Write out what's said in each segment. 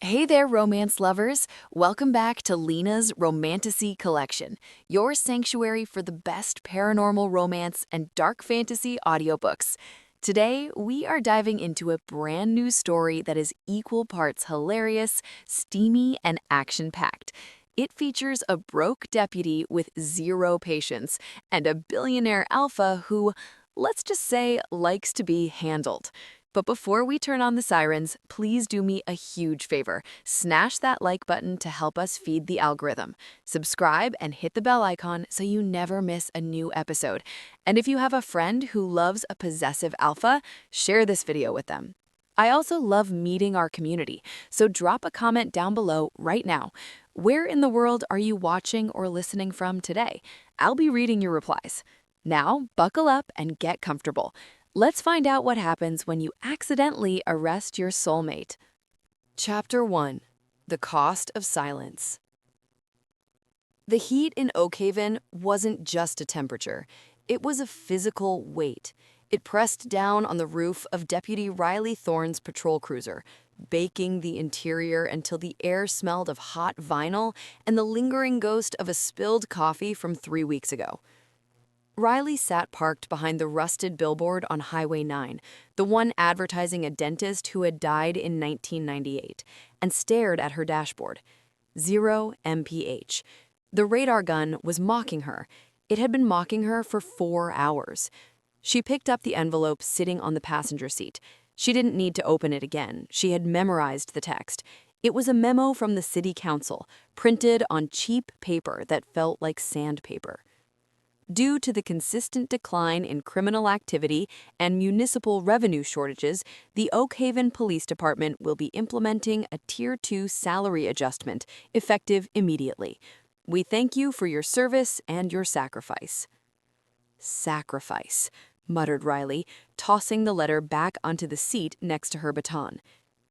Hey there, romance lovers! Welcome back to Lena's Romantasy collection, your sanctuary for the best paranormal romance and dark fantasy audiobooks. Today, we are diving into a brand new story that is equal parts hilarious, steamy, and action-packed. It features a broke deputy with zero patience and a billionaire alpha who, let's just say, likes to be handled. But before we turn on the sirens, please do me a huge favor. Smash that like button to help us feed the algorithm. Subscribe and hit the bell icon so you never miss a new episode. And if you have a friend who loves a possessive alpha, share this video with them. I also love meeting our community, so drop a comment down below right now. Where in the world are you watching or listening from today? I'll be reading your replies. Now, buckle up and get comfortable. Let's find out what happens when you accidentally arrest your soulmate. Chapter 1. The Cost of Silence. The heat in Oakhaven wasn't just a temperature. It was a physical weight. It pressed down on the roof of Deputy Riley Thorne's patrol cruiser, baking the interior until the air smelled of hot vinyl and the lingering ghost of a spilled coffee from 3 weeks ago. Riley sat parked behind the rusted billboard on Highway 9, the one advertising a dentist who had died in 1998, and stared at her dashboard. 0 mph. The radar gun was mocking her. It had been mocking her for 4 hours. She picked up the envelope sitting on the passenger seat. She didn't need to open it again. She had memorized the text. It was a memo from the city council, printed on cheap paper that felt like sandpaper. Due to the consistent decline in criminal activity and municipal revenue shortages, the Oakhaven Police Department will be implementing a Tier 2 salary adjustment, effective immediately. We thank you for your service and your sacrifice. Sacrifice, muttered Riley, tossing the letter back onto the seat next to her baton.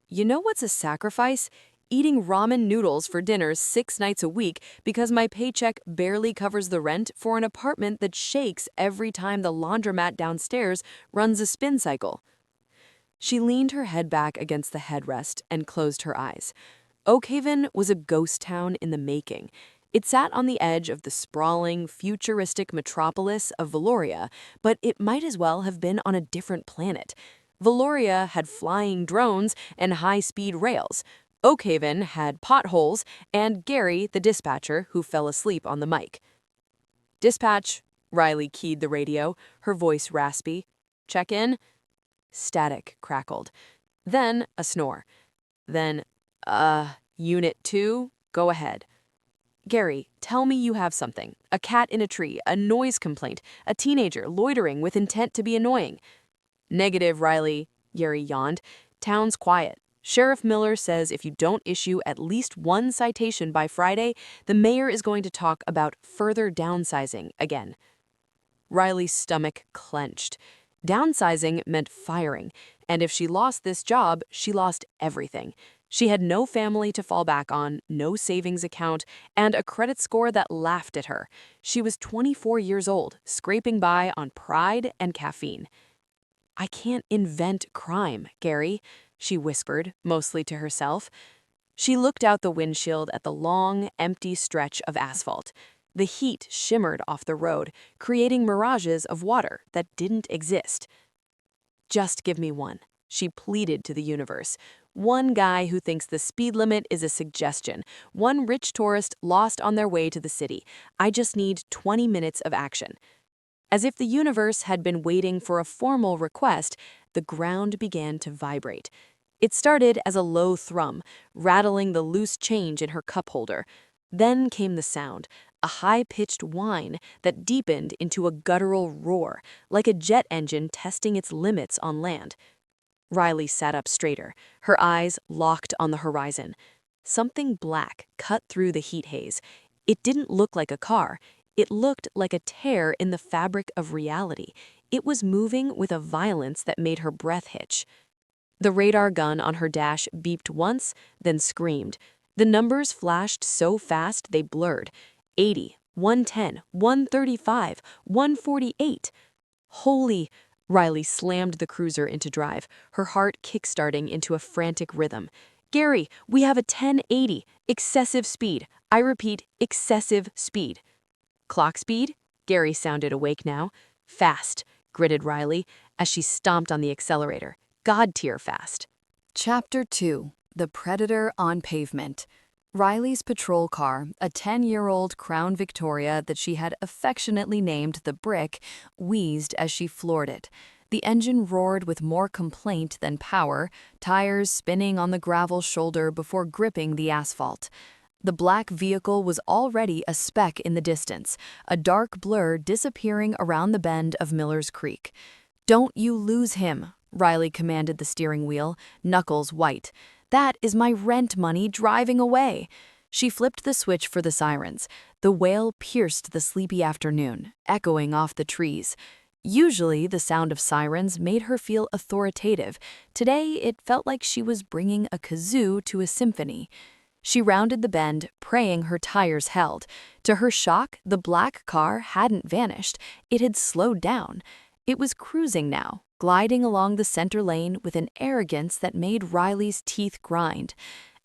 You know what's a sacrifice? Eating ramen noodles for dinner 6 nights a week because my paycheck barely covers the rent for an apartment that shakes every time the laundromat downstairs runs a spin cycle. She leaned her head back against the headrest and closed her eyes. Oakhaven was a ghost town in the making. It sat on the edge of the sprawling, futuristic metropolis of Valoria, but it might as well have been on a different planet. Valoria had flying drones and high-speed rails. Oakhaven had potholes and Gary, the dispatcher, who fell asleep on the mic. Dispatch, Riley keyed the radio, her voice raspy. Check in. Static crackled. Then a snore. Then, Unit 2, go ahead. Gary, tell me you have something. A cat in a tree, a noise complaint, a teenager loitering with intent to be annoying. Negative, Riley, Gary yawned. Town's quiet. Sheriff Miller says if you don't issue at least 1 citation by Friday, the mayor is going to talk about further downsizing again. Riley's stomach clenched. Downsizing meant firing, and if she lost this job, she lost everything. She had no family to fall back on, no savings account, and a credit score that laughed at her. She was 24 years old, scraping by on pride and caffeine. I can't invent crime, Gary, she whispered, mostly to herself. She looked out the windshield at the long, empty stretch of asphalt. The heat shimmered off the road, creating mirages of water that didn't exist. Just give me one, she pleaded to the universe. One guy who thinks the speed limit is a suggestion. One rich tourist lost on their way to the city. I just need 20 minutes of action. As if the universe had been waiting for a formal request, the ground began to vibrate. It started as a low thrum, rattling the loose change in her cup holder. Then came the sound, a high-pitched whine that deepened into a guttural roar, like a jet engine testing its limits on land. Riley sat up straighter, her eyes locked on the horizon. Something black cut through the heat haze. It didn't look like a car. It looked like a tear in the fabric of reality. It was moving with a violence that made her breath hitch. The radar gun on her dash beeped once, then screamed. The numbers flashed so fast they blurred. 80, 110, 135, 148. Holy! Riley slammed the cruiser into drive, her heart kick-starting into a frantic rhythm. Gary, we have a 1080. Excessive speed. I repeat, excessive speed. Clock speed? Gary sounded awake now. Fast, gritted Riley as she stomped on the accelerator. God-tier fast. Chapter 2. The Predator on Pavement. Riley's patrol car, a 10-year-old Crown Victoria that she had affectionately named the Brick, wheezed as she floored it. The engine roared with more complaint than power, tires spinning on the gravel shoulder before gripping the asphalt. The black vehicle was already a speck in the distance, a dark blur disappearing around the bend of Miller's Creek. "Don't you lose him," Riley commanded the steering wheel, knuckles white. "That is my rent money driving away." She flipped the switch for the sirens. The wail pierced the sleepy afternoon, echoing off the trees. Usually, the sound of sirens made her feel authoritative. Today, it felt like she was bringing a kazoo to a symphony. She rounded the bend, praying her tires held. To her shock, the black car hadn't vanished. It had slowed down. It was cruising now, gliding along the center lane with an arrogance that made Riley's teeth grind.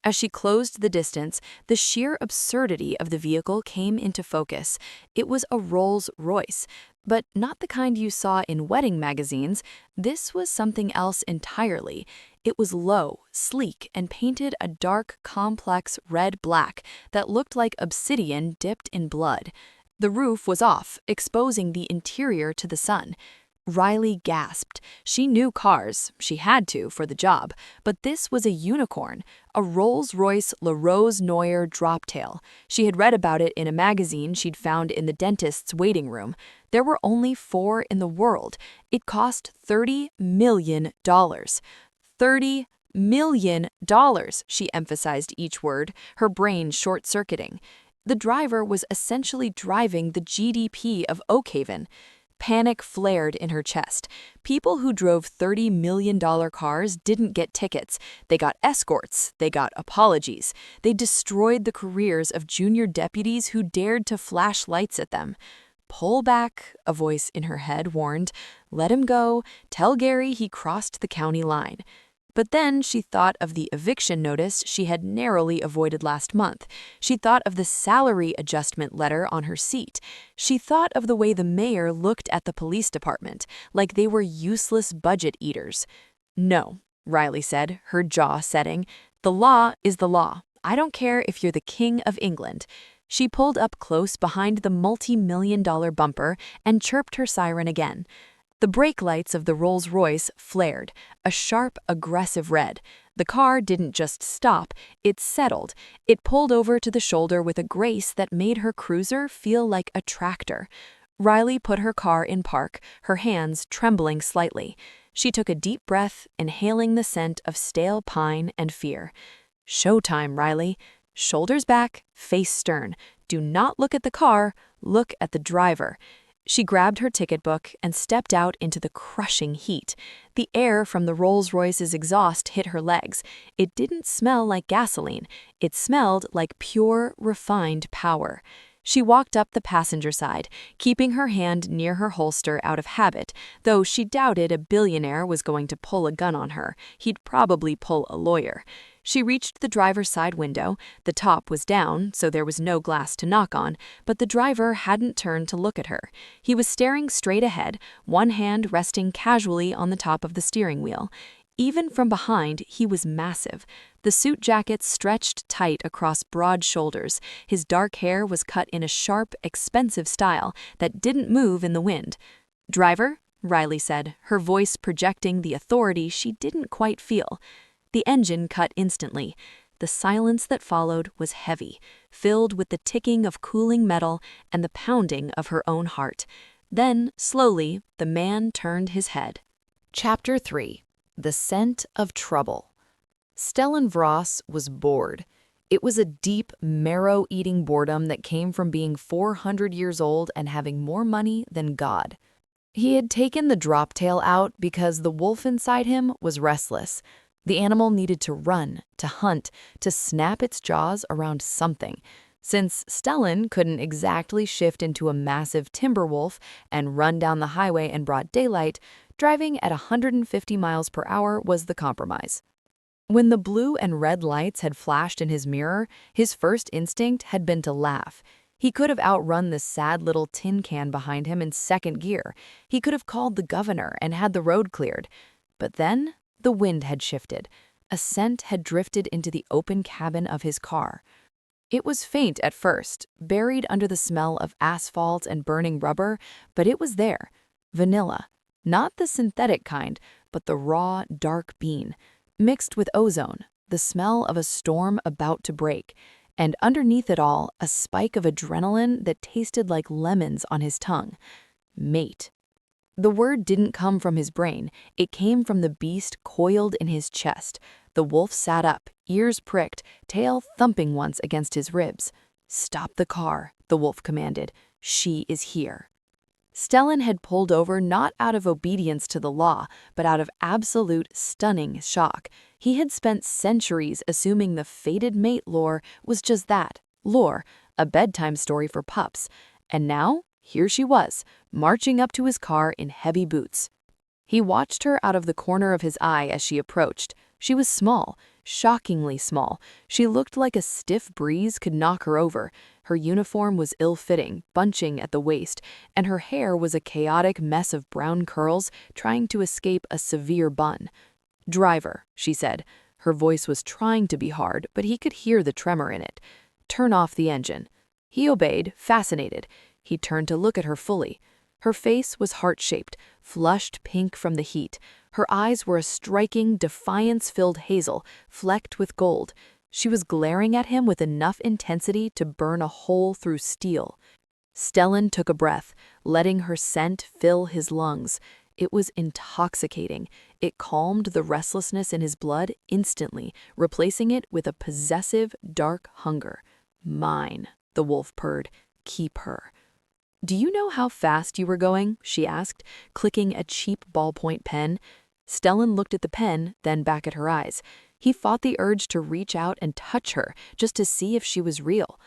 As she closed the distance, the sheer absurdity of the vehicle came into focus. It was a Rolls-Royce, but not the kind you saw in wedding magazines. This was something else entirely. It was low, sleek, and painted a dark, complex red-black that looked like obsidian dipped in blood. The roof was off, exposing the interior to the sun. Riley gasped. She knew cars, she had to for the job, but this was a unicorn, a Rolls-Royce Le Rose Noir droptail. She had read about it in a magazine she'd found in the dentist's waiting room. There were only 4 in the world. It cost $30 million. $30 million, she emphasized each word, her brain short-circuiting. The driver was essentially driving the GDP of Oakhaven. Panic flared in her chest. People who drove $30 million cars didn't get tickets. They got escorts. They got apologies. They destroyed the careers of junior deputies who dared to flash lights at them. "Pull back," a voice in her head warned. "Let him go. Tell Gary he crossed the county line." But then she thought of the eviction notice she had narrowly avoided last month. She thought of the salary adjustment letter on her seat. She thought of the way the mayor looked at the police department, like they were useless budget eaters. "No," Riley said, her jaw setting. "The law is the law. I don't care if you're the King of England." She pulled up close behind the multi-million-dollar bumper and chirped her siren again. The brake lights of the Rolls-Royce flared, a sharp, aggressive red. The car didn't just stop, it settled. It pulled over to the shoulder with a grace that made her cruiser feel like a tractor. Riley put her car in park, her hands trembling slightly. She took a deep breath, inhaling the scent of stale pine and fear. "Showtime, Riley." Shoulders back, face stern. Do not look at the car, look at the driver. She grabbed her ticket book and stepped out into the crushing heat. The air from the Rolls-Royce's exhaust hit her legs. It didn't smell like gasoline. It smelled like pure, refined power. She walked up the passenger side, keeping her hand near her holster out of habit, though she doubted a billionaire was going to pull a gun on her. He'd probably pull a lawyer. She reached the driver's side window. The top was down, so there was no glass to knock on, but the driver hadn't turned to look at her. He was staring straight ahead, one hand resting casually on the top of the steering wheel. Even from behind, he was massive. The suit jacket stretched tight across broad shoulders. His dark hair was cut in a sharp, expensive style that didn't move in the wind. "Driver," Riley said, her voice projecting the authority she didn't quite feel. The engine cut instantly. The silence that followed was heavy, filled with the ticking of cooling metal and the pounding of her own heart. Then, slowly, the man turned his head. Chapter 3. The Scent of Trouble. Stellan Vross was bored. It was a deep, marrow-eating boredom that came from being 400 years old and having more money than God. He had taken the droptail out because the wolf inside him was restless. The animal needed to run, to hunt, to snap its jaws around something. Since Stellan couldn't exactly shift into a massive timber wolf and run down the highway in broad daylight, driving at 150 miles per hour was the compromise. When the blue and red lights had flashed in his mirror, his first instinct had been to laugh. He could have outrun the sad little tin can behind him in second gear. He could have called the governor and had the road cleared. But then the wind had shifted. A scent had drifted into the open cabin of his car. It was faint at first, buried under the smell of asphalt and burning rubber, but it was there. Vanilla. Not the synthetic kind, but the raw, dark bean. Mixed with ozone, the smell of a storm about to break. And underneath it all, a spike of adrenaline that tasted like lemons on his tongue. Mate. The word didn't come from his brain, it came from the beast coiled in his chest. The wolf sat up, ears pricked, tail thumping once against his ribs. "Stop the car," the wolf commanded. "She is here." Stellan had pulled over not out of obedience to the law, but out of absolute, stunning shock. He had spent centuries assuming the fated mate lore was just that, lore, a bedtime story for pups. And now, here she was, marching up to his car in heavy boots. He watched her out of the corner of his eye as she approached. She was small, shockingly small. She looked like a stiff breeze could knock her over. Her uniform was ill-fitting, bunching at the waist, and her hair was a chaotic mess of brown curls trying to escape a severe bun. "Driver," she said. Her voice was trying to be hard, but he could hear the tremor in it. "Turn off the engine." He obeyed, fascinated. He turned to look at her fully. Her face was heart-shaped, flushed pink from the heat. Her eyes were a striking, defiance-filled hazel, flecked with gold. She was glaring at him with enough intensity to burn a hole through steel. Stellan took a breath, letting her scent fill his lungs. It was intoxicating. It calmed the restlessness in his blood instantly, replacing it with a possessive, dark hunger. "Mine," the wolf purred. "Keep her." "Do you know how fast you were going?" she asked, clicking a cheap ballpoint pen. Stellan looked at the pen, then back at her eyes. He fought the urge to reach out and touch her, just to see if she was real.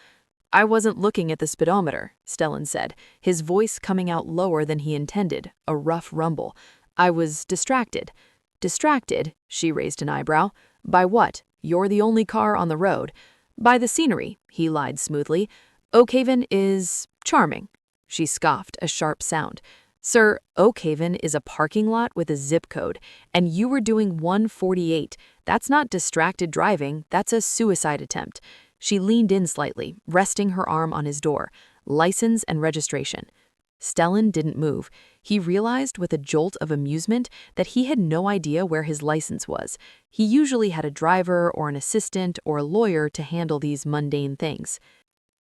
"I wasn't looking at the speedometer," Stellan said, his voice coming out lower than he intended, a rough rumble. "I was distracted." "Distracted?" She raised an eyebrow. "By what? You're the only car on the road." "By the scenery," he lied smoothly. "Oakhaven is charming." She scoffed, a sharp sound. "Sir, Oakhaven is a parking lot with a zip code, and you were doing 148. That's not distracted driving, that's a suicide attempt." She leaned in slightly, resting her arm on his door. "License and registration." Stellan didn't move. He realized with a jolt of amusement that he had no idea where his license was. He usually had a driver or an assistant or a lawyer to handle these mundane things.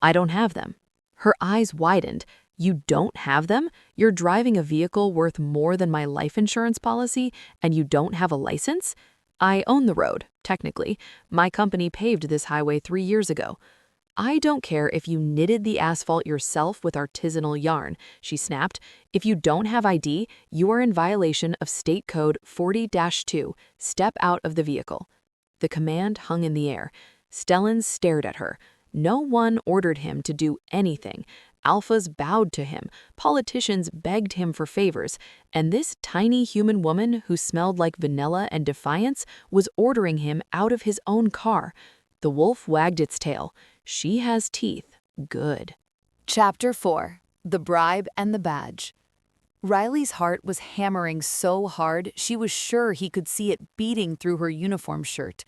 "I don't have them." Her eyes widened. "You don't have them? You're driving a vehicle worth more than my life insurance policy, and you don't have a license?" "I own the road, technically. My company paved this highway 3 years ago." "I don't care if you knitted the asphalt yourself with artisanal yarn," she snapped. "If you don't have ID, you are in violation of State Code 40-2. Step out of the vehicle." The command hung in the air. Stellan stared at her. No one ordered him to do anything. Alphas bowed to him, politicians begged him for favors, and this tiny human woman who smelled like vanilla and defiance was ordering him out of his own car. The wolf wagged its tail. "She has teeth. Good." Chapter 4. The Bribe and the Badge. Riley's heart was hammering so hard she was sure he could see it beating through her uniform shirt.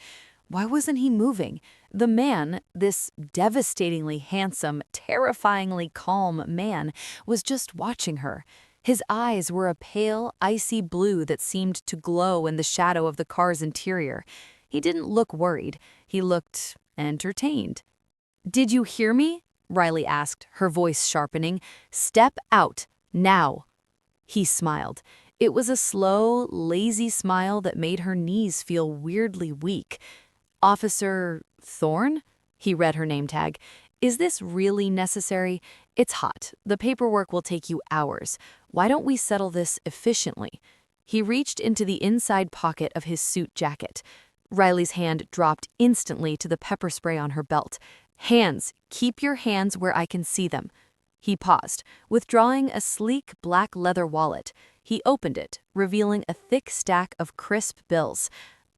Why wasn't he moving? The man, this devastatingly handsome, terrifyingly calm man, was just watching her. His eyes were a pale, icy blue that seemed to glow in the shadow of the car's interior. He didn't look worried. He looked entertained. "Did you hear me?" Riley asked, her voice sharpening. "Step out, now." He smiled. It was a slow, lazy smile that made her knees feel weirdly weak. "Officer Thorne?" He read her name tag. "Is this really necessary? It's hot. The paperwork will take you hours. Why don't we settle this efficiently?" He reached into the inside pocket of his suit jacket. Riley's hand dropped instantly to the pepper spray on her belt. "Hands! Keep your hands where I can see them." He paused, withdrawing a sleek black leather wallet. He opened it, revealing a thick stack of crisp bills.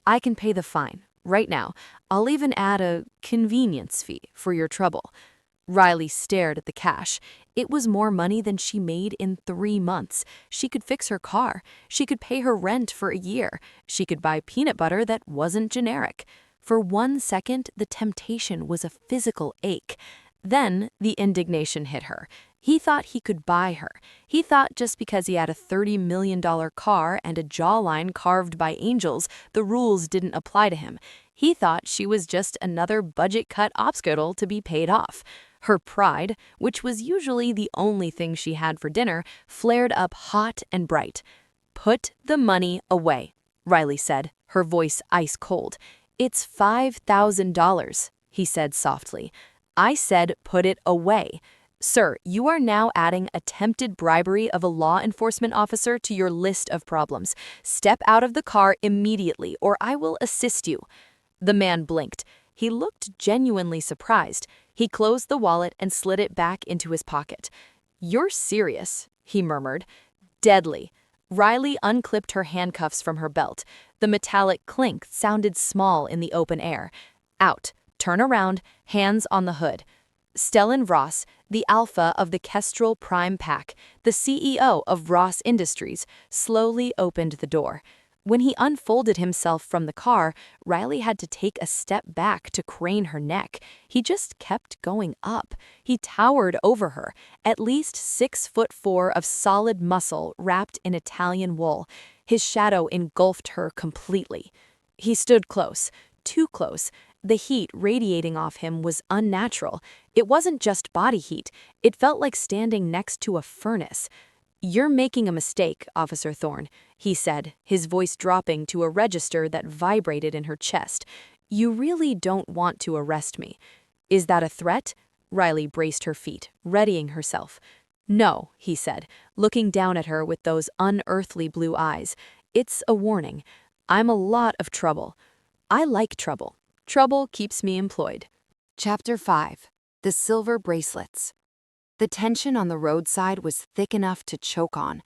"I can pay the fine. right now. I'll even add a convenience fee for your trouble." Riley stared at the cash. It was more money than she made in 3 months. She could fix her car. She could pay her rent for a year. She could buy peanut butter that wasn't generic. For 1 second, the temptation was a physical ache. Then the indignation hit her. He thought he could buy her. He thought just because he had a $30 million car and a jawline carved by angels, the rules didn't apply to him. He thought she was just another budget-cut obstacle to be paid off. Her pride, which was usually the only thing she had for dinner, flared up hot and bright. "Put the money away," Riley said, her voice ice cold. "It's $5,000, he said softly. "I said put it away. Sir, you are now adding attempted bribery of a law enforcement officer to your list of problems. Step out of the car immediately, or I will assist you." The man blinked. He looked genuinely surprised. He closed the wallet and slid it back into his pocket. "You're serious," he murmured. "Deadly." Riley unclipped her handcuffs from her belt. The metallic clink sounded small in the open air. "Out. Turn around, hands on the hood." Stellan Vross, the alpha of the Kestrel Prime pack, the CEO of Ross Industries, slowly opened the door. When he unfolded himself from the car, Riley had to take a step back to crane her neck. He just kept going up. He towered over her, at least 6'4" of solid muscle wrapped in Italian wool. His shadow engulfed her completely. He stood close, too close. The heat radiating off him was unnatural. It wasn't just body heat. It felt like standing next to a furnace. "You're making a mistake, Officer Thorne," he said, his voice dropping to a register that vibrated in her chest. "You really don't want to arrest me." "Is that a threat?" Riley braced her feet, readying herself. "No," he said, looking down at her with those unearthly blue eyes. "It's a warning. I'm a lot of trouble. I like trouble. Trouble keeps me employed." Chapter 5. The Silver Bracelets. The tension on the roadside was thick enough to choke on.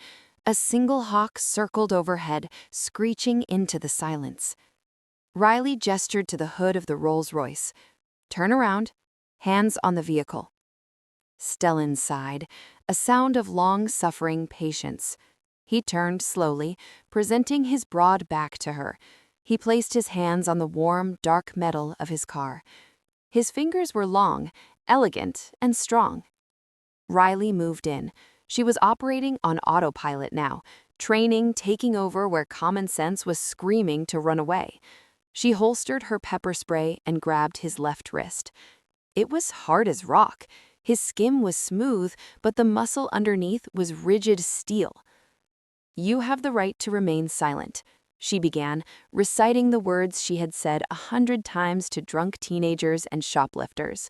A single hawk circled overhead, screeching into the silence. Riley gestured to the hood of the Rolls-Royce. "Turn around. Hands on the vehicle." Stellan sighed, a sound of long-suffering patience. He turned slowly, presenting his broad back to her. He placed his hands on the warm, dark metal of his car. His fingers were long, elegant, and strong. Riley moved in. She was operating on autopilot now, training taking over where common sense was screaming to run away. She holstered her pepper spray and grabbed his left wrist. It was hard as rock. His skin was smooth, but the muscle underneath was rigid steel. "You have the right to remain silent," she began, reciting the words she had said 100 times to drunk teenagers and shoplifters.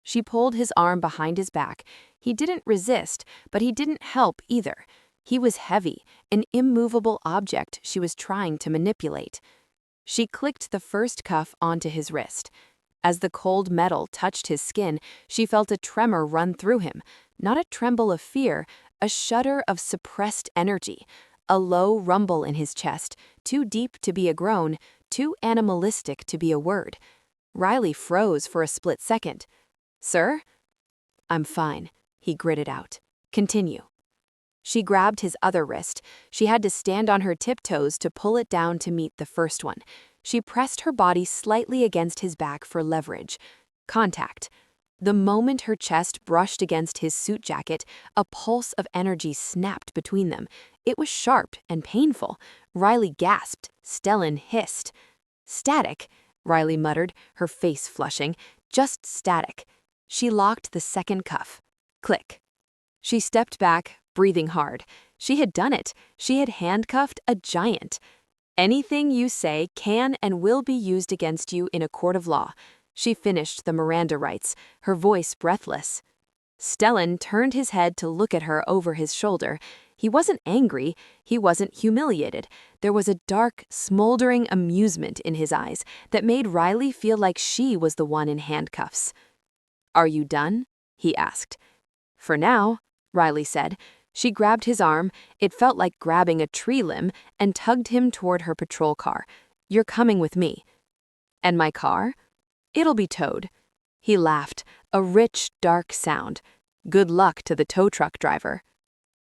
She pulled his arm behind his back. He didn't resist, but he didn't help either. He was heavy, an immovable object she was trying to manipulate. She clicked the first cuff onto his wrist. As the cold metal touched his skin, she felt a tremor run through him, not a tremble of fear, a shudder of suppressed energy, a low rumble in his chest, too deep to be a groan, too animalistic to be a word. Riley froze for a split second. "Sir?" "I'm fine," he gritted out. "Continue." She grabbed his other wrist. She had to stand on her tiptoes to pull it down to meet the first one. She pressed her body slightly against his back for leverage. Contact. The moment her chest brushed against his suit jacket, a pulse of energy snapped between them. It was sharp and painful. Riley gasped. Stellan hissed. "Static," Riley muttered, her face flushing. "Just static." She locked the second cuff. Click. She stepped back, breathing hard. She had done it. She had handcuffed a giant. "Anything you say can and will be used against you in a court of law." She finished the Miranda rights, her voice breathless. Stellan turned his head to look at her over his shoulder. He wasn't angry. He wasn't humiliated. There was a dark, smoldering amusement in his eyes that made Riley feel like she was the one in handcuffs. "Are you done?" he asked. "For now," Riley said. She grabbed his arm, it felt like grabbing a tree limb, and tugged him toward her patrol car. "You're coming with me." And my car? It'll be towed. He laughed, a rich, dark sound. Good luck to the tow truck driver.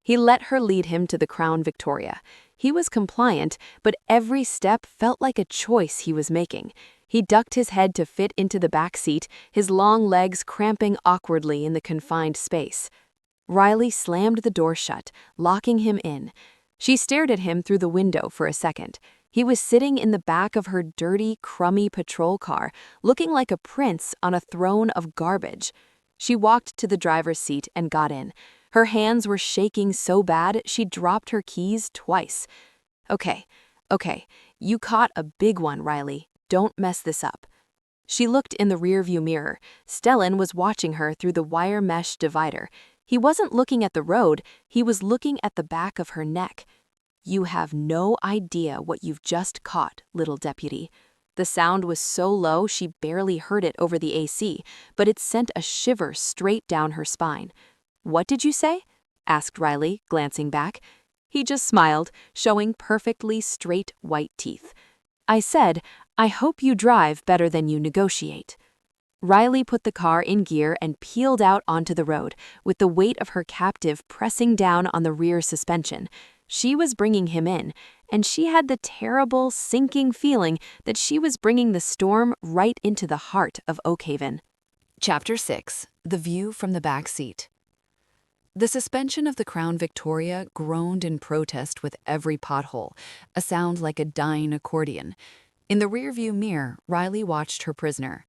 He let her lead him to the Crown Victoria. He was compliant, but every step felt like a choice he was making. He ducked his head to fit into the back seat, his long legs cramping awkwardly in the confined space. Riley slammed the door shut, locking him in. She stared at him through the window for a second. He was sitting in the back of her dirty, crummy patrol car, looking like a prince on a throne of garbage. She walked to the driver's seat and got in. Her hands were shaking so bad she dropped her keys twice. Okay, you caught a big one, Riley. Don't mess this up. She looked in the rearview mirror. Stellan was watching her through the wire mesh divider. He wasn't looking at the road, he was looking at the back of her neck. You have no idea what you've just caught, little deputy. The sound was so low she barely heard it over the AC, but it sent a shiver straight down her spine. What did you say? Asked Riley, glancing back. He just smiled, showing perfectly straight white teeth. I said, I hope you drive better than you negotiate. Riley put the car in gear and peeled out onto the road, with the weight of her captive pressing down on the rear suspension. She was bringing him in, and she had the terrible, sinking feeling that she was bringing the storm right into the heart of Oakhaven. Chapter 6. The View from the Back Seat. The suspension of the Crown Victoria groaned in protest with every pothole, a sound like a dying accordion. In the rearview mirror, Riley watched her prisoner.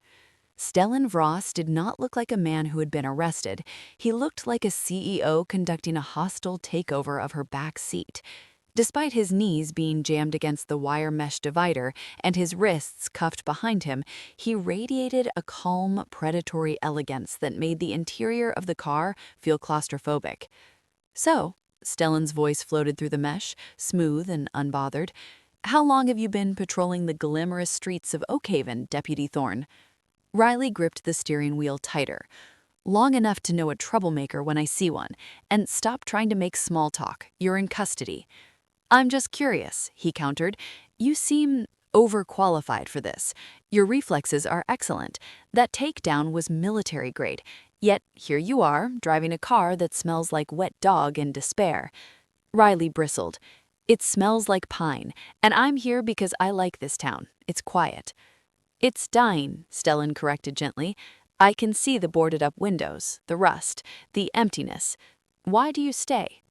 Stellan Vross did not look like a man who had been arrested. He looked like a CEO conducting a hostile takeover of her back seat. Despite his knees being jammed against the wire mesh divider and his wrists cuffed behind him, he radiated a calm, predatory elegance that made the interior of the car feel claustrophobic. So, Stellan's voice floated through the mesh, smooth and unbothered. How long have you been patrolling the glamorous streets of Oakhaven, Deputy Thorne? Riley gripped the steering wheel tighter. Long enough to know a troublemaker when I see one, and stop trying to make small talk. You're in custody. I'm just curious, he countered. You seem overqualified for this. Your reflexes are excellent. That takedown was military grade. Yet here you are, driving a car that smells like wet dog in despair. Riley bristled. It smells like pine, and I'm here because I like this town. It's quiet. It's dying, Stellan corrected gently. I can see the boarded-up windows, the rust, the emptiness. Why do you stay?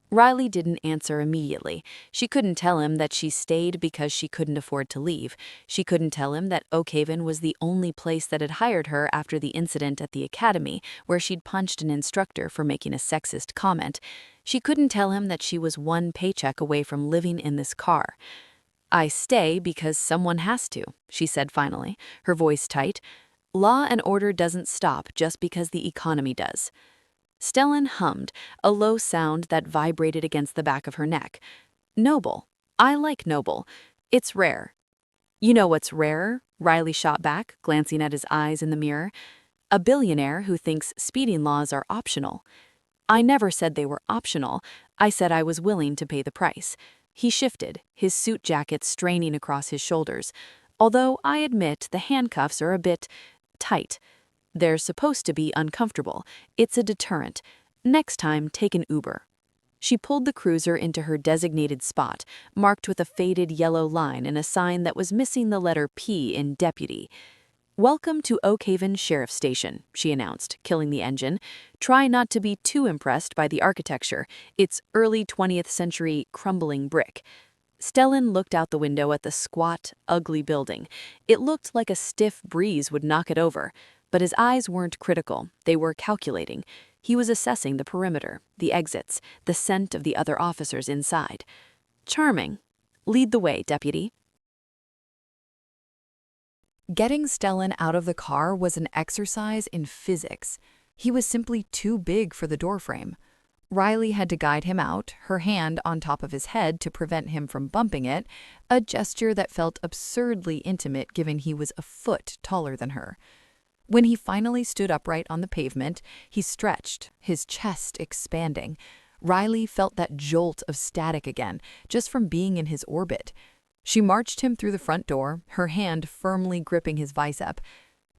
Riley didn't answer immediately. She couldn't tell him that she stayed because she couldn't afford to leave. She couldn't tell him that Oakhaven was the only place that had hired her after the incident at the academy, where she'd punched an instructor for making a sexist comment. She couldn't tell him that she was one paycheck away from living in this car. I stay because someone has to, she said finally, her voice tight. Law and order doesn't stop just because the economy does. Stellan hummed, a low sound that vibrated against the back of her neck. Noble. I like noble. It's rare. You know what's rarer? Riley shot back, glancing at his eyes in the mirror. A billionaire who thinks speeding laws are optional. I never said they were optional. I said I was willing to pay the price. He shifted, his suit jacket straining across his shoulders. Although I admit the handcuffs are a bit tight. They're supposed to be uncomfortable. It's a deterrent. Next time, take an Uber. She pulled the cruiser into her designated spot, marked with a faded yellow line and a sign that was missing the letter P in deputy. Welcome to Oakhaven Sheriff Station, she announced, killing the engine. Try not to be too impressed by the architecture. It's early 20th century crumbling brick. Stellan looked out the window at the squat, ugly building. It looked like a stiff breeze would knock it over, but his eyes weren't critical. They were calculating. He was assessing the perimeter, the exits, the scent of the other officers inside. Charming. Lead the way, deputy. Getting Stellan out of the car was an exercise in physics. He was simply too big for the doorframe. Riley had to guide him out, her hand on top of his head to prevent him from bumping it, a gesture that felt absurdly intimate given he was a foot taller than her. When he finally stood upright on the pavement, he stretched, his chest expanding. Riley felt that jolt of static again, just from being in his orbit. She marched him through the front door, her hand firmly gripping his bicep.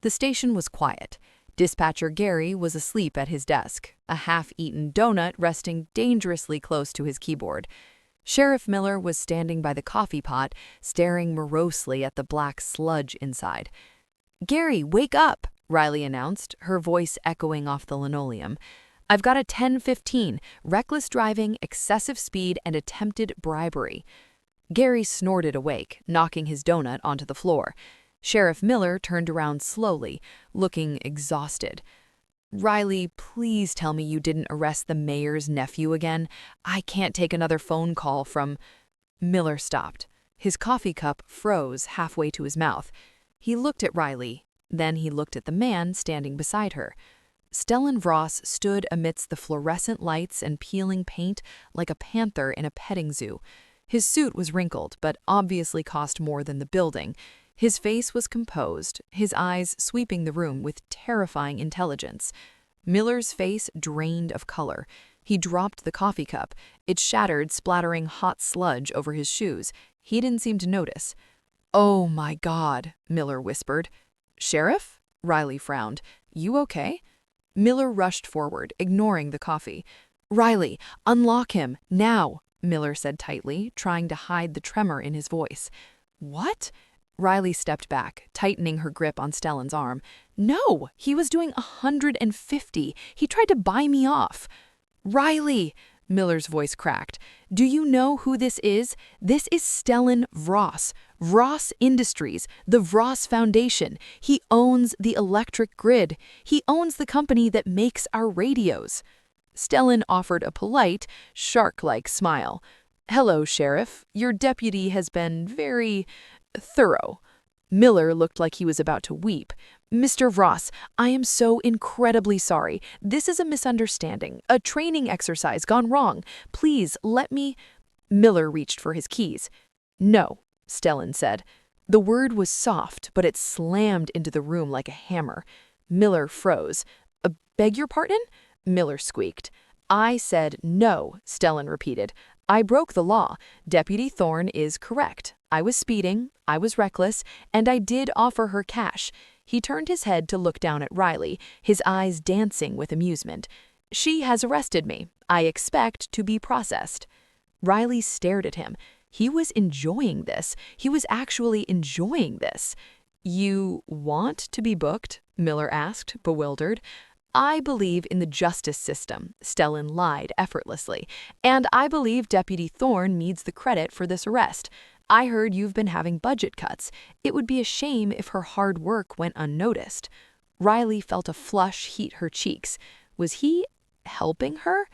The station was quiet. Dispatcher Gary was asleep at his desk, a half-eaten donut resting dangerously close to his keyboard. Sheriff Miller was standing by the coffee pot, staring morosely at the black sludge inside. "Gary, wake up!" Riley announced, her voice echoing off the linoleum. "I've got a 10-15, reckless driving, excessive speed, and attempted bribery." Gary snorted awake, knocking his donut onto the floor. Sheriff Miller turned around slowly, looking exhausted. "Riley, please tell me you didn't arrest the mayor's nephew again. I can't take another phone call from—" Miller stopped. His coffee cup froze halfway to his mouth. He looked at Riley, then he looked at the man standing beside her. Stellan Vross stood amidst the fluorescent lights and peeling paint like a panther in a petting zoo. His suit was wrinkled, but obviously cost more than the building. His face was composed, his eyes sweeping the room with terrifying intelligence. Miller's face drained of color. He dropped the coffee cup. It shattered, splattering hot sludge over his shoes. He didn't seem to notice. "Oh my God," Miller whispered. "Sheriff?" Riley frowned. "You okay?" Miller rushed forward, ignoring the coffee. "Riley, unlock him, now," Miller said tightly, trying to hide the tremor in his voice. "What?" Riley stepped back, tightening her grip on Stellan's arm. "No, he was doing 150. He tried to buy me off." "Riley!" Miller's voice cracked. "Do you know who this is? This is Stellan Vross. Vross Industries, the Vross Foundation. He owns the electric grid. He owns the company that makes our radios." Stellan offered a polite, shark-like smile. "Hello, Sheriff. Your deputy has been very thorough." Miller looked like he was about to weep. "Mr. Vross, I am so incredibly sorry. This is a misunderstanding, a training exercise gone wrong. Please, let me—" Miller reached for his keys. "No," Stellan said. The word was soft, but it slammed into the room like a hammer. Miller froze. "Beg your pardon?" Miller squeaked. "I said no," Stellan repeated. "I broke the law. Deputy Thorne is correct. I was speeding, I was reckless, and I did offer her cash." He turned his head to look down at Riley, his eyes dancing with amusement. "She has arrested me. I expect to be processed." Riley stared at him. He was enjoying this. He was actually enjoying this. "You want to be booked?" Miller asked, bewildered. "I believe in the justice system," Stellan lied effortlessly, "and I believe Deputy Thorne needs the credit for this arrest. I heard you've been having budget cuts. It would be a shame if her hard work went unnoticed." Riley felt a flush heat her cheeks. Was he helping her?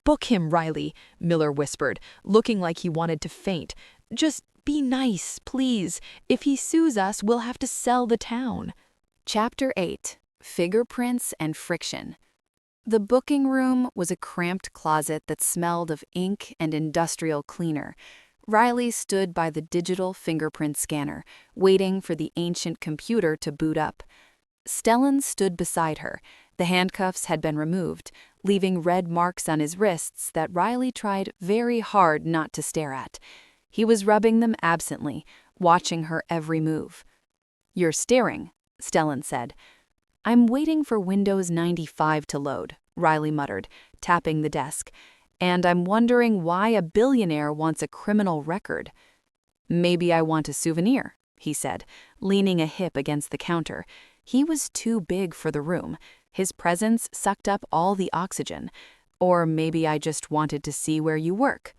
"Book him, Riley," Miller whispered, looking like he wanted to faint. "Just be nice, please. If he sues us, we'll have to sell the town." Chapter 8. Fingerprints and Friction. The booking room was a cramped closet that smelled of ink and industrial cleaner. Riley stood by the digital fingerprint scanner, waiting for the ancient computer to boot up. Stellan stood beside her. The handcuffs had been removed, leaving red marks on his wrists that Riley tried very hard not to stare at. He was rubbing them absently, watching her every move. "You're staring," Stellan said. "I'm waiting for Windows 95 to load," Riley muttered, tapping the desk. "And I'm wondering why a billionaire wants a criminal record." "Maybe I want a souvenir," he said, leaning a hip against the counter. He was too big for the room. His presence sucked up all the oxygen. "Or maybe I just wanted to see where you work."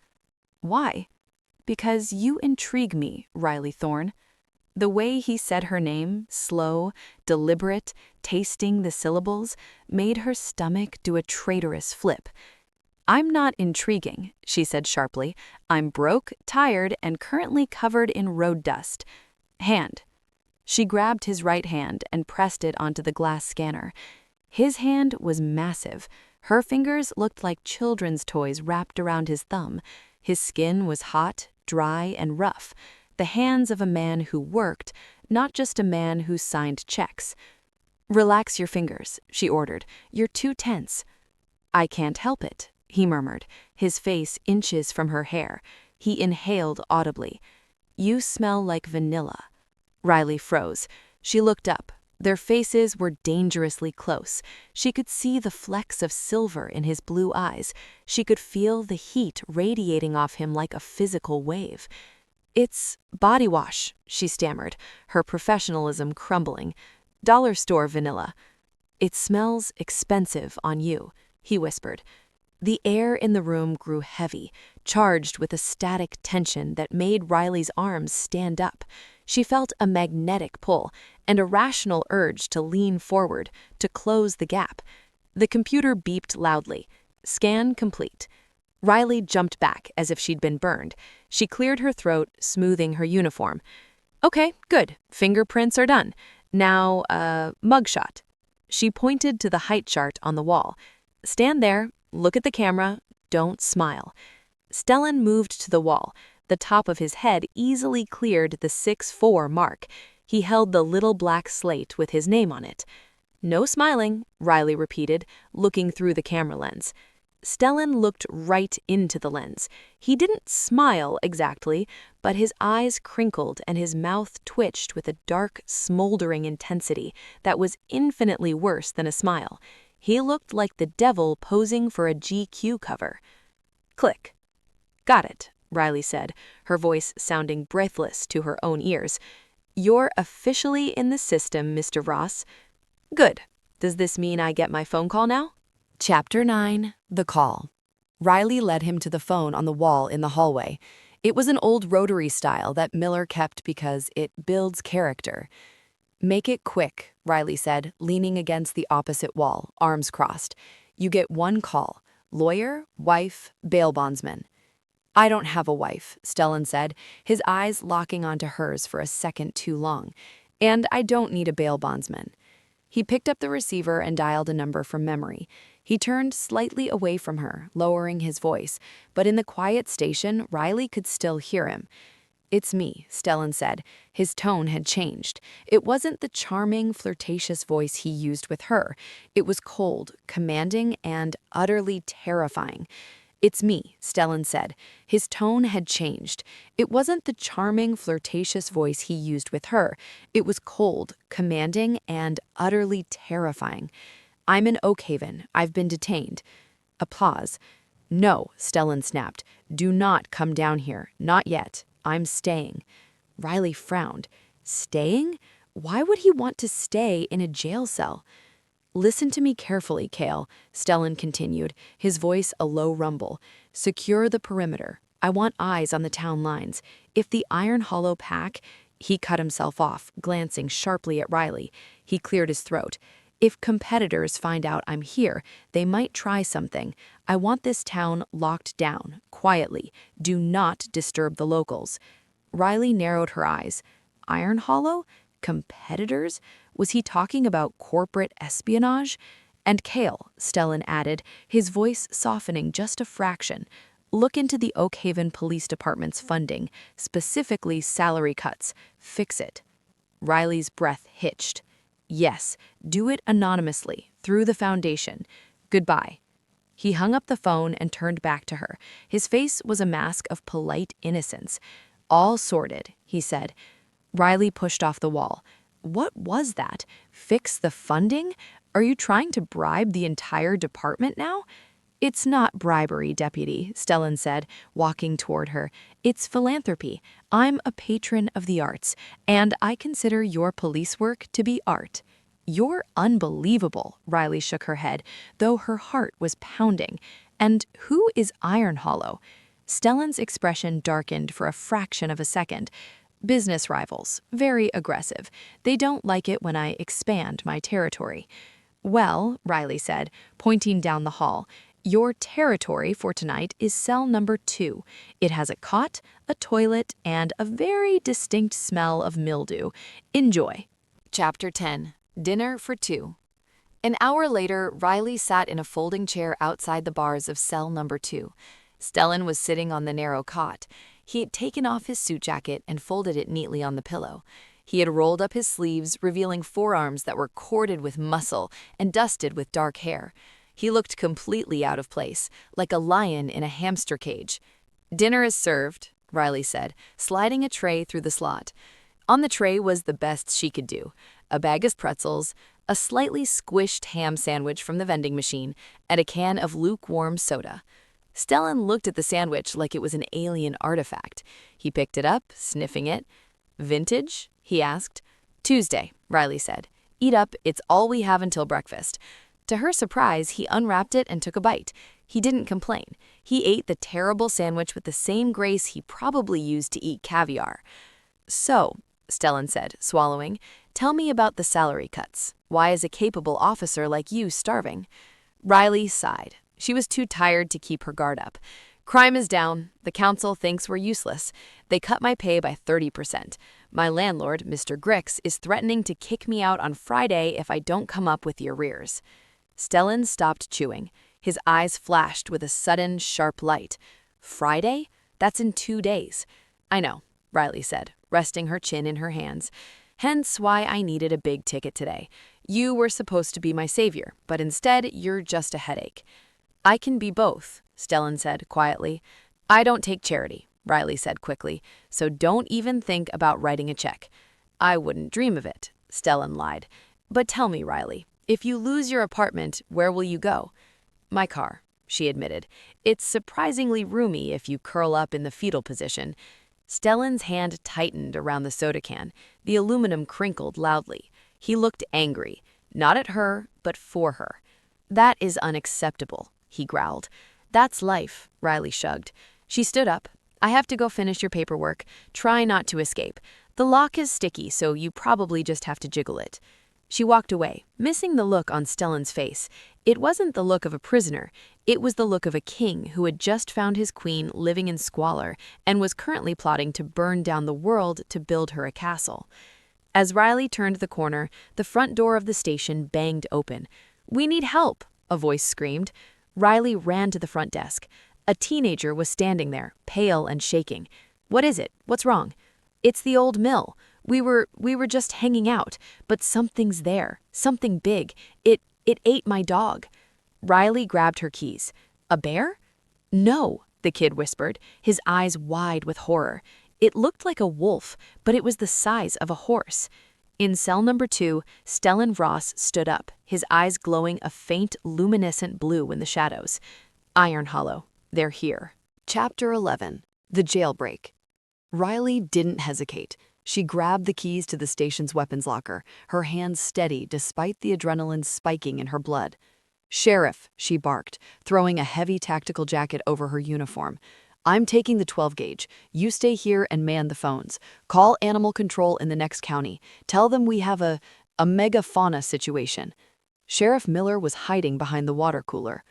"Why?" "Because you intrigue me, Riley Thorne." The way he said her name, slow, deliberate, tasting the syllables, made her stomach do a traitorous flip. "I'm not intriguing," she said sharply. "I'm broke, tired, and currently covered in road dust. Hand." She grabbed his right hand and pressed it onto the glass scanner. His hand was massive. Her fingers looked like children's toys wrapped around his thumb. His skin was hot, dry, and rough. The hands of a man who worked, not just a man who signed checks. "Relax your fingers," she ordered. "You're too tense." "I can't help it," he murmured, his face inches from her hair. He inhaled audibly. "You smell like vanilla." Riley froze. She looked up. Their faces were dangerously close. She could see the flecks of silver in his blue eyes. She could feel the heat radiating off him like a physical wave. "It's body wash," she stammered, her professionalism crumbling. "Dollar store vanilla." "It smells expensive on you," he whispered. The air in the room grew heavy, charged with a static tension that made Riley's arms stand up. She felt a magnetic pull and a rational urge to lean forward, to close the gap. The computer beeped loudly. Scan complete. Riley jumped back as if she'd been burned. She cleared her throat, smoothing her uniform. "Okay, good. Fingerprints are done. Now, mugshot." She pointed to the height chart on the wall. "Stand there. Look at the camera. Don't smile." Stellan moved to the wall. The top of his head easily cleared the 6'4" mark. He held the little black slate with his name on it. "No smiling," Riley repeated, looking through the camera lens. Stellan looked right into the lens. He didn't smile exactly, but his eyes crinkled and his mouth twitched with a dark, smoldering intensity that was infinitely worse than a smile. He looked like the devil posing for a GQ cover. Click. "Got it," Riley said, her voice sounding breathless to her own ears. "You're officially in the system, Mr. Vross." "Good. Does this mean I get my phone call now?" Chapter 9. The Call. Riley led him to the phone on the wall in the hallway. It was an old rotary style that Miller kept because it builds character. "Make it quick," Riley said, leaning against the opposite wall, arms crossed. "You get one call. Lawyer, wife, bail bondsman." "I don't have a wife," Stellan said, his eyes locking onto hers for a second too long. "And I don't need a bail bondsman." He picked up the receiver and dialed a number from memory. He turned slightly away from her, lowering his voice, but in the quiet station, Riley could still hear him. "It's me," Stellan said. His tone had changed. It wasn't the charming, flirtatious voice he used with her. It was cold, commanding, and utterly terrifying. "It's me," Stellan said. His tone had changed. It wasn't the charming, flirtatious voice he used with her. It was cold, commanding, and utterly terrifying. "I'm in Oakhaven. I've been detained." A pause. "No," Stellan snapped. "Do not come down here. Not yet. I'm staying." Riley frowned. Staying? Why would he want to stay in a jail cell? "Listen to me carefully, Kale," Stellan continued, his voice a low rumble. "Secure the perimeter. I want eyes on the town lines. If the Iron Hollow pack—" He cut himself off, glancing sharply at Riley. He cleared his throat. "If competitors find out I'm here, they might try something. I want this town locked down, quietly. Do not disturb the locals." Riley narrowed her eyes. Iron Hollow? Competitors? Was he talking about corporate espionage? "And Kale," Stellan added, his voice softening just a fraction. "Look into the Oakhaven Police Department's funding, specifically salary cuts. Fix it." Riley's breath hitched. "Yes, do it anonymously, through the foundation. Goodbye." He hung up the phone and turned back to her. His face was a mask of polite innocence. "All sorted," he said. Riley pushed off the wall. What was that? Fix the funding? Are you trying to bribe the entire department now? "It's not bribery, Deputy," Stellan said, walking toward her. "It's philanthropy. I'm a patron of the arts, and I consider your police work to be art." "You're unbelievable," Riley shook her head, though her heart was pounding. "And who is Iron Hollow?" Stellan's expression darkened for a fraction of a second. "Business rivals. Very aggressive. They don't like it when I expand my territory." "Well," Riley said, pointing down the hall, "your territory for tonight is cell number 2. It has a cot, a toilet, and a very distinct smell of mildew. Enjoy." Chapter 10. Dinner for 2. An hour later, Riley sat in a folding chair outside the bars of cell number 2. Stellan was sitting on the narrow cot. He had taken off his suit jacket and folded it neatly on the pillow. He had rolled up his sleeves, revealing forearms that were corded with muscle and dusted with dark hair. He looked completely out of place, like a lion in a hamster cage. "Dinner is served," Riley said, sliding a tray through the slot. On the tray was the best she could do: a bag of pretzels, a slightly squished ham sandwich from the vending machine, and a can of lukewarm soda. Stellan looked at the sandwich like it was an alien artifact. He picked it up, sniffing it. "Vintage?" he asked. "Tuesday," Riley said. "Eat up, it's all we have until breakfast." To her surprise, he unwrapped it and took a bite. He didn't complain. He ate the terrible sandwich with the same grace he probably used to eat caviar. "So," Stellan said, swallowing, "tell me about the salary cuts. Why is a capable officer like you starving?" Riley sighed. She was too tired to keep her guard up. "Crime is down. The council thinks we're useless. They cut my pay by 30%. My landlord, Mr. Grix, is threatening to kick me out on Friday if I don't come up with the arrears." Stellan stopped chewing. His eyes flashed with a sudden, sharp light. "Friday? That's in 2 days." "I know," Riley said, resting her chin in her hands. "Hence why I needed a big ticket today. You were supposed to be my savior, but instead you're just a headache." "I can be both," Stellan said quietly. "I don't take charity," Riley said quickly, "so don't even think about writing a check." "I wouldn't dream of it," Stellan lied. "But tell me, Riley, if you lose your apartment, where will you go?" "My car," she admitted. "It's surprisingly roomy if you curl up in the fetal position." Stellan's hand tightened around the soda can. The aluminum crinkled loudly. He looked angry, not at her, but for her. "That is unacceptable," he growled. "That's life," Riley shrugged. She stood up. "I have to go finish your paperwork. Try not to escape. The lock is sticky, so you probably just have to jiggle it." She walked away, missing the look on Stellan's face. It wasn't the look of a prisoner. It was the look of a king who had just found his queen living in squalor and was currently plotting to burn down the world to build her a castle. As Riley turned the corner, the front door of the station banged open. "We need help," a voice screamed. Riley ran to the front desk. A teenager was standing there, pale and shaking. "What is it? What's wrong?" "It's the old mill. We were just hanging out, but something's there, something big. It ate my dog." Riley grabbed her keys. "A bear?" "No," the kid whispered, his eyes wide with horror. "It looked like a wolf, but it was the size of a horse." In cell number 2, Stellan Vross stood up, his eyes glowing a faint, luminescent blue in the shadows. "Iron Hollow. They're here." Chapter 11. The Jailbreak. Riley didn't hesitate. She grabbed the keys to the station's weapons locker, her hands steady despite the adrenaline spiking in her blood. "Sheriff," she barked, throwing a heavy tactical jacket over her uniform. "I'm taking the 12 gauge. You stay here and man the phones. Call animal control in the next county. Tell them we have a megafauna situation." Sheriff Miller was hiding behind the water cooler.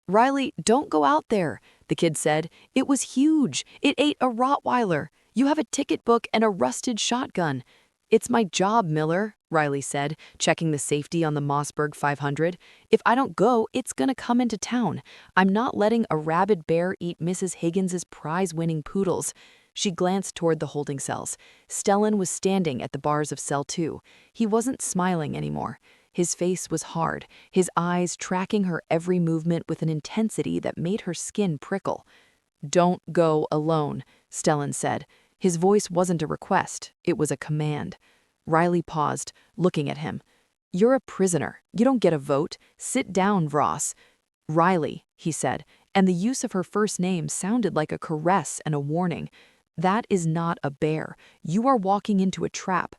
"Riley, don't go out there," the kid said. "It was huge. It ate a Rottweiler. You have a ticket book and a rusted shotgun." "It's my job, Miller," Riley said, checking the safety on the Mossberg 500. "If I don't go, it's gonna come into town. I'm not letting a rabid bear eat Mrs. Higgins's prize-winning poodles." She glanced toward the holding cells. Stellan was standing at the bars of cell 2. He wasn't smiling anymore. His face was hard, his eyes tracking her every movement with an intensity that made her skin prickle. "Don't go alone," Stellan said. His voice wasn't a request, it was a command. Riley paused, looking at him. "You're a prisoner. You don't get a vote. Sit down, Vross." "Riley," he said, and the use of her first name sounded like a caress and a warning. "That is not a bear. You are walking into a trap."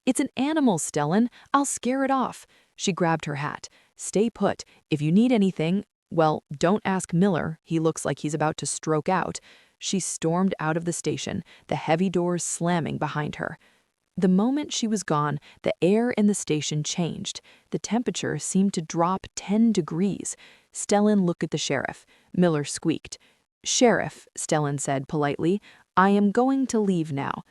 "It's an animal, Stellan. I'll scare it off." She grabbed her hat. "Stay put. If you need anything, well, don't ask Miller. He looks like he's about to stroke out." She stormed out of the station, the heavy doors slamming behind her. The moment she was gone, the air in the station changed. The temperature seemed to drop 10 degrees. Stellan looked at the sheriff. Miller squeaked. "Sheriff," Stellan said politely, "I am going to leave now."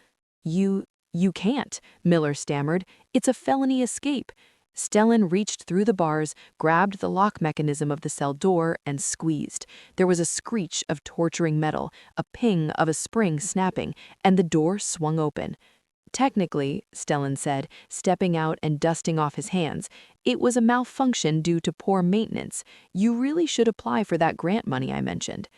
You can't," Miller stammered. "It's a felony escape." Stellan reached through the bars, grabbed the lock mechanism of the cell door, and squeezed. There was a screech of torturing metal, a ping of a spring snapping, and the door swung open. "Technically," Stellan said, stepping out and dusting off his hands, "it was a malfunction due to poor maintenance. You really should apply for that grant money I mentioned."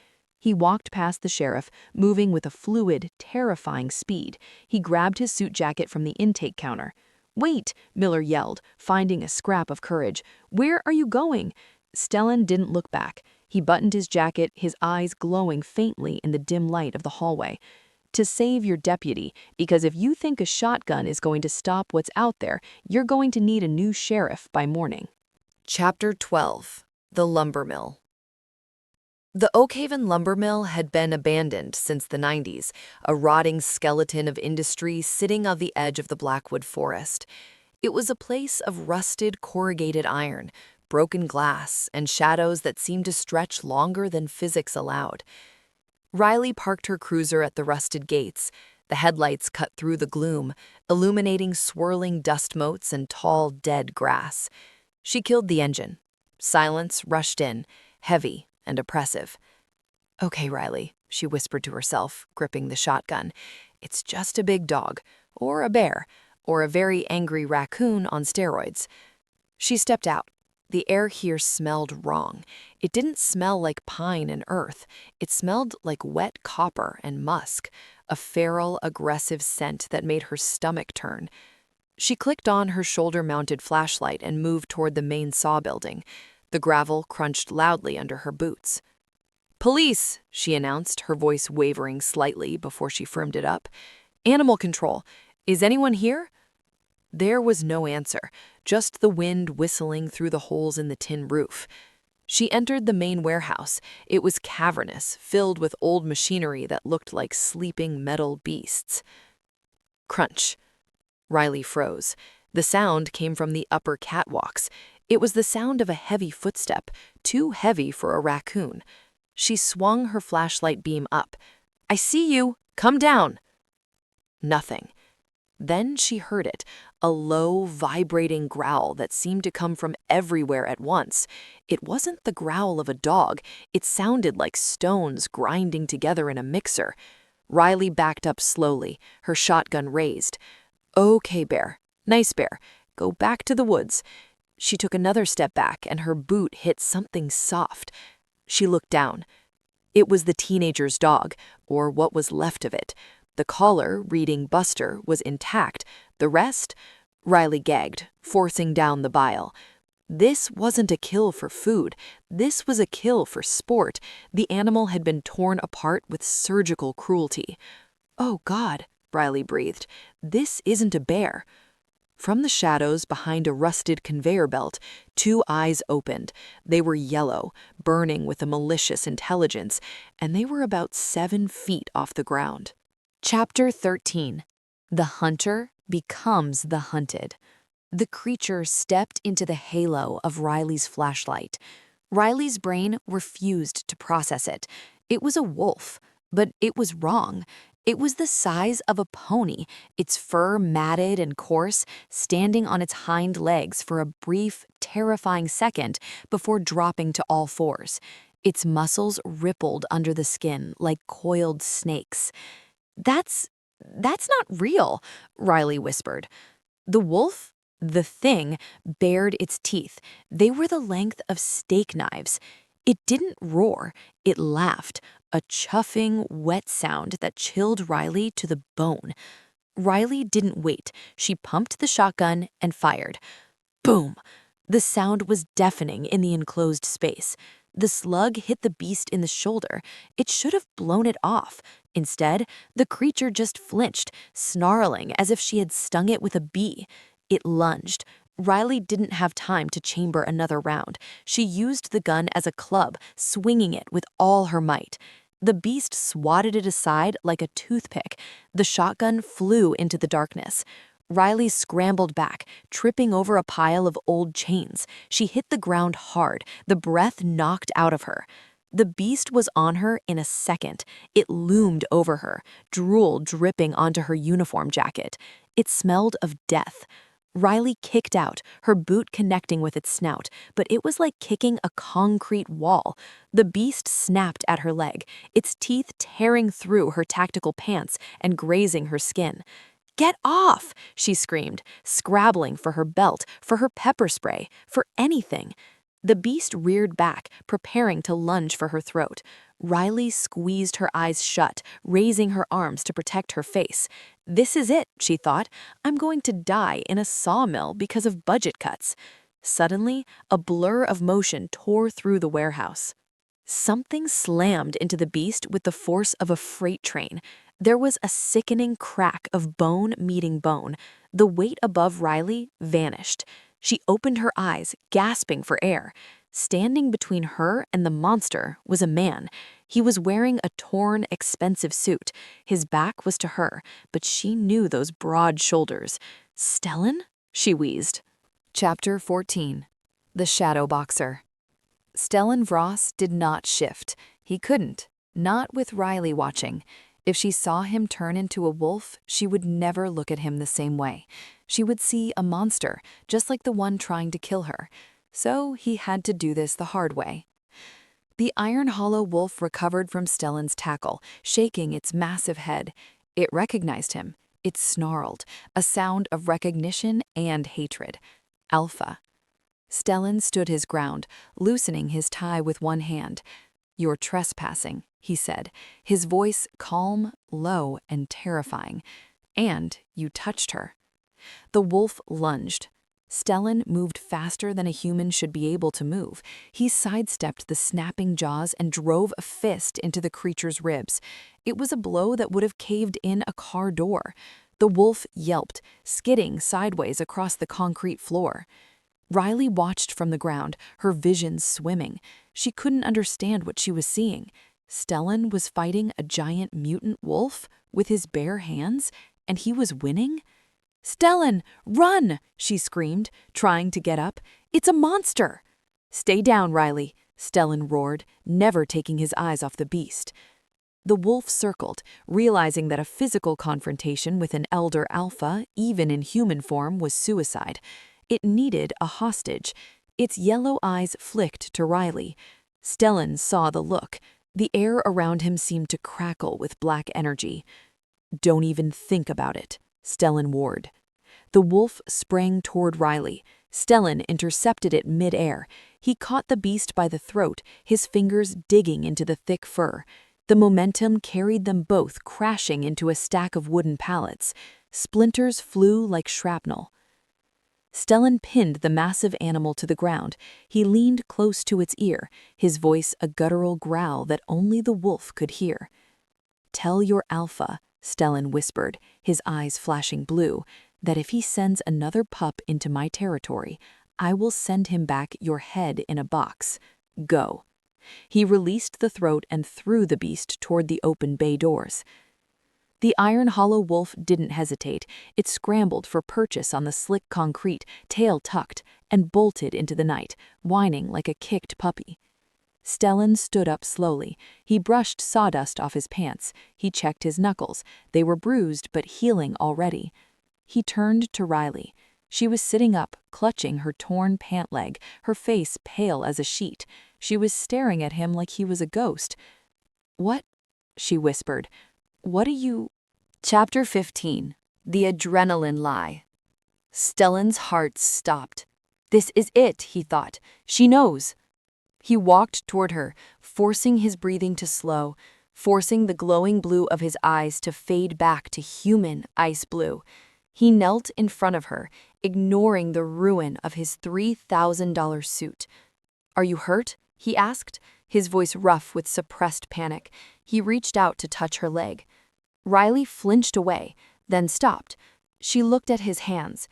He walked past the sheriff, moving with a fluid, terrifying speed. He grabbed his suit jacket from the intake counter. "Wait," Miller yelled, finding a scrap of courage. "Where are you going?" Stellan didn't look back. He buttoned his jacket, his eyes glowing faintly in the dim light of the hallway. "To save your deputy, because if you think a shotgun is going to stop what's out there, you're going to need a new sheriff by morning." Chapter 12. The Lumber Mill. The Oakhaven lumber mill had been abandoned since the 90s, a rotting skeleton of industry sitting on the edge of the Blackwood forest. It was a place of rusted corrugated iron, broken glass, and shadows that seemed to stretch longer than physics allowed. Riley parked her cruiser at the rusted gates. The headlights cut through the gloom, illuminating swirling dust motes and tall, dead grass. She killed the engine. Silence rushed in, heavy and oppressive. "Okay, Riley," she whispered to herself, gripping the shotgun. "It's just a big dog, or a bear, or a very angry raccoon on steroids." She stepped out. The air here smelled wrong. It didn't smell like pine and earth. It smelled like wet copper and musk, a feral, aggressive scent that made her stomach turn. She clicked on her shoulder-mounted flashlight and moved toward the main saw building. The gravel crunched loudly under her boots. "Police," she announced, her voice wavering slightly before she firmed it up. "Animal control. Is anyone here?" There was no answer, just the wind whistling through the holes in the tin roof. She entered the main warehouse. It was cavernous, filled with old machinery that looked like sleeping metal beasts. Crunch. Riley froze. The sound came from the upper catwalks. It was the sound of a heavy footstep, too heavy for a raccoon. She swung her flashlight beam up. "I see you! Come down!" Nothing. Then she heard it, a low, vibrating growl that seemed to come from everywhere at once. It wasn't the growl of a dog. It sounded like stones grinding together in a mixer. Riley backed up slowly, her shotgun raised. "Okay, bear. Nice bear. Go back to the woods." She took another step back, and her boot hit something soft. She looked down. It was the teenager's dog, or what was left of it. The collar, reading Buster, was intact. The rest? Riley gagged, forcing down the bile. This wasn't a kill for food. This was a kill for sport. The animal had been torn apart with surgical cruelty. "Oh, God," Riley breathed. "This isn't a bear." From the shadows behind a rusted conveyor belt, two eyes opened. They were yellow, burning with a malicious intelligence, and they were about 7 feet off the ground. Chapter 13. The Hunter Becomes the Hunted. The creature stepped into the halo of Riley's flashlight. Riley's brain refused to process it. It was a wolf, but it was wrong. It was the size of a pony, its fur matted and coarse, standing on its hind legs for a brief, terrifying second before dropping to all fours. Its muscles rippled under the skin like coiled snakes. That's not real," Riley whispered. The wolf, the thing, bared its teeth. They were the length of steak knives. It didn't roar, it laughed, a chuffing, wet sound that chilled Riley to the bone. Riley didn't wait. She pumped the shotgun and fired. Boom! The sound was deafening in the enclosed space. The slug hit the beast in the shoulder. It should have blown it off. Instead, the creature just flinched, snarling as if she had stung it with a bee. It lunged. Riley didn't have time to chamber another round. She used the gun as a club, swinging it with all her might. The beast swatted it aside like a toothpick. The shotgun flew into the darkness. Riley scrambled back, tripping over a pile of old chains. She hit the ground hard, the breath knocked out of her. The beast was on her in a second. It loomed over her, drool dripping onto her uniform jacket. It smelled of death. Riley kicked out, her boot connecting with its snout, but it was like kicking a concrete wall. The beast snapped at her leg, its teeth tearing through her tactical pants and grazing her skin. "Get off!" she screamed, scrabbling for her belt, for her pepper spray, for anything. The beast reared back, preparing to lunge for her throat. Riley squeezed her eyes shut, raising her arms to protect her face. This is it, she thought. I'm going to die in a sawmill because of budget cuts. Suddenly, a blur of motion tore through the warehouse. Something slammed into the beast with the force of a freight train. There was a sickening crack of bone meeting bone. The weight above Riley vanished. She opened her eyes, gasping for air. Standing between her and the monster was a man. He was wearing a torn, expensive suit. His back was to her, but she knew those broad shoulders. "Stellan?" she wheezed. Chapter 14. The Shadow Boxer. Stellan Vross did not shift. He couldn't, not with Riley watching. If she saw him turn into a wolf, she would never look at him the same way. She would see a monster, just like the one trying to kill her. So he had to do this the hard way. The iron hollow wolf recovered from Stellan's tackle, shaking its massive head. It recognized him. It snarled, a sound of recognition and hatred. Alpha. Stellan stood his ground, loosening his tie with one hand. "You're trespassing," he said, his voice calm, low, and terrifying. "And you touched her." The wolf lunged. Stellan moved faster than a human should be able to move. He sidestepped the snapping jaws and drove a fist into the creature's ribs. It was a blow that would have caved in a car door. The wolf yelped, skidding sideways across the concrete floor. Riley watched from the ground, her vision swimming. She couldn't understand what she was seeing. Stellan was fighting a giant mutant wolf with his bare hands, and he was winning? "Stellan, run!" she screamed, trying to get up. "It's a monster!" "Stay down, Riley," Stellan roared, never taking his eyes off the beast. The wolf circled, realizing that a physical confrontation with an elder alpha, even in human form, was suicide. It needed a hostage. Its yellow eyes flicked to Riley. Stellan saw the look. The air around him seemed to crackle with black energy. "Don't even think about it," Stellan warned. The wolf sprang toward Riley. Stellan intercepted it mid-air. He caught the beast by the throat, his fingers digging into the thick fur. The momentum carried them both crashing into a stack of wooden pallets. Splinters flew like shrapnel. Stellan pinned the massive animal to the ground. He leaned close to its ear, his voice a guttural growl that only the wolf could hear. "Tell your alpha," Stellan whispered, his eyes flashing blue, "that if he sends another pup into my territory, I will send him back your head in a box. Go." He released the throat and threw the beast toward the open bay doors. The iron hollow wolf didn't hesitate. It scrambled for purchase on the slick concrete, tail tucked, and bolted into the night, whining like a kicked puppy. Stellan stood up slowly. He brushed sawdust off his pants. He checked his knuckles. They were bruised but healing already. He turned to Riley. She was sitting up, clutching her torn pant leg, her face pale as a sheet. She was staring at him like he was a ghost. "What?" she whispered. "What are you—" Chapter 15. The Adrenaline Lie. Stellan's heart stopped. This is it, he thought. She knows. He walked toward her, forcing his breathing to slow, forcing the glowing blue of his eyes to fade back to human ice blue. He knelt in front of her, ignoring the ruin of his $3,000 suit. "Are you hurt?" he asked, his voice rough with suppressed panic. He reached out to touch her leg. Riley flinched away, then stopped. She looked at his hands.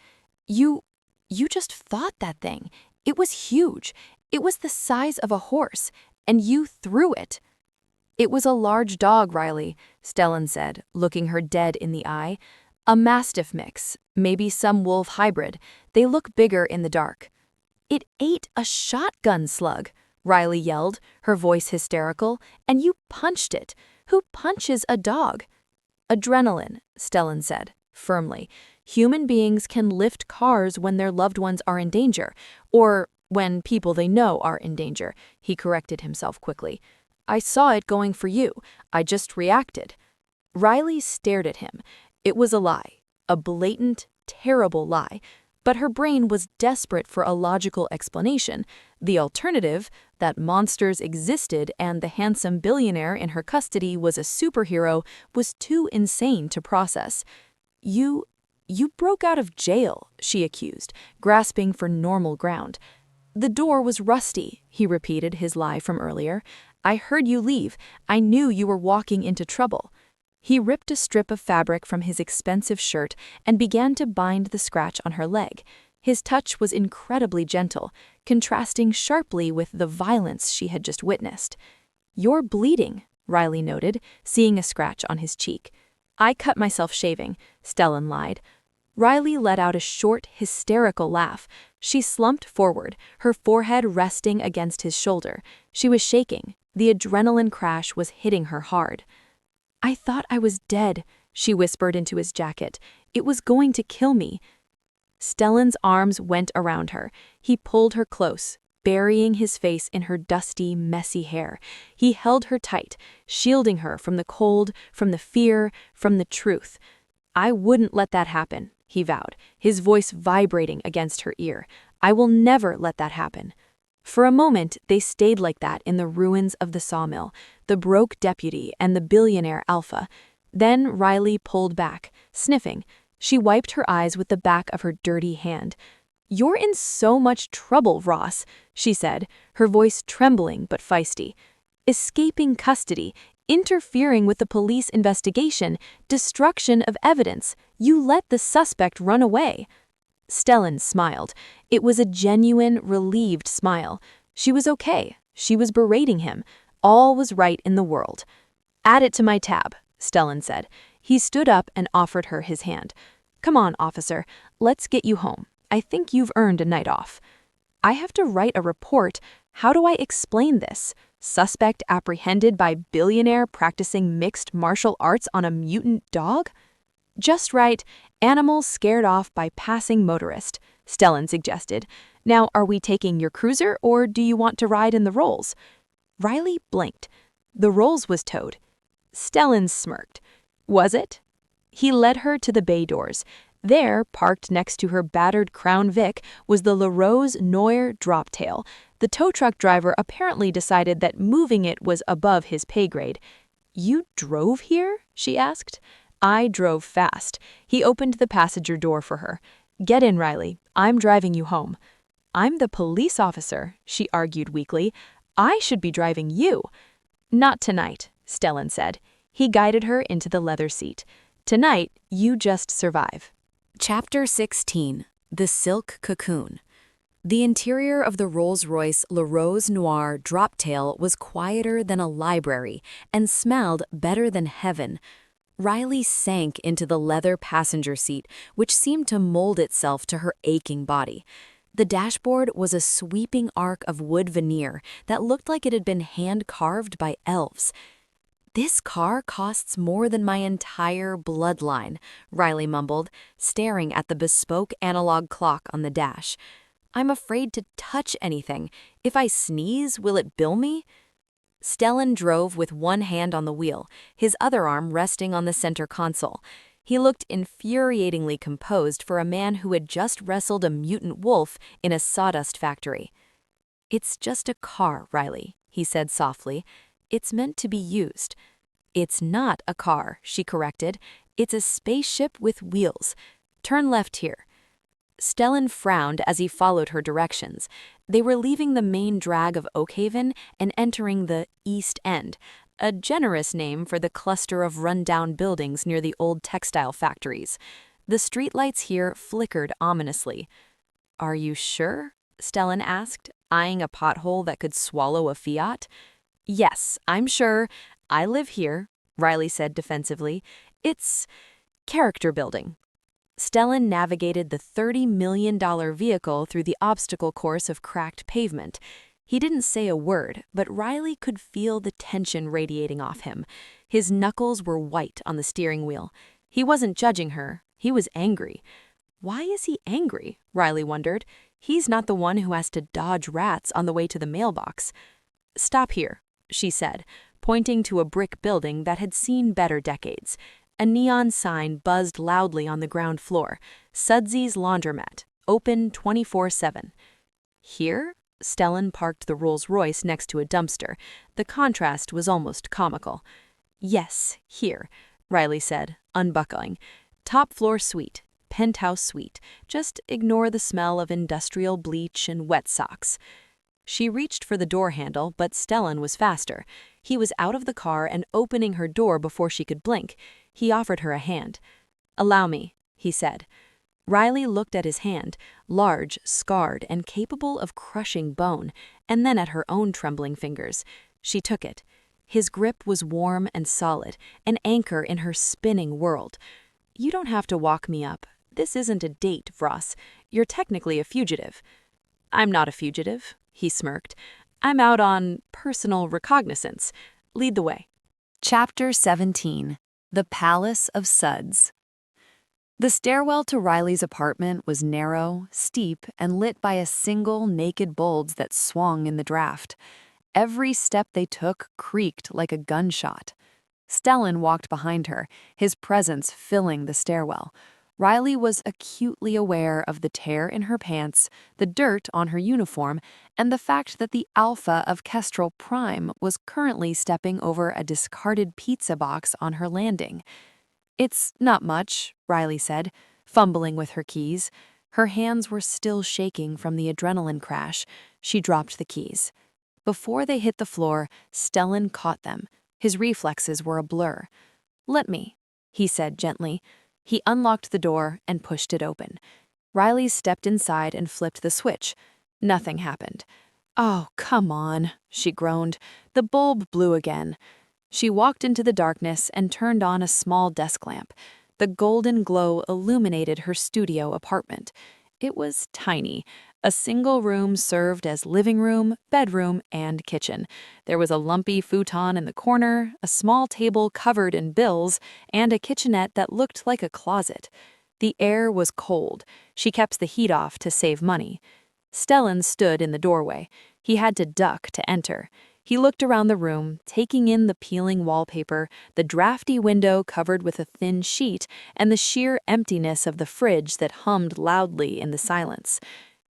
You just fought that thing. It was huge. It was the size of a horse, and you threw it." "It was a large dog, Riley," Stellan said, looking her dead in the eye. "A mastiff mix, maybe some wolf hybrid. They look bigger in the dark." "It ate a shotgun slug," Riley yelled, her voice hysterical, "and you punched it. Who punches a dog?" "Adrenaline," Stellan said, firmly. "Human beings can lift cars when their loved ones are in danger, or when people they know are in danger," he corrected himself quickly. "I saw it going for you. I just reacted." Riley stared at him. It was a lie, a blatant, terrible lie. But her brain was desperate for a logical explanation. The alternative, that monsters existed and the handsome billionaire in her custody was a superhero, was too insane to process. You broke out of jail, she accused, grasping for normal ground. The door was rusty, he repeated his lie from earlier. I heard you leave. I knew you were walking into trouble. He ripped a strip of fabric from his expensive shirt and began to bind the scratch on her leg. His touch was incredibly gentle, contrasting sharply with the violence she had just witnessed. You're bleeding, Riley noted, seeing a scratch on his cheek. I cut myself shaving, Stellan lied. Riley let out a short, hysterical laugh. She slumped forward, her forehead resting against his shoulder. She was shaking. The adrenaline crash was hitting her hard. I thought I was dead, she whispered into his jacket. It was going to kill me. Stellan's arms went around her. He pulled her close, burying his face in her dusty, messy hair. He held her tight, shielding her from the cold, from the fear, from the truth. I wouldn't let that happen, he vowed, his voice vibrating against her ear. I will never let that happen. For a moment, they stayed like that in the ruins of the sawmill, the broke deputy and the billionaire alpha. Then Riley pulled back, sniffing. She wiped her eyes with the back of her dirty hand. You're in so much trouble, Ross, she said, her voice trembling but feisty. Escaping custody, interfering with the police investigation, destruction of evidence. You let the suspect run away. Stellan smiled. It was a genuine, relieved smile. She was okay. She was berating him. All was right in the world. Add it to my tab, Stellan said. He stood up and offered her his hand. Come on, officer. Let's get you home. I think you've earned a night off. I have to write a report. How do I explain this? Suspect apprehended by billionaire practicing mixed martial arts on a mutant dog? Just right. Animals scared off by passing motorist, Stellan suggested. Now, are we taking your cruiser, or do you want to ride in the Rolls? Riley blinked. The Rolls was towed. Stellan smirked. Was it? He led her to the bay doors. There, parked next to her battered Crown Vic, was the La Rose Noir Droptail. The tow truck driver apparently decided that moving it was above his pay grade. You drove here? She asked. I drove fast. He opened the passenger door for her. Get in, Riley. I'm driving you home. I'm the police officer, she argued weakly. I should be driving you. Not tonight, Stellan said. He guided her into the leather seat. Tonight, you just survive. Chapter 16. The Silk Cocoon. The interior of the Rolls-Royce La Rose Noir Droptail was quieter than a library and smelled better than heaven. Riley sank into the leather passenger seat, which seemed to mold itself to her aching body. The dashboard was a sweeping arc of wood veneer that looked like it had been hand-carved by elves. This car costs more than my entire bloodline, Riley mumbled, staring at the bespoke analog clock on the dash. I'm afraid to touch anything. If I sneeze, will it bill me? Stellan drove with one hand on the wheel, his other arm resting on the center console. He looked infuriatingly composed for a man who had just wrestled a mutant wolf in a sawdust factory. It's just a car, Riley, he said softly. It's meant to be used. It's not a car, she corrected. It's a spaceship with wheels. Turn left here. Stellan frowned as he followed her directions. They were leaving the main drag of Oakhaven and entering the East End, a generous name for the cluster of run-down buildings near the old textile factories. The streetlights here flickered ominously. Are you sure? Stellan asked, eyeing a pothole that could swallow a Fiat. Yes, I'm sure. I live here, Riley said defensively. It's character building. Stellan navigated the $30 million vehicle through the obstacle course of cracked pavement. He didn't say a word, but Riley could feel the tension radiating off him. His knuckles were white on the steering wheel. He wasn't judging her. He was angry. Why is he angry? Riley wondered. He's not the one who has to dodge rats on the way to the mailbox. Stop here, she said, pointing to a brick building that had seen better decades. A neon sign buzzed loudly on the ground floor. Sudsy's Laundromat, open 24/7. Here? Stellan parked the Rolls-Royce next to a dumpster. The contrast was almost comical. Yes, here, Riley said, unbuckling. Top floor suite, penthouse suite. Just ignore the smell of industrial bleach and wet socks. She reached for the door handle, but Stellan was faster. He was out of the car and opening her door before she could blink. He offered her a hand. "Allow me," he said. Riley looked at his hand, large, scarred, and capable of crushing bone, and then at her own trembling fingers. She took it. His grip was warm and solid, an anchor in her spinning world. "You don't have to walk me up. This isn't a date, Vross. You're technically a fugitive." "I'm not a fugitive," he smirked. "I'm out on personal recognizance. Lead the way." Chapter 17. The Palace of Suds. The stairwell to Riley's apartment was narrow, steep, and lit by a single naked bulb that swung in the draft. Every step they took creaked like a gunshot. Stellan walked behind her, his presence filling the stairwell. Riley was acutely aware of the tear in her pants, the dirt on her uniform, and the fact that the alpha of Kestrel Prime was currently stepping over a discarded pizza box on her landing. "It's not much," Riley said, fumbling with her keys. Her hands were still shaking from the adrenaline crash. She dropped the keys. Before they hit the floor, Stellan caught them. His reflexes were a blur. "Let me," he said gently. He unlocked the door and pushed it open. Riley stepped inside and flipped the switch. Nothing happened. "Oh, come on," she groaned. The bulb blew again. She walked into the darkness and turned on a small desk lamp. The golden glow illuminated her studio apartment. It was tiny. A single room served as living room, bedroom, and kitchen. There was a lumpy futon in the corner, a small table covered in bills, and a kitchenette that looked like a closet. The air was cold. She kept the heat off to save money. Stellan stood in the doorway. He had to duck to enter. He looked around the room, taking in the peeling wallpaper, the drafty window covered with a thin sheet, and the sheer emptiness of the fridge that hummed loudly in the silence.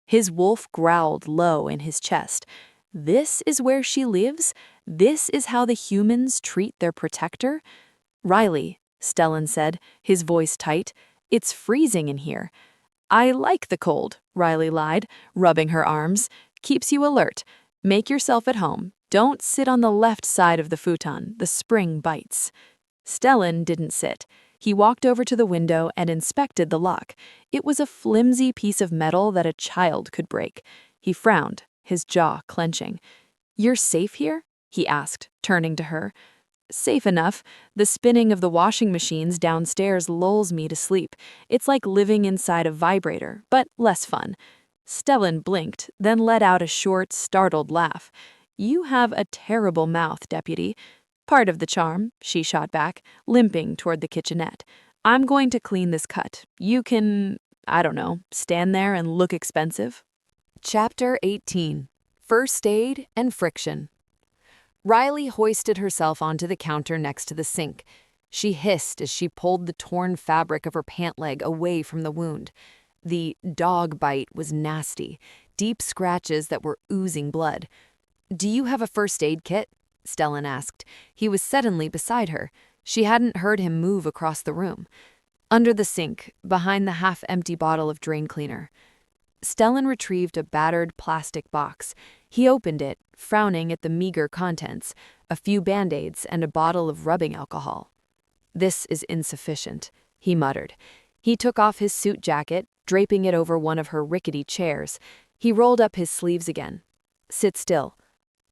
His wolf growled low in his chest. "This is where she lives? This is how the humans treat their protector?" "Riley," Stellan said, his voice tight, "it's freezing in here." "I like the cold," Riley lied, rubbing her arms. "Keeps you alert. Make yourself at home. Don't sit on the left side of the futon. The spring bites." Stellan didn't sit. He walked over to the window and inspected the lock. It was a flimsy piece of metal that a child could break. He frowned, his jaw clenching. "You're safe here?" he asked, turning to her. "Safe enough. The spinning of the washing machines downstairs lulls me to sleep. It's like living inside a vibrator, but less fun." Stellan blinked, then let out a short, startled laugh. "You have a terrible mouth, deputy." "Part of the charm," she shot back, limping toward the kitchenette. "I'm going to clean this cut. You can, I don't know, stand there and look expensive." Chapter 18. First Aid and Friction. Riley hoisted herself onto the counter next to the sink. She hissed as she pulled the torn fabric of her pant leg away from the wound. The dog bite was nasty, deep scratches that were oozing blood. "Do you have a first aid kit?" Stellan asked. He was suddenly beside her. She hadn't heard him move across the room. "Under the sink, behind the half-empty bottle of drain cleaner." Stellan retrieved a battered plastic box. He opened it, frowning at the meager contents, a few Band-Aids and a bottle of rubbing alcohol. "This is insufficient," he muttered. He took off his suit jacket, draping it over one of her rickety chairs. He rolled up his sleeves again. "Sit still."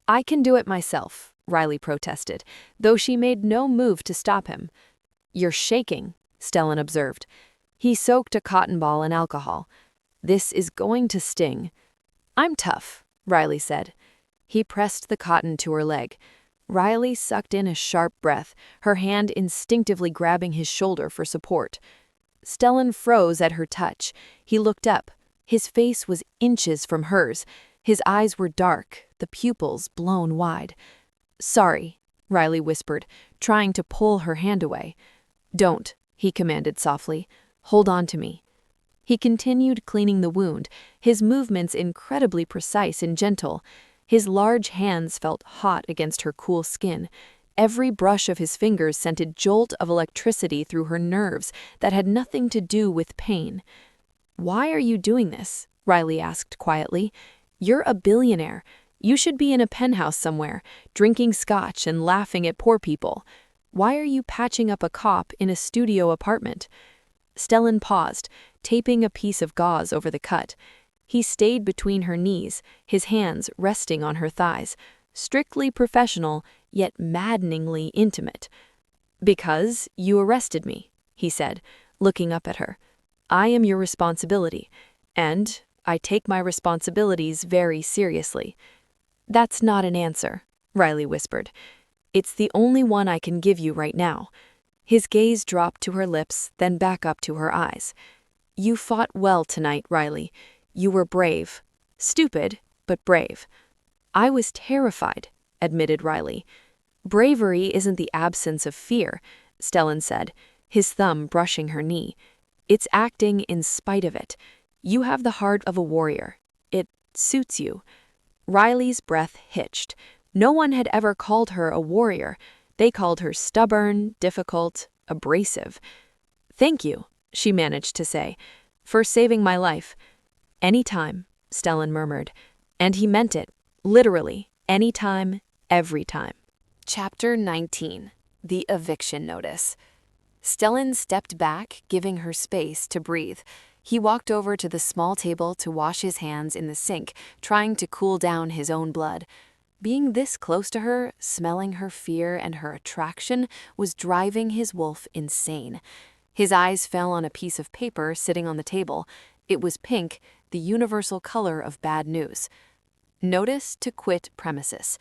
"I can do it myself," Riley protested, though she made no move to stop him. "You're shaking," Stellan observed. He soaked a cotton ball in alcohol. "This is going to sting." "I'm tough," Riley said. He pressed the cotton to her leg. Riley sucked in a sharp breath, her hand instinctively grabbing his shoulder for support. Stellan froze at her touch. He looked up. His face was inches from hers. His eyes were dark, the pupils blown wide. "Sorry," Riley whispered, trying to pull her hand away. "Don't," he commanded softly. "Hold on to me." He continued cleaning the wound, his movements incredibly precise and gentle. His large hands felt hot against her cool skin. Every brush of his fingers sent a jolt of electricity through her nerves that had nothing to do with pain. "Why are you doing this?" Riley asked quietly. "You're a billionaire. You should be in a penthouse somewhere, drinking scotch and laughing at poor people. Why are you patching up a cop in a studio apartment?" Stellan paused, taping a piece of gauze over the cut. He stayed between her knees, his hands resting on her thighs, strictly professional, yet maddeningly intimate. "Because you arrested me," he said, looking up at her. "I am your responsibility, and I take my responsibilities very seriously." "That's not an answer," Riley whispered. "It's the only one I can give you right now." His gaze dropped to her lips, then back up to her eyes. "You fought well tonight, Riley. You were brave. Stupid, but brave." "I was terrified," admitted Riley. "Bravery isn't the absence of fear," Stellan said, his thumb brushing her knee. "It's acting in spite of it. You have the heart of a warrior. It suits you." Riley's breath hitched. No one had ever called her a warrior. They called her stubborn, difficult, abrasive. "Thank you," she managed to say, "for saving my life." "Anytime," Stellan murmured. And he meant it, literally, anytime, every time. Chapter 19. The Eviction Notice. Stellan stepped back, giving her space to breathe. He walked over to the small table to wash his hands in the sink, trying to cool down his own blood. Being this close to her, smelling her fear and her attraction, was driving his wolf insane. His eyes fell on a piece of paper sitting on the table. It was pink, the universal color of bad news. "Notice to quit premises."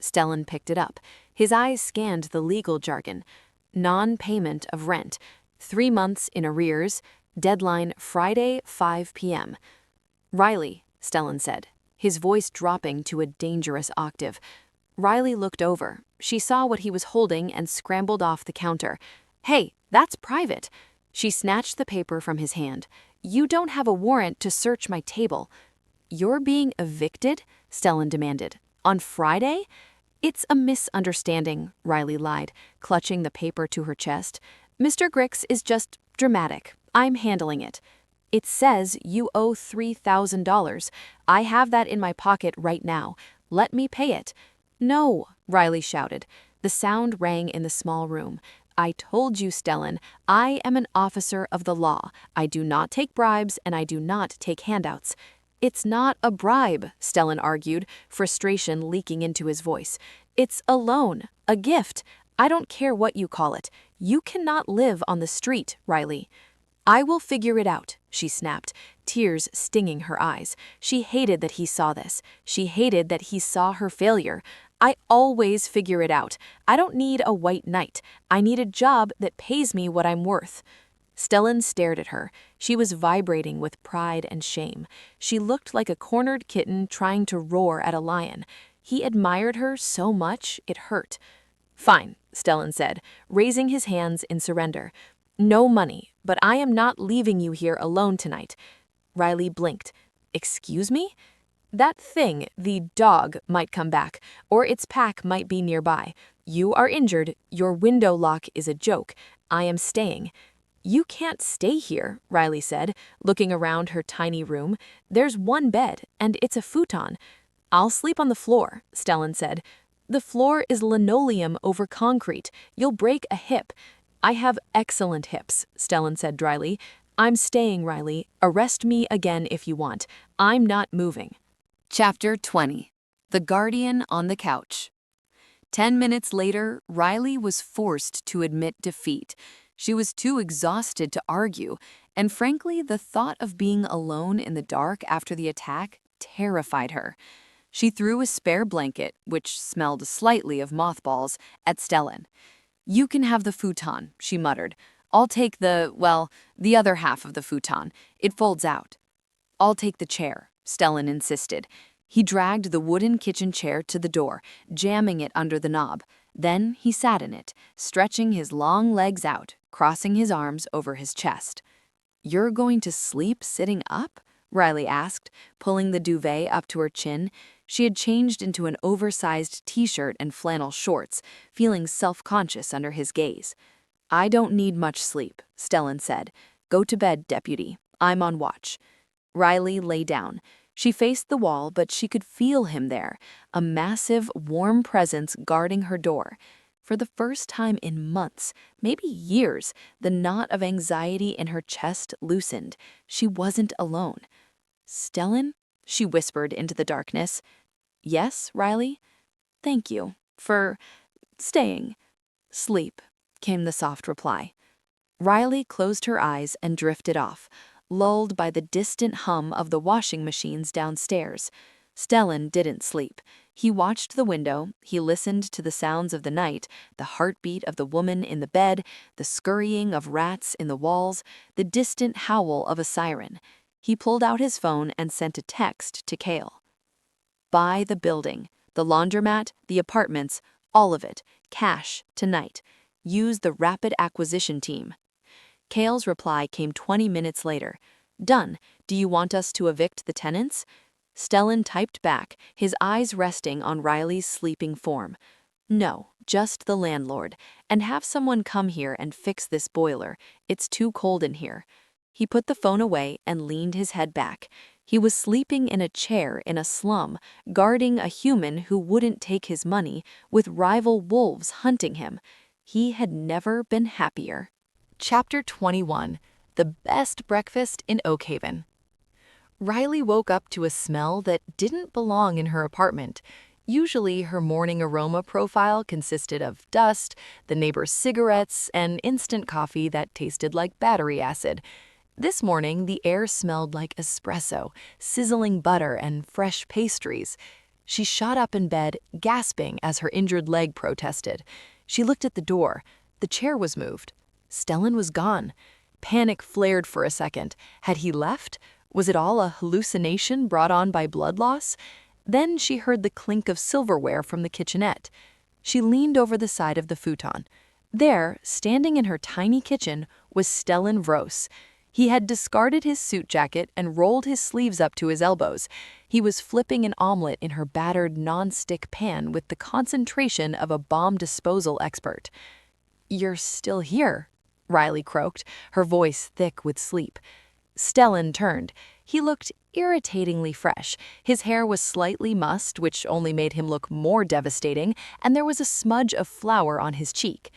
Stellan picked it up. His eyes scanned the legal jargon. Non-payment of rent. 3 months in arrears. Deadline Friday, 5 p.m. "Riley," Stellan said, his voice dropping to a dangerous octave. Riley looked over. She saw what he was holding and scrambled off the counter. "Hey, that's private." She snatched the paper from his hand. "You don't have a warrant to search my table." "You're being evicted?" Stellan demanded. "On Friday?" "It's a misunderstanding," Riley lied, clutching the paper to her chest. "Mr. Grix is just dramatic. I'm handling it." "It says you owe $3,000. I have that in my pocket right now. Let me pay it." "No," Riley shouted. The sound rang in the small room. "I told you, Stellan, I am an officer of the law. I do not take bribes and I do not take handouts." "It's not a bribe," Stellan argued, frustration leaking into his voice. "It's a loan, a gift. I don't care what you call it. You cannot live on the street, Riley." "I will figure it out," she snapped, tears stinging her eyes. She hated that he saw this. She hated that he saw her failure. "I always figure it out. I don't need a white knight. I need a job that pays me what I'm worth." Stellan stared at her. She was vibrating with pride and shame. She looked like a cornered kitten trying to roar at a lion. He admired her so much it hurt. "Fine," Stellan said, raising his hands in surrender. "No money, but I am not leaving you here alone tonight." Riley blinked. "Excuse me?" "That thing, the dog, might come back, or its pack might be nearby. You are injured. Your window lock is a joke. I am staying." "You can't stay here," Riley said, looking around her tiny room. "There's one bed, and it's a futon." "I'll sleep on the floor," Stellan said. "The floor is linoleum over concrete. You'll break a hip." "I have excellent hips," Stellan said dryly. "I'm staying, Riley. Arrest me again if you want. I'm not moving." Chapter 20. The Guardian on the Couch. 10 minutes later, Riley was forced to admit defeat. She was too exhausted to argue, and frankly, the thought of being alone in the dark after the attack terrified her. She threw a spare blanket, which smelled slightly of mothballs, at Stellan. "You can have the futon," she muttered. "I'll take the other half of the futon. It folds out." "I'll take the chair," Stellan insisted. He dragged the wooden kitchen chair to the door, jamming it under the knob. Then he sat in it, stretching his long legs out, crossing his arms over his chest. "You're going to sleep sitting up?" Riley asked, pulling the duvet up to her chin. She had changed into an oversized t-shirt and flannel shorts, feeling self-conscious under his gaze. "I don't need much sleep," Stellan said. "Go to bed, deputy. I'm on watch." Riley lay down. She faced the wall, but she could feel him there, a massive, warm presence guarding her door. For the first time in months, maybe years, the knot of anxiety in her chest loosened. She wasn't alone. "Stellan?" she whispered into the darkness. "Yes, Riley? Thank you for staying." "Sleep," came the soft reply. Riley closed her eyes and drifted off, lulled by the distant hum of the washing machines downstairs. Stellan didn't sleep. He watched the window, he listened to the sounds of the night, the heartbeat of the woman in the bed, the scurrying of rats in the walls, the distant howl of a siren. He pulled out his phone and sent a text to Kale. "Buy the building, the laundromat, the apartments, all of it, cash, tonight. Use the rapid acquisition team." Kale's reply came 20 minutes later. "Done. Do you want us to evict the tenants?" Stellan typed back, his eyes resting on Riley's sleeping form. "No, just the landlord. And have someone come here and fix this boiler. It's too cold in here." He put the phone away and leaned his head back. He was sleeping in a chair in a slum, guarding a human who wouldn't take his money, with rival wolves hunting him. He had never been happier. Chapter 21. The Best Breakfast in Oakhaven. Riley woke up to a smell that didn't belong in her apartment. Usually, her morning aroma profile consisted of dust, the neighbor's cigarettes, and instant coffee that tasted like battery acid. This morning, the air smelled like espresso, sizzling butter, and fresh pastries. She shot up in bed, gasping as her injured leg protested. She looked at the door. The chair was moved. Stellan was gone. Panic flared for a second. Had he left? Was it all a hallucination brought on by blood loss? Then she heard the clink of silverware from the kitchenette. She leaned over the side of the futon. There, standing in her tiny kitchen, was Stellan Vross. He had discarded his suit jacket and rolled his sleeves up to his elbows. He was flipping an omelet in her battered non-stick pan with the concentration of a bomb disposal expert. "You're still here," Riley croaked, her voice thick with sleep. Stellan turned. He looked irritatingly fresh. His hair was slightly mussed, which only made him look more devastating, and there was a smudge of flour on his cheek.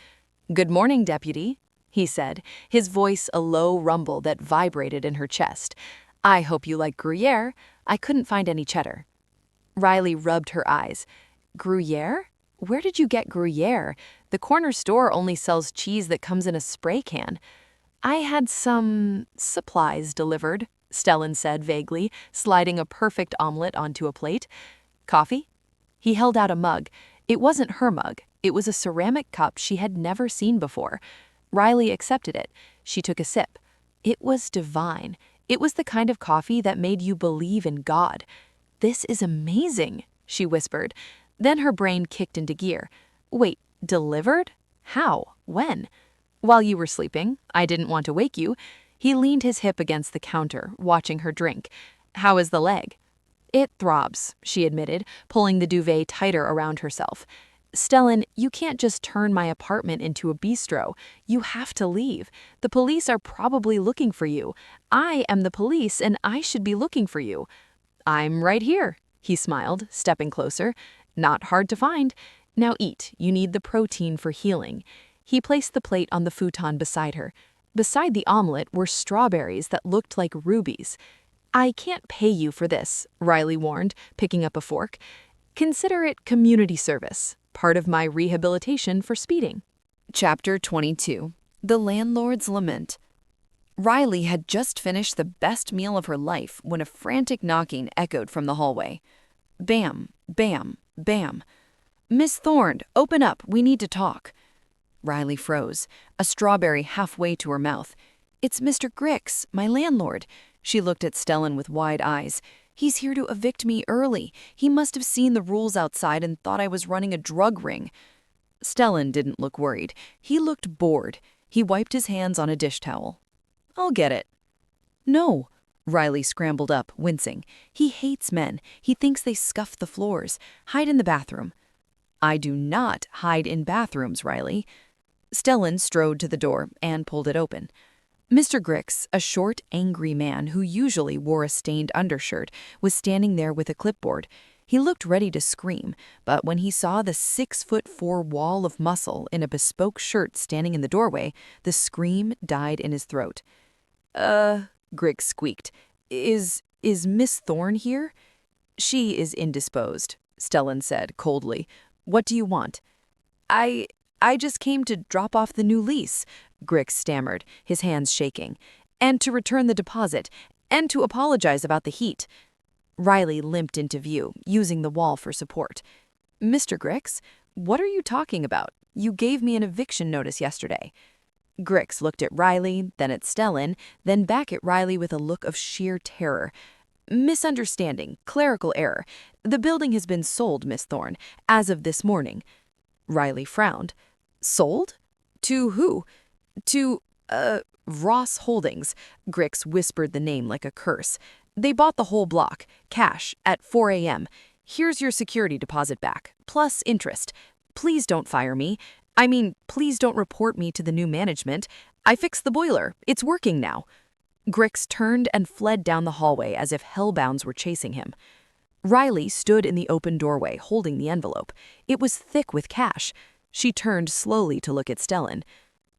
"Good morning, deputy," he said, his voice a low rumble that vibrated in her chest. "I hope you like Gruyere. I couldn't find any cheddar." Riley rubbed her eyes. "Gruyere? Where did you get Gruyere? The corner store only sells cheese that comes in a spray can." "I had some supplies delivered," Stellan said vaguely, sliding a perfect omelet onto a plate. "Coffee?" He held out a mug. It wasn't her mug. It was a ceramic cup she had never seen before. Riley accepted it. She took a sip. It was divine. It was the kind of coffee that made you believe in God. "This is amazing," she whispered. Then her brain kicked into gear. "Wait, delivered? How? When?" "While you were sleeping. I didn't want to wake you." He leaned his hip against the counter, watching her drink. "How is the leg?" "It throbs," she admitted, pulling the duvet tighter around herself. "Stellan, you can't just turn my apartment into a bistro. You have to leave. The police are probably looking for you. I am the police, and I should be looking for you." "I'm right here," he smiled, stepping closer. "Not hard to find. Now eat. You need the protein for healing." He placed the plate on the futon beside her. Beside the omelet were strawberries that looked like rubies. "I can't pay you for this," Riley warned, picking up a fork. "Consider it community service, part of my rehabilitation for speeding." Chapter 22. The Landlord's Lament. Riley had just finished the best meal of her life when a frantic knocking echoed from the hallway. Bam, bam, bam. "Miss Thorne, open up, we need to talk." Riley froze, a strawberry halfway to her mouth. "It's Mr. Grix, my landlord." She looked at Stellan with wide eyes. "He's here to evict me early. He must have seen the rules outside and thought I was running a drug ring." Stellan didn't look worried. He looked bored. He wiped his hands on a dish towel. "I'll get it." No. Riley scrambled up, wincing. He hates men. He thinks they scuff the floors. Hide in the bathroom. I do not hide in bathrooms, Riley. Stellan strode to the door and pulled it open. Mr. Grix, a short, angry man who usually wore a stained undershirt, was standing there with a clipboard. He looked ready to scream, but when he saw the 6'4" wall of muscle in a bespoke shirt standing in the doorway, the scream died in his throat. Grix squeaked. Is Miss Thorne here? She is indisposed, Stellan said coldly. What do you want? I just came to drop off the new lease, Grix stammered, his hands shaking, and to return the deposit, and to apologize about the heat. Riley limped into view, using the wall for support. Mr. Grix, what are you talking about? You gave me an eviction notice yesterday. Grix looked at Riley, then at Stellan, then back at Riley with a look of sheer terror. Misunderstanding, clerical error. The building has been sold, Miss Thorne, as of this morning. Riley frowned. Sold? To who? To, Vross Holdings. Grix whispered the name like a curse. They bought the whole block, cash, at 4 a.m. Here's your security deposit back, plus interest. Please don't fire me. Please don't report me to the new management. I fixed the boiler. It's working now. Grix turned and fled down the hallway as if hellbounds were chasing him. Riley stood in the open doorway, holding the envelope. It was thick with cash. She turned slowly to look at Stellan.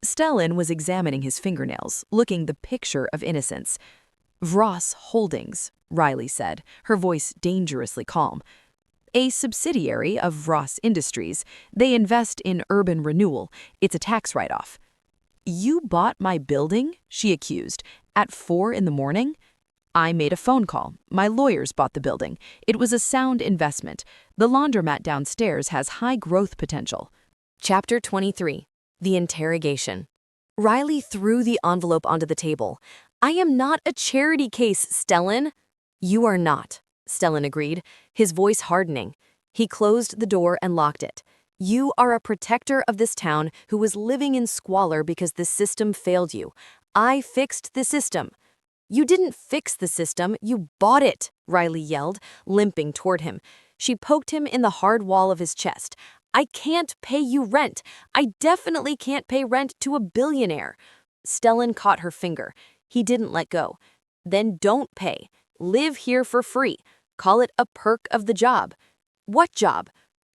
Stellan was examining his fingernails, looking the picture of innocence. Vross Holdings, Riley said, her voice dangerously calm. A subsidiary of Vross Industries. They invest in urban renewal. It's a tax write-off. You bought my building? She accused. At 4 in the morning? I made a phone call. My lawyers bought the building. It was a sound investment. The laundromat downstairs has high growth potential. Chapter 23. The Interrogation. Riley threw the envelope onto the table. I am not a charity case, Stellan. You are not, Stellan agreed, his voice hardening. He closed the door and locked it. You are a protector of this town who was living in squalor because the system failed you. I fixed the system. You didn't fix the system, you bought it, Riley yelled, limping toward him. She poked him in the hard wall of his chest. I can't pay you rent. I definitely can't pay rent to a billionaire. Stellan caught her finger. He didn't let go. Then don't pay. Live here for free. Call it a perk of the job. What job?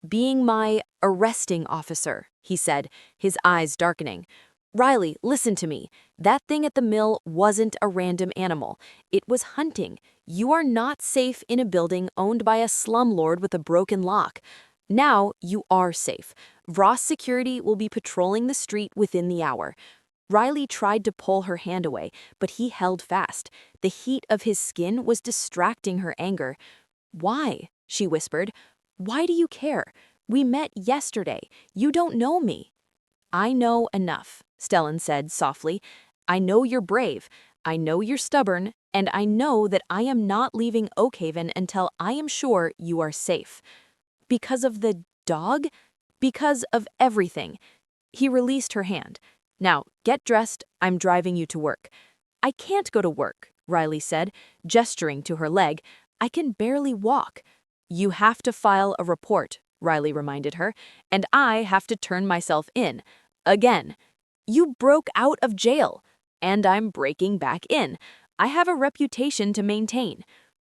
Being my arresting officer, he said, his eyes darkening. Riley, listen to me. That thing at the mill wasn't a random animal. It was hunting. You are not safe in a building owned by a slumlord with a broken lock. Now you are safe. Vross security will be patrolling the street within the hour. Riley tried to pull her hand away, but he held fast. The heat of his skin was distracting her anger. Why? She whispered. Why do you care? We met yesterday. You don't know me. I know enough, Stellan said softly. I know you're brave. I know you're stubborn. And I know that I am not leaving Oakhaven until I am sure you are safe. Because of the dog? Because of everything. He released her hand. Now, get dressed. I'm driving you to work. I can't go to work, Riley said, gesturing to her leg. I can barely walk. You have to file a report, Riley reminded her, and I have to turn myself in. Again. You broke out of jail, and I'm breaking back in. I have a reputation to maintain.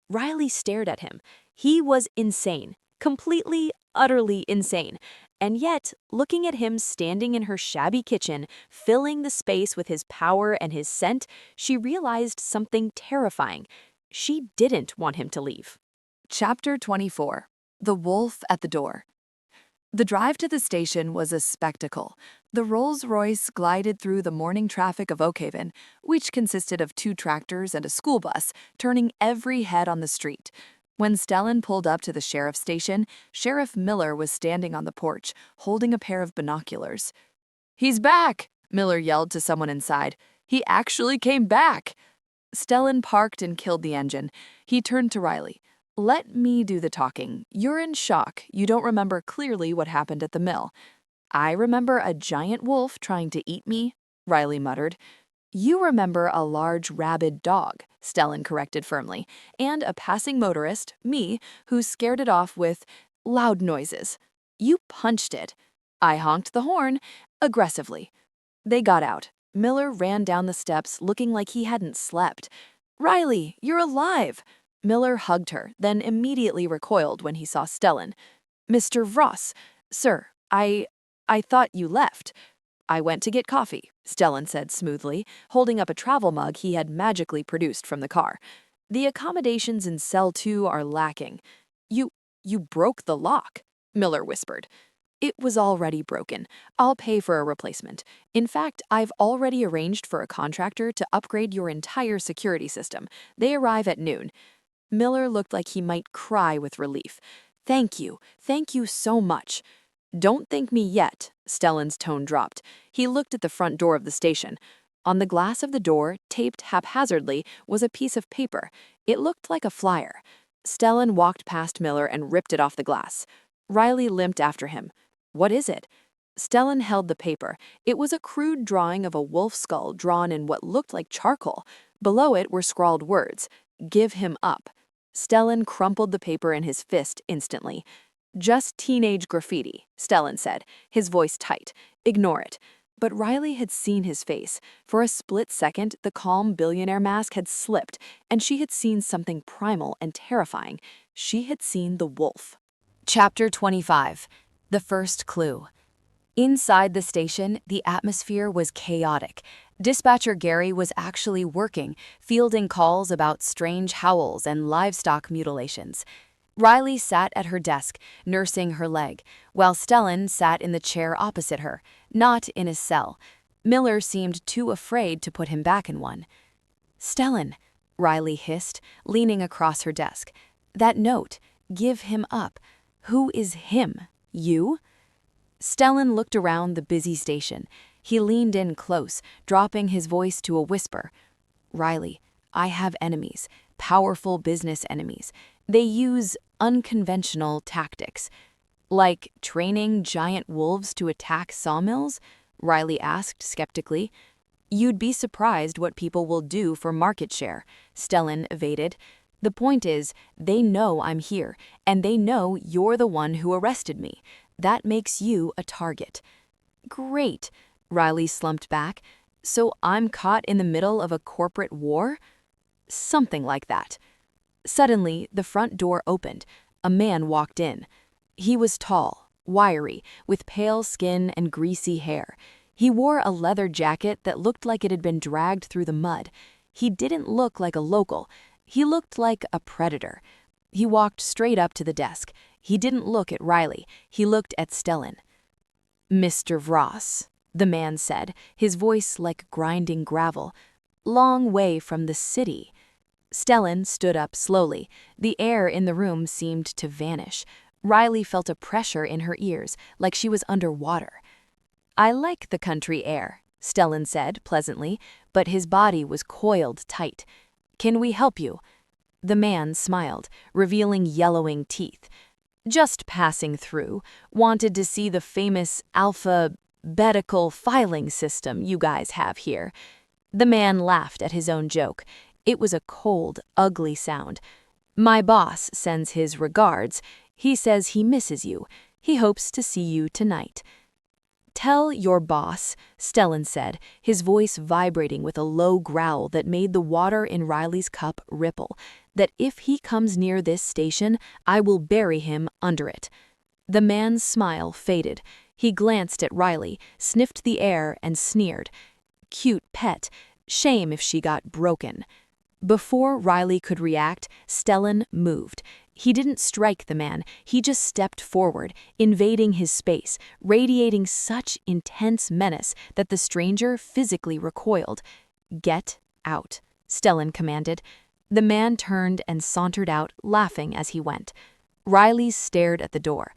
Riley stared at him. He was insane. Completely, utterly insane. And yet, looking at him standing in her shabby kitchen, filling the space with his power and his scent, she realized something terrifying. She didn't want him to leave. Chapter 24. The Wolf at the Door. The drive to the station was a spectacle. The Rolls-Royce glided through the morning traffic of Oakhaven, which consisted of 2 tractors and a school bus, turning every head on the street. When Stellan pulled up to the sheriff's station, Sheriff Miller was standing on the porch, holding a pair of binoculars. "He's back!" Miller yelled to someone inside. "He actually came back!" Stellan parked and killed the engine. He turned to Riley. "Let me do the talking. You're in shock. You don't remember clearly what happened at the mill." "I remember a giant wolf trying to eat me," Riley muttered. You remember a large rabid dog, Stellan corrected firmly, and a passing motorist, me, who scared it off with loud noises. You punched it. I honked the horn, aggressively. They got out. Miller ran down the steps looking like he hadn't slept. Riley, you're alive! Miller hugged her, then immediately recoiled when he saw Stellan. Mr. Vross, sir, I thought you left. I went to get coffee, Stellan said smoothly, holding up a travel mug he had magically produced from the car. The accommodations in Cell 2 are lacking. You broke the lock, Miller whispered. It was already broken. I'll pay for a replacement. In fact, I've already arranged for a contractor to upgrade your entire security system. They arrive at noon. Miller looked like he might cry with relief. Thank you so much. Don't thank me yet, Stellan's tone dropped. He looked at the front door of the station. On the glass of the door, taped haphazardly, was a piece of paper. It looked like a flyer. Stellan walked past Miller and ripped it off the glass. Riley limped after him. What is it? Stellan held the paper. It was a crude drawing of a wolf skull drawn in what looked like charcoal. Below it were scrawled words, "Give him up." Stellan crumpled the paper in his fist instantly. Just teenage graffiti, Stellan said, his voice tight. Ignore it. But Riley had seen his face. For a split second, the calm billionaire mask had slipped, and she had seen something primal and terrifying. She had seen the wolf. Chapter 25. The First Clue. Inside the station, the atmosphere was chaotic. Dispatcher Gary was actually working, fielding calls about strange howls and livestock mutilations. Riley sat at her desk, nursing her leg, while Stellan sat in the chair opposite her, not in his cell. Miller seemed too afraid to put him back in one. Stellan, Riley hissed, leaning across her desk. That note, give him up. Who is him? You? Stellan looked around the busy station. He leaned in close, dropping his voice to a whisper. Riley, I have enemies, powerful business enemies. They use unconventional tactics. Like training giant wolves to attack sawmills? Riley asked skeptically. You'd be surprised what people will do for market share, Stellan evaded. The point is, they know I'm here, and they know you're the one who arrested me. That makes you a target. Great, Riley slumped back. So I'm caught in the middle of a corporate war? Something like that. Suddenly, the front door opened. A man walked in. He was tall, wiry, with pale skin and greasy hair. He wore a leather jacket that looked like it had been dragged through the mud. He didn't look like a local. He looked like a predator. He walked straight up to the desk. He didn't look at Riley. He looked at Stellan. Mr. Vross, the man said, his voice like grinding gravel. Long way from the city. Stellan stood up slowly. The air in the room seemed to vanish. Riley felt a pressure in her ears, like she was underwater. I like the country air, Stellan said pleasantly, but his body was coiled tight. Can we help you? The man smiled, revealing yellowing teeth. Just passing through. Wanted to see the famous alphabetical filing system you guys have here. The man laughed at his own joke. It was a cold, ugly sound. My boss sends his regards. He says he misses you. He hopes to see you tonight. Tell your boss, Stellan said, his voice vibrating with a low growl that made the water in Riley's cup ripple, that if he comes near this station, I will bury him under it. The man's smile faded. He glanced at Riley, sniffed the air, and sneered. Cute pet. Shame if she got broken. Before Riley could react, Stellan moved. He didn't strike the man, he just stepped forward, invading his space, radiating such intense menace that the stranger physically recoiled. Get out, Stellan commanded. The man turned and sauntered out, laughing as he went. Riley stared at the door.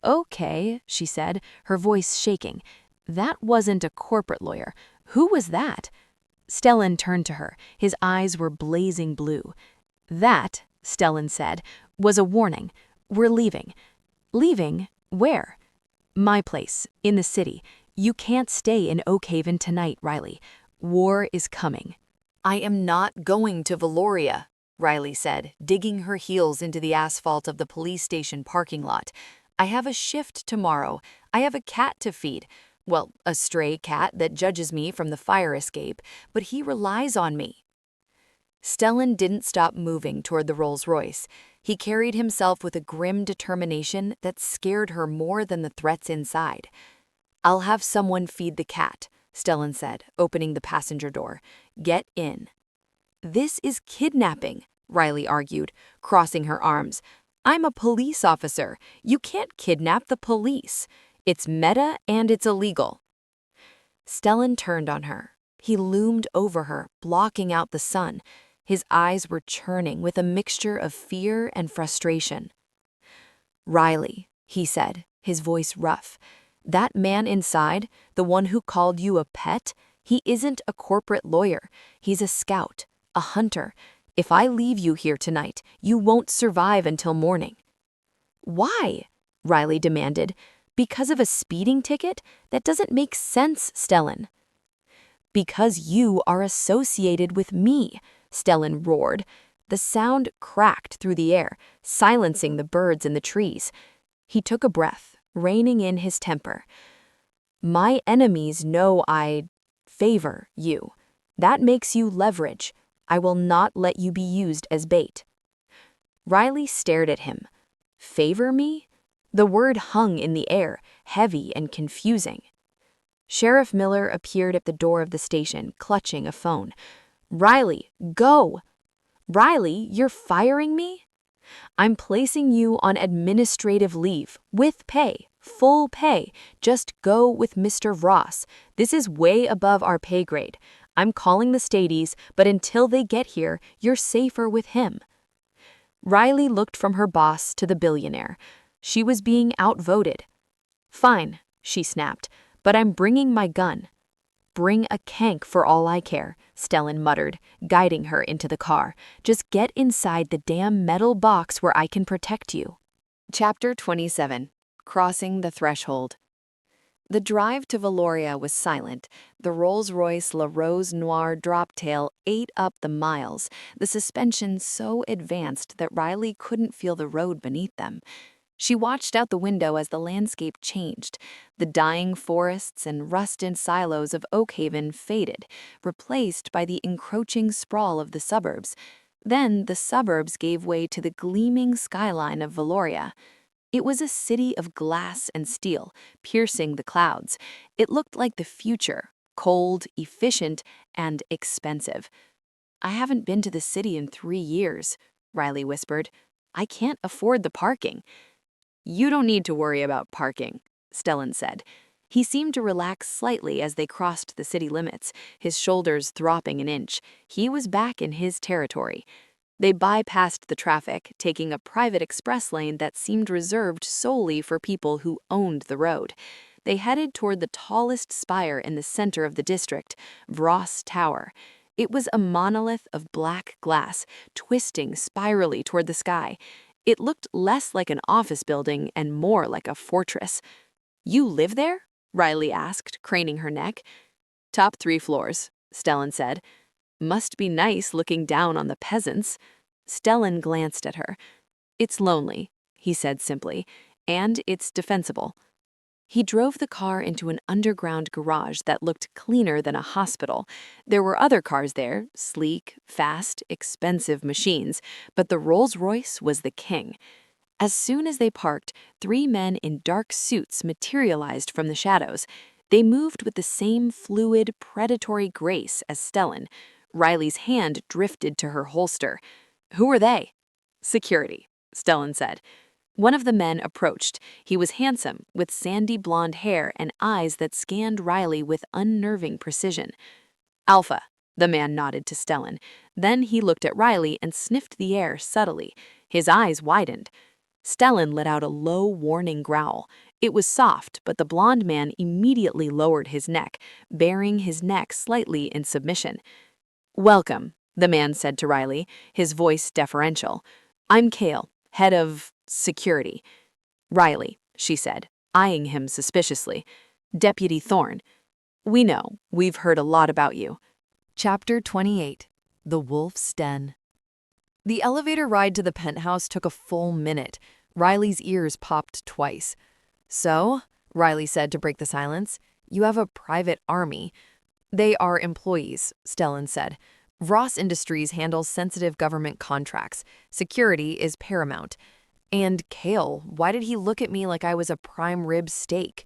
Okay, she said, her voice shaking. That wasn't a corporate lawyer. Who was that? Stellan turned to her. His eyes were blazing blue. That, Stellan said, was a warning. We're leaving. Leaving? Where? My place, in the city. You can't stay in Oakhaven tonight, Riley. War is coming. I am not going to Valoria, Riley said, digging her heels into the asphalt of the police station parking lot. I have a shift tomorrow. I have a cat to feed. Well, a stray cat that judges me from the fire escape, but he relies on me. Stellan didn't stop moving toward the Rolls-Royce. He carried himself with a grim determination that scared her more than the threats inside. I'll have someone feed the cat, Stellan said, opening the passenger door. Get in. This is kidnapping, Riley argued, crossing her arms. I'm a police officer. You can't kidnap the police. It's meta and it's illegal. Stellan turned on her. He loomed over her, blocking out the sun. His eyes were churning with a mixture of fear and frustration. Riley, he said, his voice rough. That man inside, the one who called you a pet, he isn't a corporate lawyer. He's a scout, a hunter. If I leave you here tonight, you won't survive until morning. Why? Riley demanded. Because of a speeding ticket? That doesn't make sense, Stellan. Because you are associated with me, Stellan roared. The sound cracked through the air, silencing the birds in the trees. He took a breath, reining in his temper. My enemies know I favor you. That makes you leverage. I will not let you be used as bait. Riley stared at him. Favor me? The word hung in the air, heavy and confusing. Sheriff Miller appeared at the door of the station, clutching a phone. Riley, go! Riley, you're firing me? I'm placing you on administrative leave, with pay, full pay. Just go with Mr. Vross. This is way above our pay grade. I'm calling the Stadies, but until they get here, you're safer with him. Riley looked from her boss to the billionaire. She was being outvoted. Fine, she snapped, but I'm bringing my gun. Bring a kank for all I care, Stellan muttered, guiding her into the car. Just get inside the damn metal box where I can protect you. Chapter 27. Crossing the Threshold. The drive to Valoria was silent. The Rolls-Royce La Rose Noire droptail ate up the miles, the suspension so advanced that Riley couldn't feel the road beneath them. She watched out the window as the landscape changed. The dying forests and rusted silos of Oakhaven faded, replaced by the encroaching sprawl of the suburbs. Then the suburbs gave way to the gleaming skyline of Valoria. It was a city of glass and steel, piercing the clouds. It looked like the future, cold, efficient, and expensive. I haven't been to the city in 3 years, Riley whispered. I can't afford the parking. You don't need to worry about parking, Stellan said. He seemed to relax slightly as they crossed the city limits, his shoulders throbbing an inch. He was back in his territory. They bypassed the traffic, taking a private express lane that seemed reserved solely for people who owned the road. They headed toward the tallest spire in the center of the district, Vross Tower. It was a monolith of black glass, twisting spirally toward the sky. It looked less like an office building and more like a fortress. You live there? Riley asked, craning her neck. Top 3 floors, Stellan said. Must be nice looking down on the peasants. Stellan glanced at her. It's lonely, he said simply, and it's defensible. He drove the car into an underground garage that looked cleaner than a hospital. There were other cars there, sleek, fast, expensive machines, but the Rolls-Royce was the king. As soon as they parked, 3 men in dark suits materialized from the shadows. They moved with the same fluid, predatory grace as Stellan. Riley's hand drifted to her holster. Who are they? Security, Stellan said. One of the men approached. He was handsome, with sandy blonde hair and eyes that scanned Riley with unnerving precision. Alpha, the man nodded to Stellan. Then he looked at Riley and sniffed the air subtly. His eyes widened. Stellan let out a low, warning growl. It was soft, but the blonde man immediately lowered his neck, baring his neck slightly in submission. Welcome, the man said to Riley, his voice deferential. I'm Kale, head of security. Riley, she said, eyeing him suspiciously. Deputy Thorne. We know. We've heard a lot about you. Chapter 28. The Wolf's Den. The elevator ride to the penthouse took a full minute. Riley's ears popped twice. "So," Riley said to break the silence, "you have a private army." "They are employees," Stellan said. "Vross Industries handles sensitive government contracts. Security is paramount." "And Kale, why did he look at me like I was a prime rib steak?"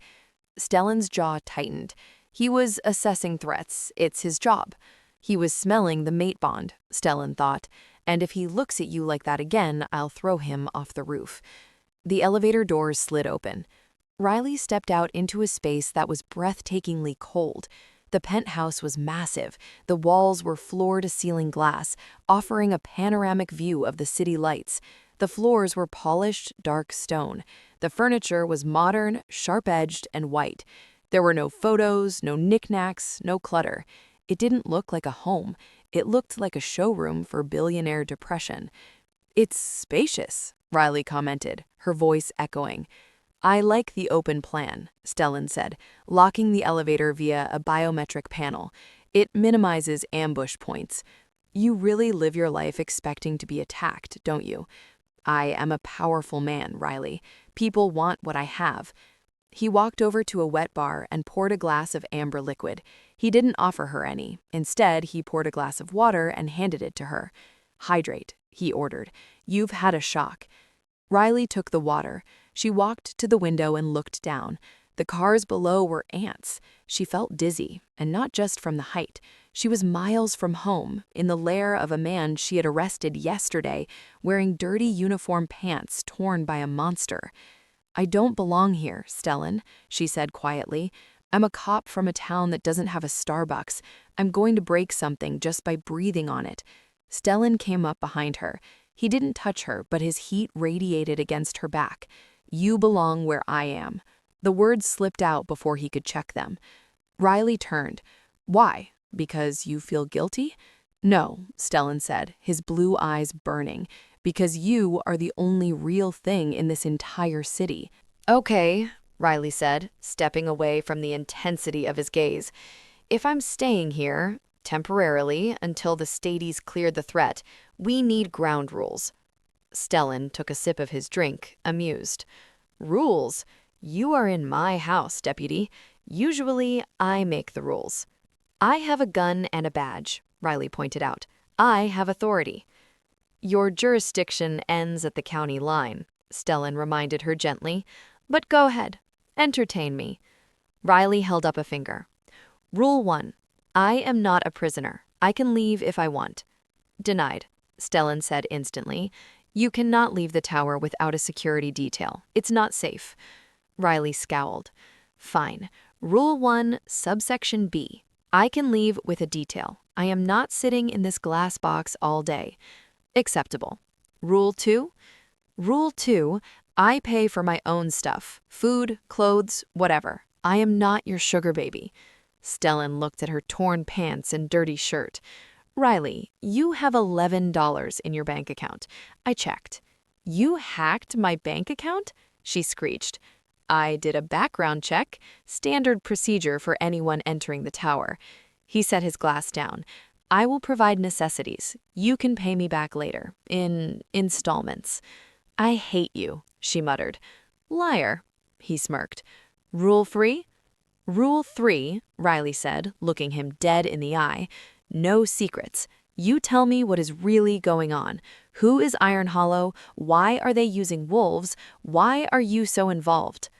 Stellan's jaw tightened. He was assessing threats. It's his job. He was smelling the mate bond, Stellan thought, and if he looks at you like that again, I'll throw him off the roof. The elevator doors slid open. Riley stepped out into a space that was breathtakingly cold. The penthouse was massive. The walls were floor-to-ceiling glass, offering a panoramic view of the city lights. The floors were polished, dark stone. The furniture was modern, sharp-edged, and white. There were no photos, no knickknacks, no clutter. It didn't look like a home. It looked like a showroom for billionaire depression. "It's spacious," Riley commented, her voice echoing. "I like the open plan," Stellan said, locking the elevator via a biometric panel. "It minimizes ambush points. You really live your life expecting to be attacked, don't you?" "I am a powerful man, Riley. People want what I have." He walked over to a wet bar and poured a glass of amber liquid. He didn't offer her any. Instead, he poured a glass of water and handed it to her. "Hydrate," he ordered. "You've had a shock." Riley took the water. She walked to the window and looked down. The cars below were ants. She felt dizzy, and not just from the height. She was miles from home, in the lair of a man she had arrested yesterday, wearing dirty uniform pants torn by a monster. "I don't belong here, Stellan," she said quietly. "I'm a cop from a town that doesn't have a Starbucks. I'm going to break something just by breathing on it." Stellan came up behind her. He didn't touch her, but his heat radiated against her back. "You belong where I am." The words slipped out before he could check them. Riley turned. "Why? Because you feel guilty?" "No," Stellan said, his blue eyes burning. "Because you are the only real thing in this entire city." "Okay," Riley said, stepping away from the intensity of his gaze. "If I'm staying here, temporarily, until the Stadies cleared the threat, we need ground rules." Stellan took a sip of his drink, amused. "Rules? You are in my house, deputy. Usually, I make the rules." "I have a gun and a badge," Riley pointed out. "I have authority." "Your jurisdiction ends at the county line," Stellan reminded her gently. "But go ahead. Entertain me." Riley held up a finger. "Rule 1. I am not a prisoner. I can leave if I want." "Denied," Stellan said instantly. "You cannot leave the tower without a security detail. It's not safe." Riley scowled. "Fine. Rule 1, subsection B. I can leave with a detail. I am not sitting in this glass box all day." "Acceptable." "Rule 2? "Rule 2, I pay for my own stuff. Food, clothes, whatever. I am not your sugar baby." Stellan looked at her torn pants and dirty shirt. "Riley, you have $11 in your bank account. I checked." "You hacked my bank account?" she screeched. "I did a background check, standard procedure for anyone entering the tower." He set his glass down. "I will provide necessities. You can pay me back later, in installments." "I hate you," she muttered. "Liar," he smirked. "Rule 3? "Rule 3, Riley said, looking him dead in the eye. "No secrets. You tell me what is really going on. Who is Iron Hollow? Why are they using wolves? Why are you so involved?"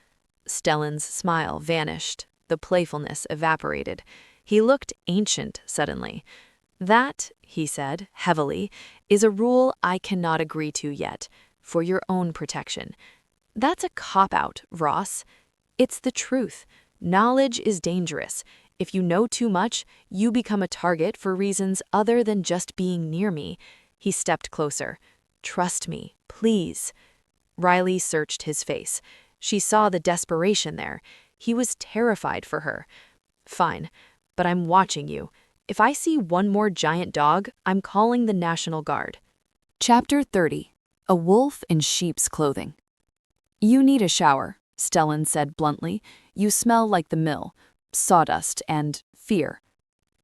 Stellan's smile vanished. The playfulness evaporated. He looked ancient suddenly. "That," he said, heavily, "is a rule I cannot agree to yet, for your own protection." "That's a cop-out, Vross." "It's the truth. Knowledge is dangerous. If you know too much, you become a target for reasons other than just being near me." He stepped closer. "Trust me, please." Riley searched his face. She saw the desperation there. He was terrified for her. "Fine, but I'm watching you. If I see one more giant dog, I'm calling the National Guard." Chapter 30. A Wolf in Sheep's Clothing. "You need a shower," Stellan said bluntly. "You smell like the mill." sawdust and fear.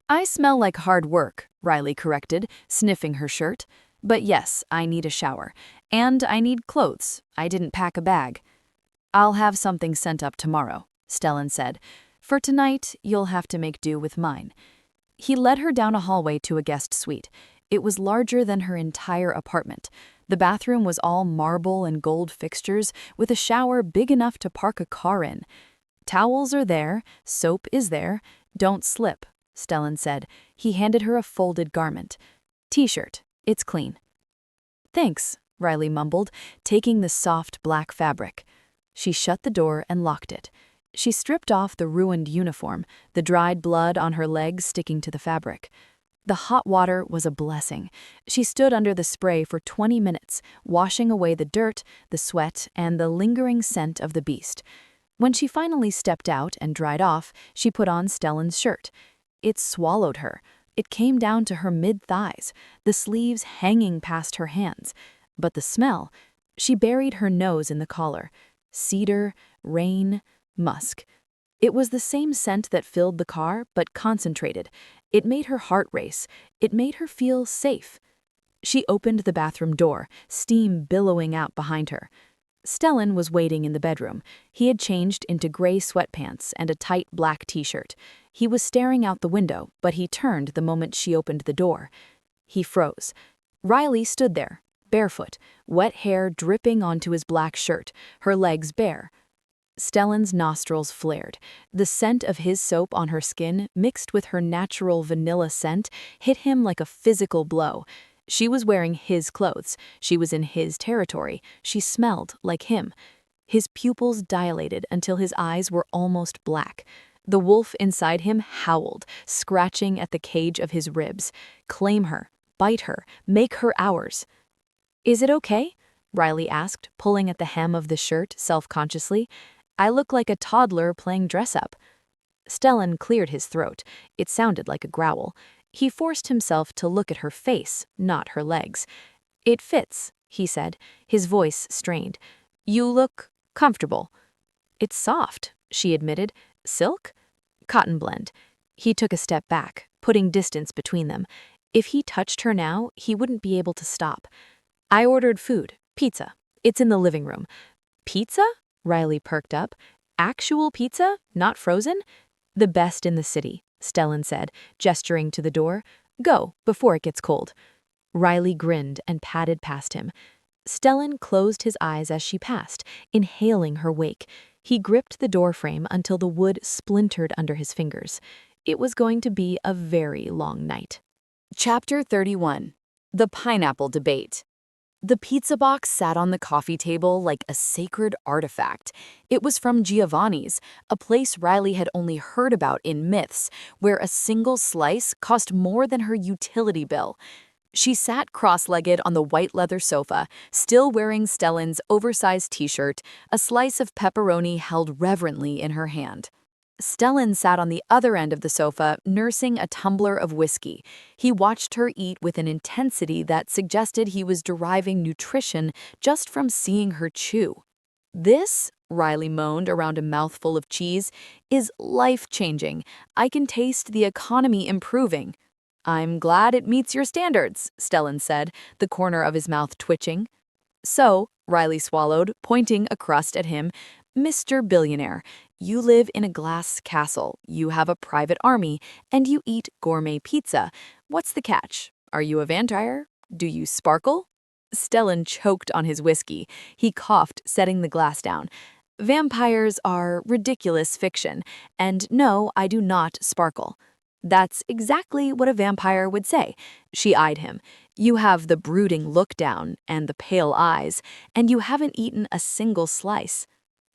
I smell like hard work, Riley corrected, sniffing her shirt. But yes, I need a shower. And I need clothes. I didn't pack a bag. I'll have something sent up tomorrow, Stellan said. For tonight, you'll have to make do with mine. He led her down a hallway to a guest suite. It was larger than her entire apartment. The bathroom was all marble and gold fixtures, with a shower big enough to park a car in. Towels are there, soap is there. Don't slip, Stellan said. He handed her a folded garment. T-shirt, it's clean. Thanks, Riley mumbled, taking the soft black fabric. She shut the door and locked it. She stripped off the ruined uniform, the dried blood on her legs sticking to the fabric. The hot water was a blessing. She stood under the spray for 20 minutes, washing away the dirt, the sweat, and the lingering scent of the beast. When she finally stepped out and dried off, she put on Stellan's shirt. It swallowed her. It came down to her mid-thighs, the sleeves hanging past her hands. But the smell, she buried her nose in the collar. Cedar, rain, musk. It was the same scent that filled the car, but concentrated. It made her heart race. It made her feel safe. She opened the bathroom door, steam billowing out behind her. Stellan was waiting in the bedroom. He had changed into gray sweatpants and a tight black t-shirt. He was staring out the window, but he turned the moment she opened the door. He froze. Riley stood there, barefoot, wet hair dripping onto his black shirt, her legs bare. Stellan's nostrils flared. The scent of his soap on her skin, mixed with her natural vanilla scent, hit him like a physical blow. She was wearing his clothes. She was in his territory. She smelled like him. His pupils dilated until his eyes were almost black. The wolf inside him howled, scratching at the cage of his ribs. Claim her, bite her, make her ours. Is it okay? Riley asked, pulling at the hem of the shirt self-consciously. I look like a toddler playing dress-up. Stellan cleared his throat. It sounded like a growl. He forced himself to look at her face, not her legs. It fits, he said, his voice strained. You look comfortable. It's soft, she admitted. Silk? Cotton blend. He took a step back, putting distance between them. If he touched her now, he wouldn't be able to stop. I ordered food, pizza. It's in the living room. Pizza? Riley perked up. Actual pizza? Not frozen? The best in the city, Stellan said, gesturing to the door. Go, before it gets cold. Riley grinned and padded past him. Stellan closed his eyes as she passed, inhaling her wake. He gripped the doorframe until the wood splintered under his fingers. It was going to be a very long night. Chapter 31. The Pineapple Debate. The pizza box sat on the coffee table like a sacred artifact. It was from Giovanni's, a place Riley had only heard about in myths, where a single slice cost more than her utility bill. She sat cross-legged on the white leather sofa, still wearing Stellan's oversized t-shirt, a slice of pepperoni held reverently in her hand. Stellan sat on the other end of the sofa, nursing a tumbler of whiskey. He watched her eat with an intensity that suggested he was deriving nutrition just from seeing her chew. This, Riley moaned around a mouthful of cheese, is life-changing. I can taste the economy improving. I'm glad it meets your standards, Stellan said, the corner of his mouth twitching. So, Riley swallowed, pointing a crust at him, Mr. Billionaire, you live in a glass castle, you have a private army, and you eat gourmet pizza. What's the catch? Are you a vampire? Do you sparkle? Stellan choked on his whiskey. He coughed, setting the glass down. Vampires are ridiculous fiction, and no, I do not sparkle. That's exactly what a vampire would say. She eyed him. You have the brooding look down and the pale eyes, and you haven't eaten a single slice.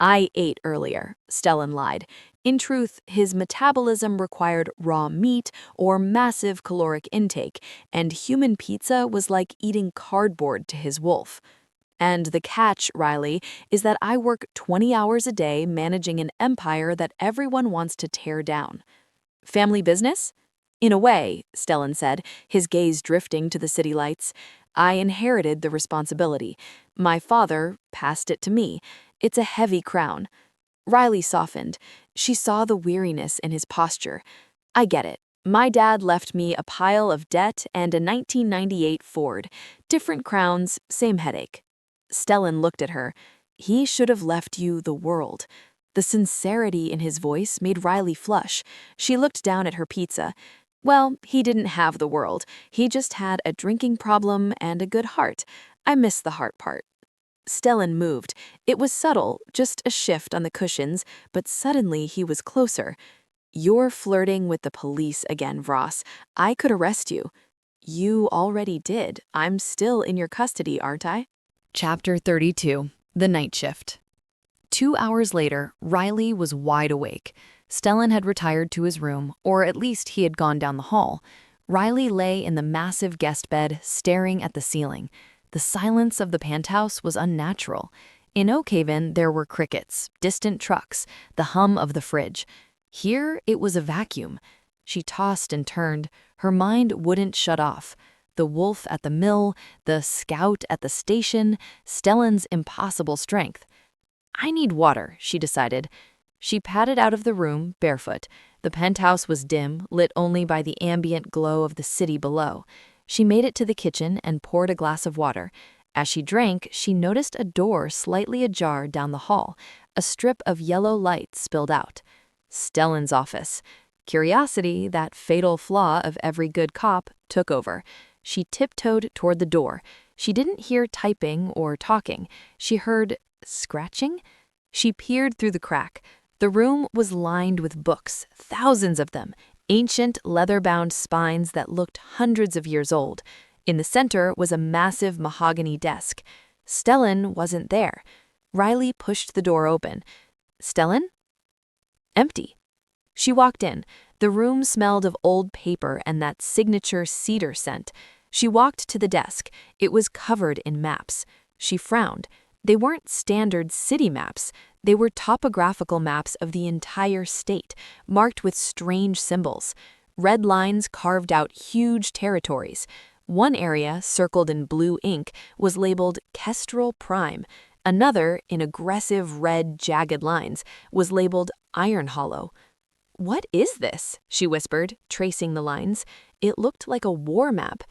I ate earlier, Stellan lied. In truth, his metabolism required raw meat or massive caloric intake, and human pizza was like eating cardboard to his wolf. And the catch, Riley, is that I work 20 hours a day managing an empire that everyone wants to tear down. Family business? In a way, Stellan said, his gaze drifting to the city lights. I inherited the responsibility. My father passed it to me. It's a heavy crown. Riley softened. She saw the weariness in his posture. I get it. My dad left me a pile of debt and a 1998 Ford. Different crowns, same headache. Stellan looked at her. He should have left you the world. The sincerity in his voice made Riley flush. She looked down at her pizza. Well, he didn't have the world. He just had a drinking problem and a good heart. I miss the heart part. Stellan moved. It was subtle, just a shift on the cushions, but suddenly he was closer. You're flirting with the police again, Vross. I could arrest you. You already did. I'm still in your custody, aren't I? Chapter 32. The Night Shift. 2 hours later, Riley was wide awake. Stellan had retired to his room, or at least he had gone down the hall. Riley lay in the massive guest bed, staring at the ceiling. The silence of the penthouse was unnatural. In Oakhaven, there were crickets, distant trucks, the hum of the fridge. Here, it was a vacuum. She tossed and turned. Her mind wouldn't shut off. The wolf at the mill, the scout at the station, Stellan's impossible strength. I need water, she decided. She padded out of the room, barefoot. The penthouse was dim, lit only by the ambient glow of the city below. She made it to the kitchen and poured a glass of water. As she drank, she noticed a door slightly ajar down the hall. A strip of yellow light spilled out. Stellan's office. Curiosity, that fatal flaw of every good cop, took over. She tiptoed toward the door. She didn't hear typing or talking. She heard scratching. She peered through the crack. The room was lined with books, thousands of them, ancient leather-bound spines that looked hundreds of years old. In the center was a massive mahogany desk. Stellan wasn't there. Riley pushed the door open. Stellan? Empty. She walked in. The room smelled of old paper and that signature cedar scent. She walked to the desk. It was covered in maps. She frowned. They weren't standard city maps. They were topographical maps of the entire state, marked with strange symbols. Red lines carved out huge territories. One area, circled in blue ink, was labeled Kestrel Prime. Another, in aggressive red, jagged lines, was labeled Iron Hollow. What is this? She whispered, tracing the lines. It looked like a war map.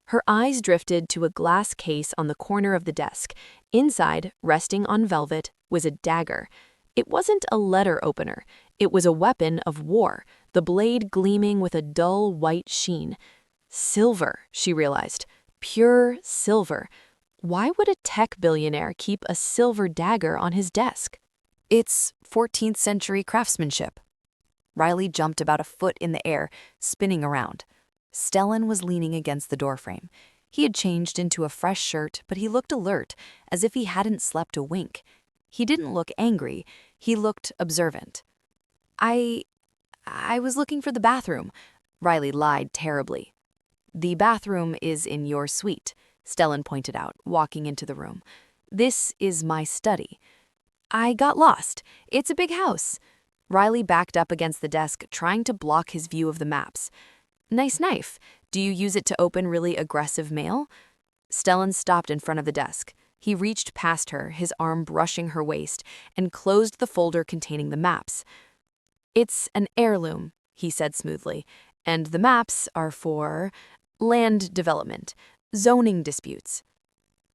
Her eyes drifted to a glass case on the corner of the desk. Inside, resting on velvet, was a dagger. It wasn't a letter opener. It was a weapon of war, the blade gleaming with a dull white sheen. Silver, she realized. Pure silver. Why would a tech billionaire keep a silver dagger on his desk? It's 14th century craftsmanship. Riley jumped about a foot in the air, spinning around. Stellan was leaning against the doorframe. He had changed into a fresh shirt, but he looked alert, as if he hadn't slept a wink. He didn't look angry. He looked observant. I was looking for the bathroom. Riley lied terribly. The bathroom is in your suite, Stellan pointed out, walking into the room. This is my study. I got lost. It's a big house. Riley backed up against the desk, trying to block his view of the maps. Nice knife. Do you use it to open really aggressive mail? Stellan stopped in front of the desk. He reached past her, his arm brushing her waist, and closed the folder containing the maps. It's an heirloom, he said smoothly, and the maps are for land development, zoning disputes.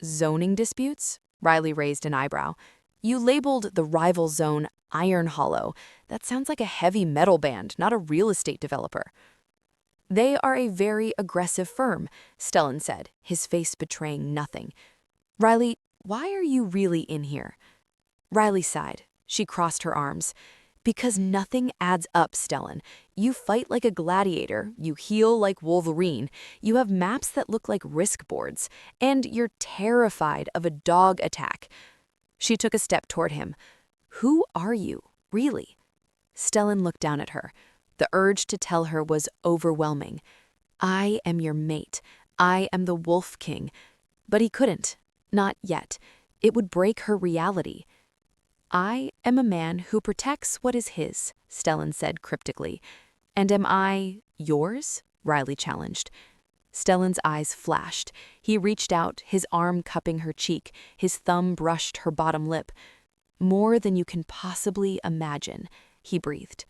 Zoning disputes? Riley raised an eyebrow. You labeled the rival zone Iron Hollow. That sounds like a heavy metal band, not a real estate developer. They are a very aggressive firm, Stellan said, his face betraying nothing. Riley, why are you really in here? Riley sighed. She crossed her arms. Because nothing adds up, Stellan. You fight like a gladiator, you heal like Wolverine, you have maps that look like risk boards, and you're terrified of a dog attack. She took a step toward him. Who are you, really? Stellan looked down at her. The urge to tell her was overwhelming. I am your mate. I am the Wolf King. But he couldn't. Not yet. It would break her reality. I am a man who protects what is his, Stellan said cryptically. And am I yours? Riley challenged. Stellan's eyes flashed. He reached out, his arm cupping her cheek. His thumb brushed her bottom lip. More than you can possibly imagine, he breathed.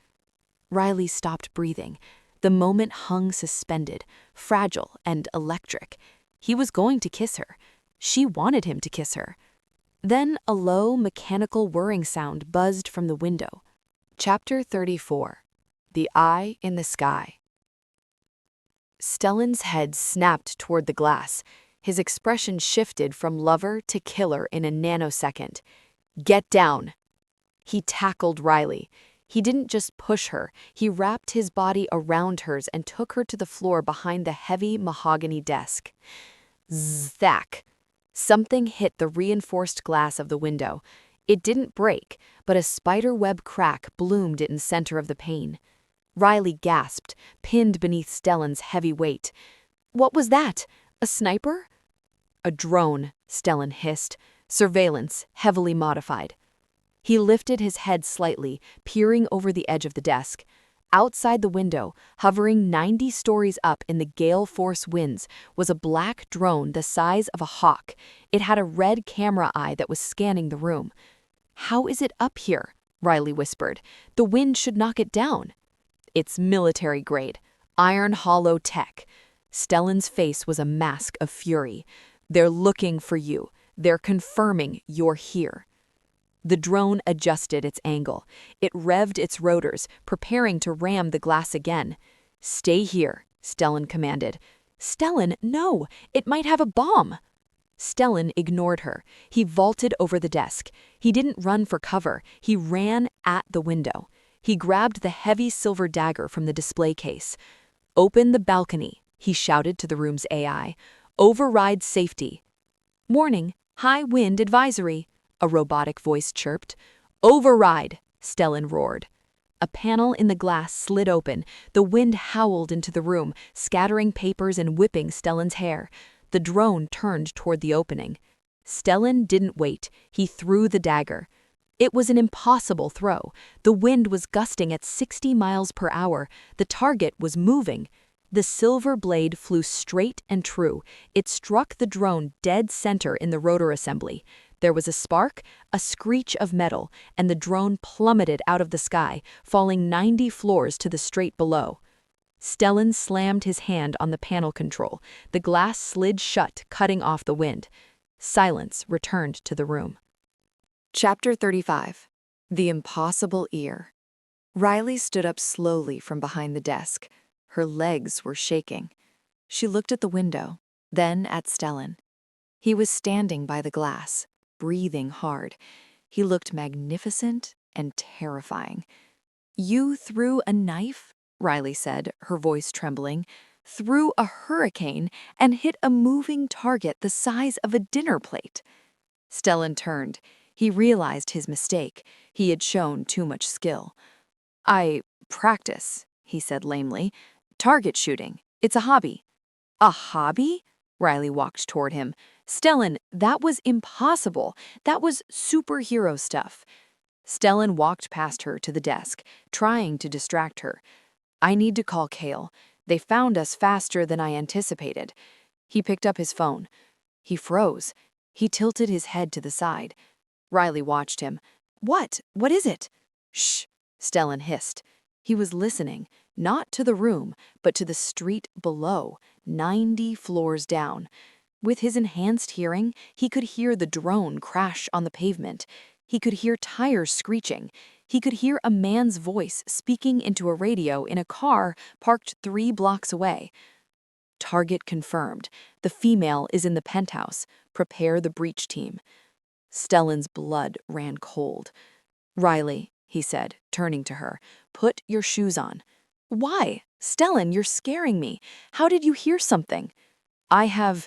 Riley stopped breathing. The moment hung suspended, fragile and electric. He was going to kiss her. She wanted him to kiss her. Then a low, mechanical whirring sound buzzed from the window. Chapter 34. The Eye in the Sky. Stellan's head snapped toward the glass. His expression shifted from lover to killer in a nanosecond. "Get down!" He tackled Riley. He didn't just push her, he wrapped his body around hers and took her to the floor behind the heavy mahogany desk. Zzack! Something hit the reinforced glass of the window. It didn't break, but a spiderweb crack bloomed in the center of the pane. Riley gasped, pinned beneath Stellan's heavy weight. "What was that? A sniper?" "A drone," Stellan hissed. "Surveillance, heavily modified." He lifted his head slightly, peering over the edge of the desk. Outside the window, hovering 90 stories up in the gale-force winds, was a black drone the size of a hawk. It had a red camera eye that was scanning the room. "How is it up here?" Riley whispered. "The wind should knock it down." "It's military-grade, iron hollow tech." Stellan's face was a mask of fury. "They're looking for you. They're confirming you're here." The drone adjusted its angle. It revved its rotors, preparing to ram the glass again. "Stay here," Stellan commanded. "Stellan, no! It might have a bomb!" Stellan ignored her. He vaulted over the desk. He didn't run for cover. He ran at the window. He grabbed the heavy silver dagger from the display case. "Open the balcony," he shouted to the room's AI. "Override safety." "Warning, high wind advisory," a robotic voice chirped. "Override," Stellan roared. A panel in the glass slid open. The wind howled into the room, scattering papers and whipping Stellan's hair. The drone turned toward the opening. Stellan didn't wait. He threw the dagger. It was an impossible throw. The wind was gusting at 60 miles per hour. The target was moving. The silver blade flew straight and true. It struck the drone dead center in the rotor assembly. There was a spark, a screech of metal, and the drone plummeted out of the sky, falling 90 floors to the straight below. Stellan slammed his hand on the panel control. The glass slid shut, cutting off the wind. Silence returned to the room. Chapter 35. The Impossible Ear. Riley stood up slowly from behind the desk. Her legs were shaking. She looked at the window, then at Stellan. He was standing by the glass, breathing hard. He looked magnificent and terrifying. "You threw a knife?" Riley said, her voice trembling. "Through a hurricane and hit a moving target the size of a dinner plate." Stellan turned. He realized his mistake. He had shown too much skill. "I practice," he said lamely. "Target shooting. It's a hobby." "A hobby?" Riley walked toward him. "Stellan, that was impossible. That was superhero stuff." Stellan walked past her to the desk, trying to distract her. "I need to call Kale. They found us faster than I anticipated." He picked up his phone. He froze. He tilted his head to the side. Riley watched him. "What? What is it?" "Shh," Stellan hissed. He was listening, not to the room, but to the street below, 90 floors down. With his enhanced hearing, he could hear the drone crash on the pavement. He could hear tires screeching. He could hear a man's voice speaking into a radio in a car parked 3 blocks away. "Target confirmed. The female is in the penthouse. Prepare the breach team." Stellan's blood ran cold. "Riley," he said, turning to her, "put your shoes on." "Why? Stellan, you're scaring me. How did you hear something?" "I have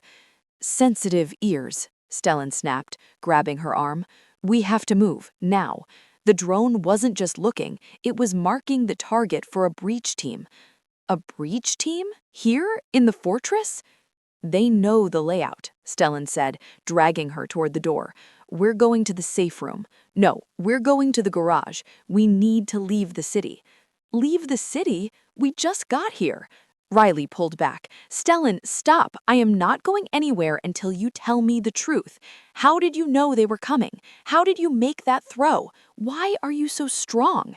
sensitive ears," Stellan snapped, grabbing her arm. "We have to move, now." The drone wasn't just looking, it was marking the target for a breach team. "A breach team? Here? In the fortress?" "They know the layout," Stellan said, dragging her toward the door. "We're going to the safe room. No, we're going to the garage. We need to leave the city." "Leave the city? We just got here." Riley pulled back. Stellan, stop! I am not going anywhere until you tell me the truth. How did you know they were coming? How did you make that throw? Why are you so strong?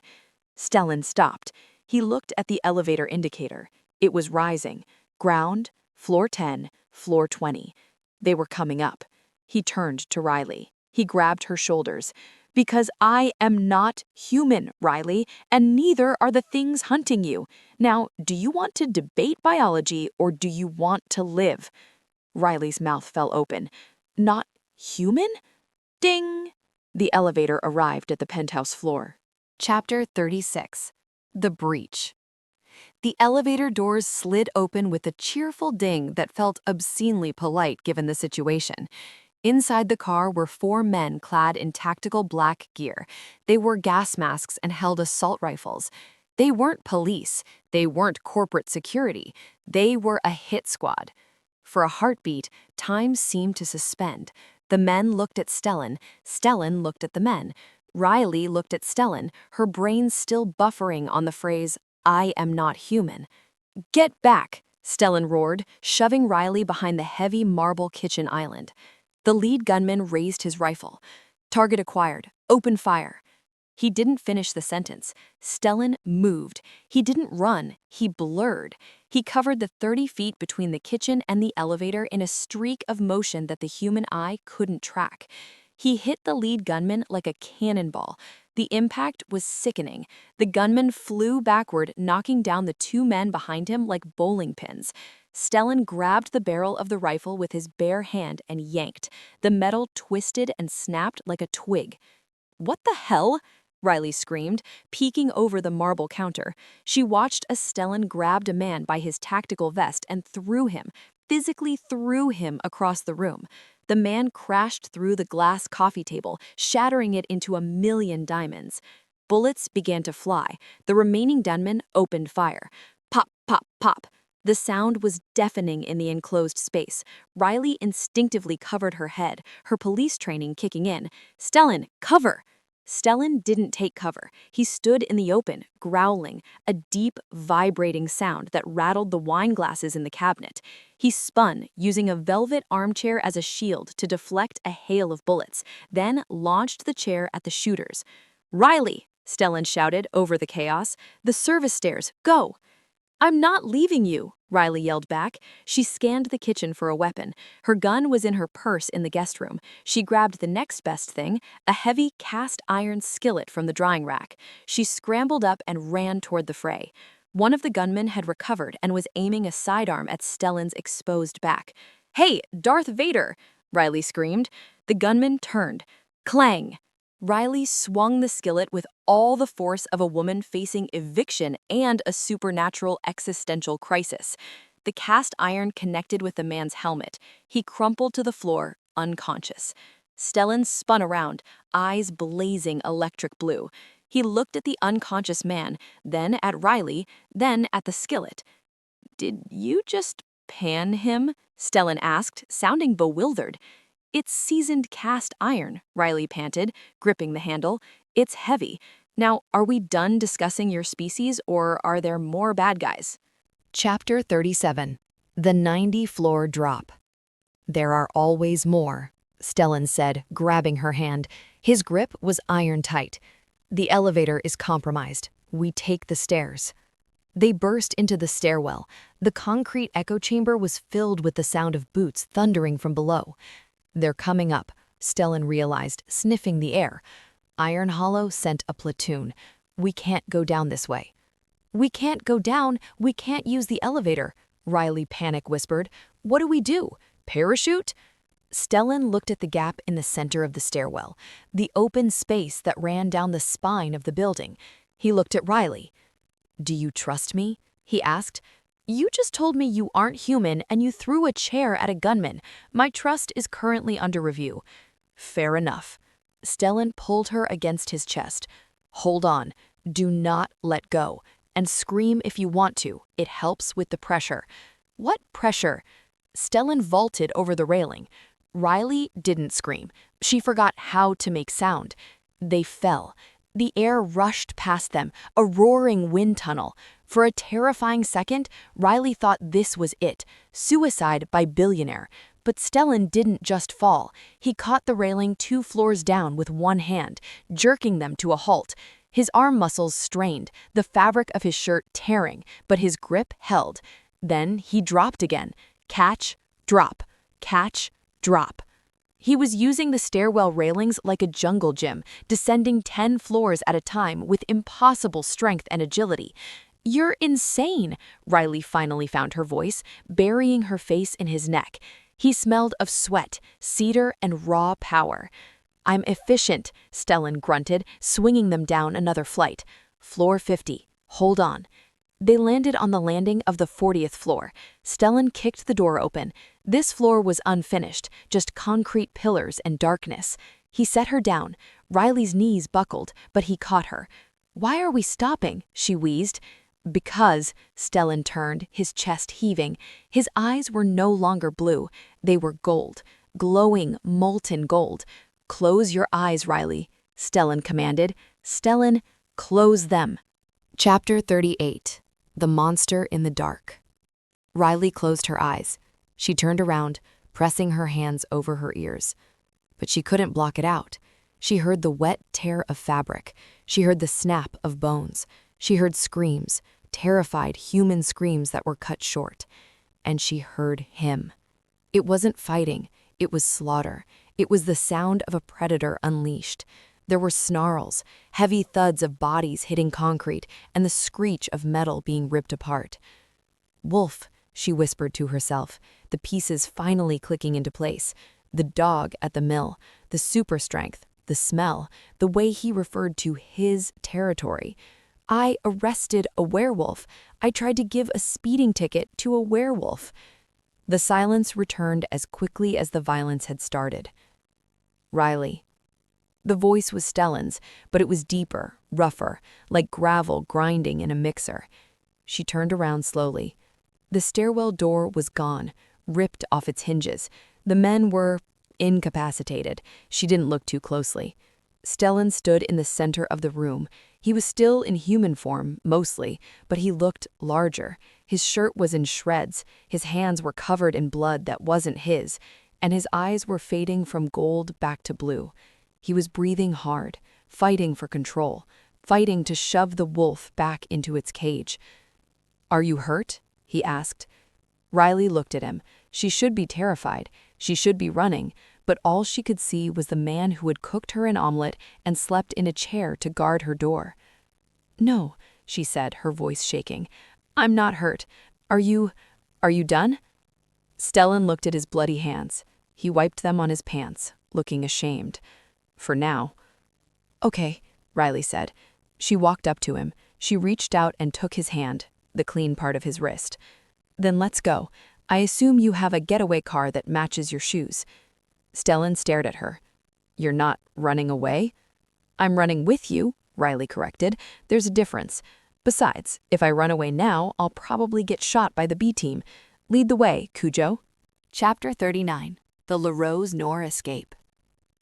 Stellan stopped. He looked at the elevator indicator. It was rising. Ground, floor 10, floor 20. They were coming up. He turned to Riley. He grabbed her shoulders. Because I am not human, Riley, and neither are the things hunting you. Now, do you want to debate biology or do you want to live? Riley's mouth fell open. Not human? Ding! The elevator arrived at the penthouse floor. Chapter 36. The Breach. The elevator doors slid open with a cheerful ding that felt obscenely polite given the situation. Inside the car were 4 men clad in tactical black gear. They wore gas masks and held assault rifles. They weren't police. They weren't corporate security. They were a hit squad. For a heartbeat, time seemed to suspend. The men looked at Stellan. Stellan looked at the men. Riley looked at Stellan, her brain still buffering on the phrase, I am not human. Get back, Stellan roared, shoving Riley behind the heavy marble kitchen island. The lead gunman raised his rifle. Target acquired. Open fire. He didn't finish the sentence. Stellan moved. He didn't run. He blurred. He covered the 30 feet between the kitchen and the elevator in a streak of motion that the human eye couldn't track. He hit the lead gunman like a cannonball. The impact was sickening. The gunman flew backward, knocking down the 2 men behind him like bowling pins. Stellan grabbed the barrel of the rifle with his bare hand and yanked. The metal twisted and snapped like a twig. What the hell? Riley screamed, peeking over the marble counter. She watched as Stellan grabbed a man by his tactical vest and threw him, physically threw him across the room. The man crashed through the glass coffee table, shattering it into a million diamonds. Bullets began to fly. The remaining gunmen opened fire. Pop, pop, pop. The sound was deafening in the enclosed space. Riley instinctively covered her head, her police training kicking in. Stellan, cover! Stellan didn't take cover. He stood in the open, growling, a deep, vibrating sound that rattled the wine glasses in the cabinet. He spun, using a velvet armchair as a shield to deflect a hail of bullets, then launched the chair at the shooters. Riley, Stellan shouted over the chaos. The service stairs, go! I'm not leaving you, Riley yelled back. She scanned the kitchen for a weapon. Her gun was in her purse in the guest room. She grabbed the next best thing, a heavy cast iron skillet from the drying rack. She scrambled up and ran toward the fray. One of the gunmen had recovered and was aiming a sidearm at Stellan's exposed back. Hey, Darth Vader! Riley screamed. The gunman turned. Clang! Riley swung the skillet with all the force of a woman facing eviction and a supernatural existential crisis. The cast iron connected with the man's helmet. He crumpled to the floor, unconscious. Stellan spun around, eyes blazing electric blue. He looked at the unconscious man, then at Riley, then at the skillet. Did you just pan him? Stellan asked, sounding bewildered. It's seasoned cast iron, Riley panted, gripping the handle. It's heavy. Now, are we done discussing your species, or are there more bad guys? Chapter 37. The 90-Floor Drop. There are always more, Stellan said, grabbing her hand. His grip was iron-tight. The elevator is compromised. We take the stairs. They burst into the stairwell. The concrete echo chamber was filled with the sound of boots thundering from below. They're coming up, Stellan realized, sniffing the air. Iron Hollow sent a platoon. We can't go down this way. We can't go down. We can't use the elevator, Riley panic whispered. What do we do? Parachute? Stellan looked at the gap in the center of the stairwell, the open space that ran down the spine of the building. He looked at Riley. Do you trust me? He asked. You just told me you aren't human and you threw a chair at a gunman. My trust is currently under review. Fair enough. Stellan pulled her against his chest. Hold on. Do not let go. And scream if you want to. It helps with the pressure. What pressure? Stellan vaulted over the railing. Riley didn't scream. She forgot how to make sound. They fell. The air rushed past them, a roaring wind tunnel. For a terrifying second, Riley thought this was it, suicide by billionaire. But Stellan didn't just fall. He caught the railing 2 floors down with one hand, jerking them to a halt. His arm muscles strained, the fabric of his shirt tearing, but his grip held. Then he dropped again. Catch, drop, catch, drop. He was using the stairwell railings like a jungle gym, descending 10 floors at a time with impossible strength and agility. "You're insane," Riley finally found her voice, burying her face in his neck. He smelled of sweat, cedar, and raw power. "I'm efficient," Stellan grunted, swinging them down another flight. "Floor 50. Hold on." They landed on the landing of the 40th floor. Stellan kicked the door open. This floor was unfinished, just concrete pillars and darkness. He set her down. Riley's knees buckled, but he caught her. "Why are we stopping?" she wheezed. "Because," Stellan turned, his chest heaving. His eyes were no longer blue. They were gold, glowing, molten gold. "Close your eyes, Riley," Stellan commanded. "Stellan, close them." Chapter 38. The Monster in the Dark. Riley closed her eyes. She turned around, pressing her hands over her ears. But she couldn't block it out. She heard the wet tear of fabric. She heard the snap of bones. She heard screams, terrified human screams that were cut short. And she heard him. It wasn't fighting. It was slaughter. It was the sound of a predator unleashed. There were snarls, heavy thuds of bodies hitting concrete, and the screech of metal being ripped apart. "Wolf," she whispered to herself, the pieces finally clicking into place. The dog at the mill, the super strength, the smell, the way he referred to his territory. "I arrested a werewolf. I tried to give a speeding ticket to a werewolf." The silence returned as quickly as the violence had started. "Riley." The voice was Stellan's, but it was deeper, rougher, like gravel grinding in a mixer. She turned around slowly. The stairwell door was gone, ripped off its hinges. The men were incapacitated. She didn't look too closely. Stellan stood in the center of the room. He was still in human form, mostly, but he looked larger. His shirt was in shreds, his hands were covered in blood that wasn't his, and his eyes were fading from gold back to blue. He was breathing hard, fighting for control, fighting to shove the wolf back into its cage. "Are you hurt?" he asked. Riley looked at him. She should be terrified. She should be running, but all she could see was the man who had cooked her an omelet and slept in a chair to guard her door. "No," she said, her voice shaking. "I'm not hurt. Are you done?" Stellan looked at his bloody hands. He wiped them on his pants, looking ashamed. "For now." "Okay," Riley said. She walked up to him. She reached out and took his hand, the clean part of his wrist. "Then let's go. I assume you have a getaway car that matches your shoes." Stellan stared at her. "You're not running away?" "I'm running with you," Riley corrected. "There's a difference. Besides, if I run away now, I'll probably get shot by the B team. Lead the way, Cujo." Chapter 39. The LaRose-Nor Escape.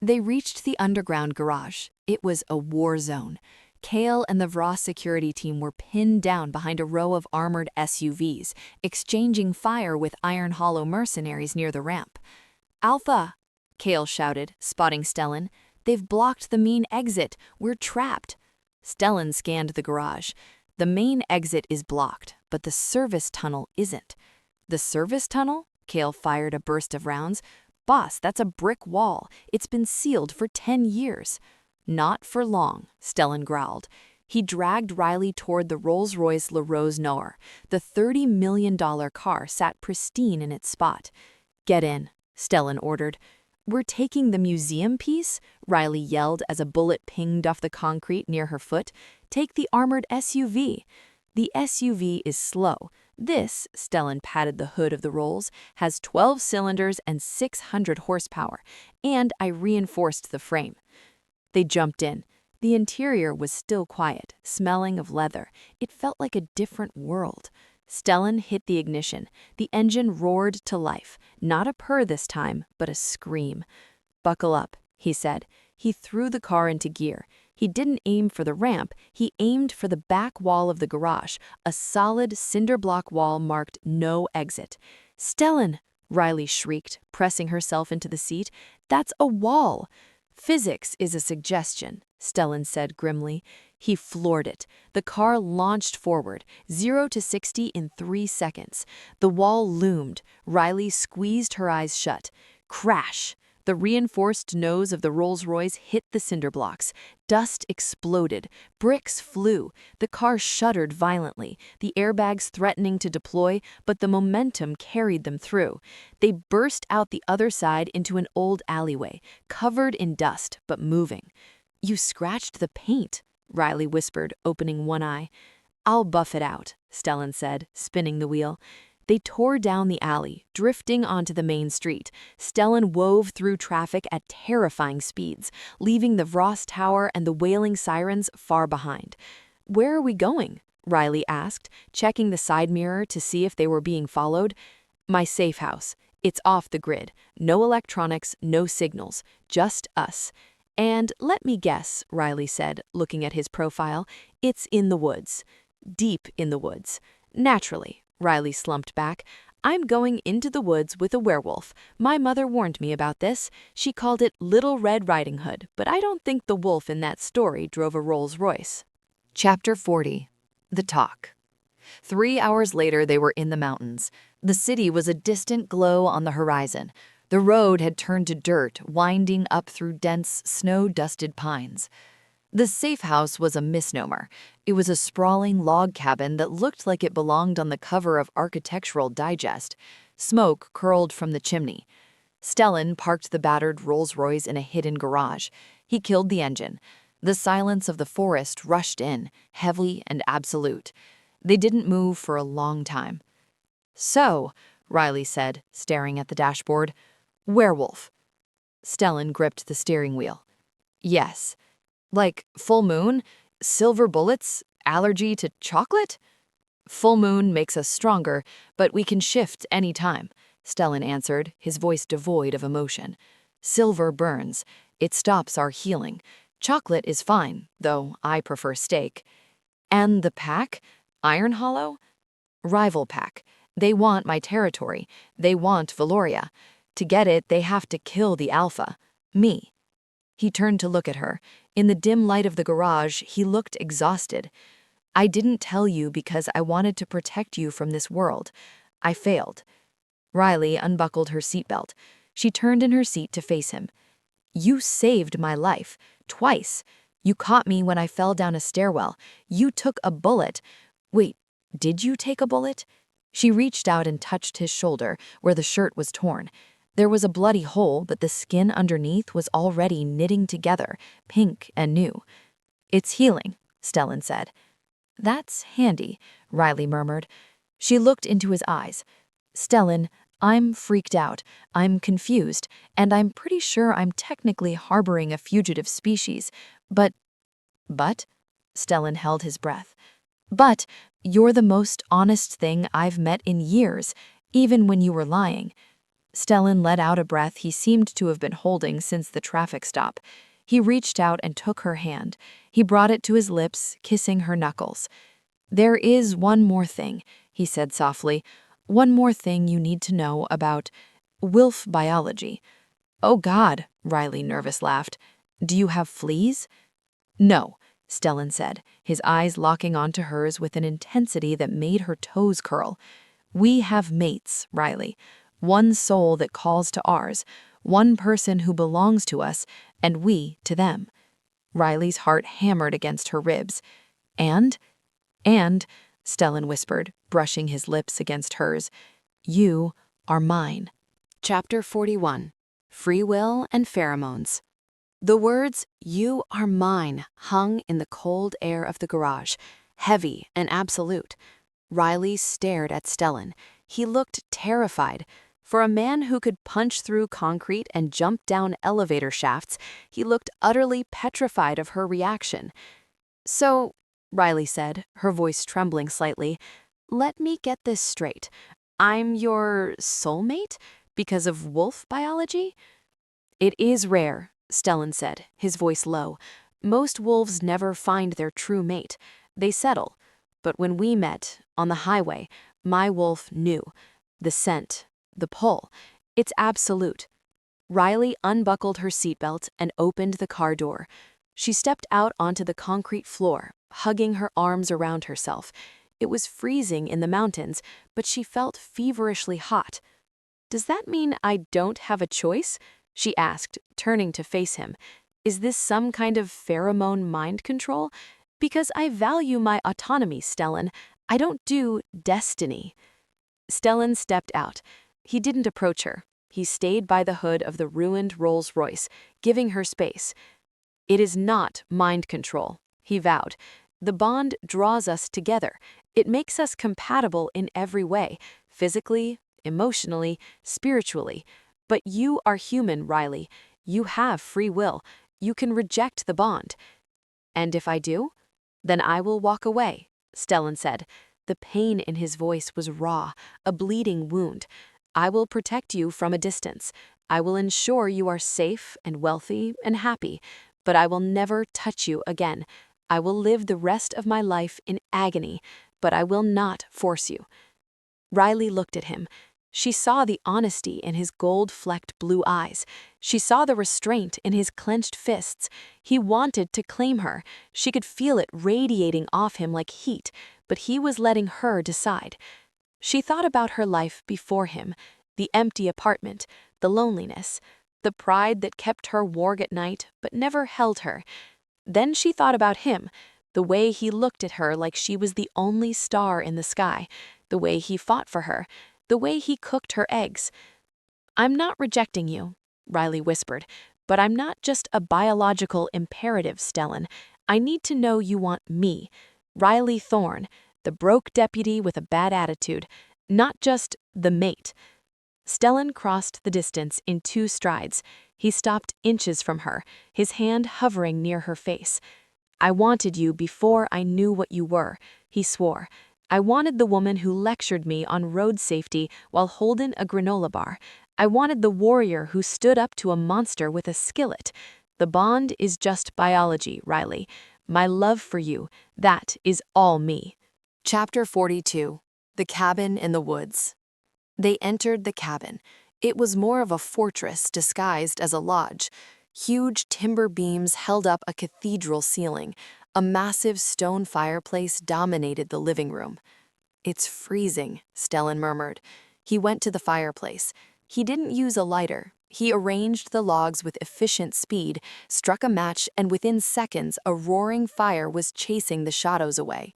They reached the underground garage. It was a war zone. Kale and the Vross security team were pinned down behind a row of armored SUVs, exchanging fire with Iron Hollow mercenaries near the ramp. "Alpha!" Kale shouted, spotting Stellan. "They've blocked the main exit. We're trapped." Stellan scanned the garage. The main exit is blocked, but the service tunnel isn't. "The service tunnel?" Kale fired a burst of rounds. "Boss, that's a brick wall. It's been sealed for 10 years. "Not for long," Stellan growled. He dragged Riley toward the Rolls-Royce LaRose-Nor. The $30 million car sat pristine in its spot. "Get in," Stellan ordered. "We're taking the museum piece?" Riley yelled as a bullet pinged off the concrete near her foot. "Take the armored SUV." "The SUV is slow. This," Stellan patted the hood of the Rolls, "has 12 cylinders and 600 horsepower, and I reinforced the frame." They jumped in. The interior was still quiet, smelling of leather. It felt like a different world. Stellan hit the ignition. The engine roared to life. Not a purr this time, but a scream. "Buckle up," he said. He threw the car into gear. He didn't aim for the ramp, he aimed for the back wall of the garage, a solid cinder block wall marked "No Exit." "Stellan!" Riley shrieked, pressing herself into the seat. "That's a wall!" "Physics is a suggestion," Stellan said grimly. He floored it. The car launched forward, 0 to 60 in 3 seconds. The wall loomed. Riley squeezed her eyes shut. Crash! The reinforced nose of the Rolls-Royce hit the cinder blocks. Dust exploded. Bricks flew. The car shuddered violently, the airbags threatening to deploy, but the momentum carried them through. They burst out the other side into an old alleyway, covered in dust, but moving. "You scratched the paint," Riley whispered, opening one eye. "I'll buff it out," Stellan said, spinning the wheel. They tore down the alley, drifting onto the main street. Stellan wove through traffic at terrifying speeds, leaving the Vross Tower and the wailing sirens far behind. "Where are we going?" Riley asked, checking the side mirror to see if they were being followed. "My safe house. It's off the grid. No electronics, no signals. Just us." "And let me guess," Riley said, looking at his profile, "it's in the woods." "Deep in the woods." "Naturally." Riley slumped back. "I'm going into the woods with a werewolf. My mother warned me about this. She called it Little Red Riding Hood, but I don't think the wolf in that story drove a Rolls-Royce." Chapter 40. The Talk. 3 hours later, they were in the mountains. The city was a distant glow on the horizon. The road had turned to dirt, winding up through dense, snow-dusted pines. The safe house was a misnomer. It was a sprawling log cabin that looked like it belonged on the cover of Architectural Digest. Smoke curled from the chimney. Stellan parked the battered Rolls-Royce in a hidden garage. He killed the engine. The silence of the forest rushed in, heavy and absolute. They didn't move for a long time. "So," Riley said, staring at the dashboard, "werewolf." Stellan gripped the steering wheel. "Yes." "Like full moon? Silver bullets? Allergy to chocolate?" "Full moon makes us stronger, but we can shift any time," Stellan answered, his voice devoid of emotion. "Silver burns. It stops our healing. Chocolate is fine, though I prefer steak." "And the pack? Iron Hollow?" "Rival pack. They want my territory. They want Valoria. To get it, they have to kill the alpha. Me." He turned to look at her. In the dim light of the garage, he looked exhausted. "I didn't tell you because I wanted to protect you from this world. I failed." Riley unbuckled her seatbelt. She turned in her seat to face him. "You saved my life. Twice. You caught me when I fell down a stairwell. You took a bullet. Wait, did you take a bullet?" She reached out and touched his shoulder, where the shirt was torn. There was a bloody hole, but the skin underneath was already knitting together, pink and new. "It's healing," Stellan said. "That's handy," Riley murmured. She looked into his eyes. "Stellan, I'm freaked out, I'm confused, and I'm pretty sure I'm technically harboring a fugitive species. But, Stellan held his breath. "But you're the most honest thing I've met in years, even when you were lying." Stellan let out a breath he seemed to have been holding since the traffic stop. He reached out and took her hand. He brought it to his lips, kissing her knuckles. "There is one more thing," he said softly. "One more thing you need to know about wolf biology." "Oh God," Riley nervous laughed. "Do you have fleas?" "No," Stellan said, his eyes locking onto hers with an intensity that made her toes curl. "We have mates, Riley. One soul that calls to ours, one person who belongs to us, and we to them." Riley's heart hammered against her ribs. And, Stellan whispered, brushing his lips against hers, "you are mine." Chapter 41. Free Will and Pheromones. The words, "You are mine," hung in the cold air of the garage, heavy and absolute. Riley stared at Stellan. He looked terrified. For a man who could punch through concrete and jump down elevator shafts, he looked utterly petrified of her reaction. "So," Riley said, her voice trembling slightly, "let me get this straight. I'm your soulmate because of wolf biology?" "It is rare," Stellan said, his voice low, Most wolves never find their true mate. They settle. But when we met, on the highway, my wolf knew. The scent, the pull. It's absolute. Riley unbuckled her seatbelt and opened the car door. She stepped out onto the concrete floor, hugging her arms around herself. It was freezing in the mountains, but she felt feverishly hot. "Does that mean I don't have a choice?" she asked, turning to face him. "Is this some kind of pheromone mind control? Because I value my autonomy, Stellan. I don't do destiny." Stellan stepped out. He didn't approach her. He stayed by the hood of the ruined Rolls-Royce, giving her space. "It is not mind control," he vowed. "The bond draws us together. It makes us compatible in every way, physically, emotionally, spiritually. But you are human, Riley. You have free will. You can reject the bond." "And if I do? Then I will walk away," Stellan said. The pain in his voice was raw, a bleeding wound. "I will protect you from a distance. I will ensure you are safe and wealthy and happy, but I will never touch you again. I will live the rest of my life in agony, but I will not force you." Riley looked at him. She saw the honesty in his gold-flecked blue eyes. She saw the restraint in his clenched fists. He wanted to claim her. She could feel it radiating off him like heat, but he was letting her decide. She thought about her life before him, the empty apartment, the loneliness, the pride that kept her warm at night but never held her. Then she thought about him, the way he looked at her like she was the only star in the sky, the way he fought for her, the way he cooked her eggs. "I'm not rejecting you," Riley whispered, "but I'm not just a biological imperative, Stellan. I need to know you want me, Riley Thorne, the broke deputy with a bad attitude, not just the mate." Stellan crossed the distance in 2 strides. He stopped inches from her, his hand hovering near her face. "I wanted you before I knew what you were," he swore. "I wanted the woman who lectured me on road safety while holding a granola bar. I wanted the warrior who stood up to a monster with a skillet. The bond is just biology, Riley. My love for you, that is all me." Chapter 42. The Cabin in the Woods. They entered the cabin. It was more of a fortress disguised as a lodge. Huge timber beams held up a cathedral ceiling. A massive stone fireplace dominated the living room. "It's freezing," Stellan murmured. He went to the fireplace. He didn't use a lighter. He arranged the logs with efficient speed, struck a match, and within seconds a roaring fire was chasing the shadows away.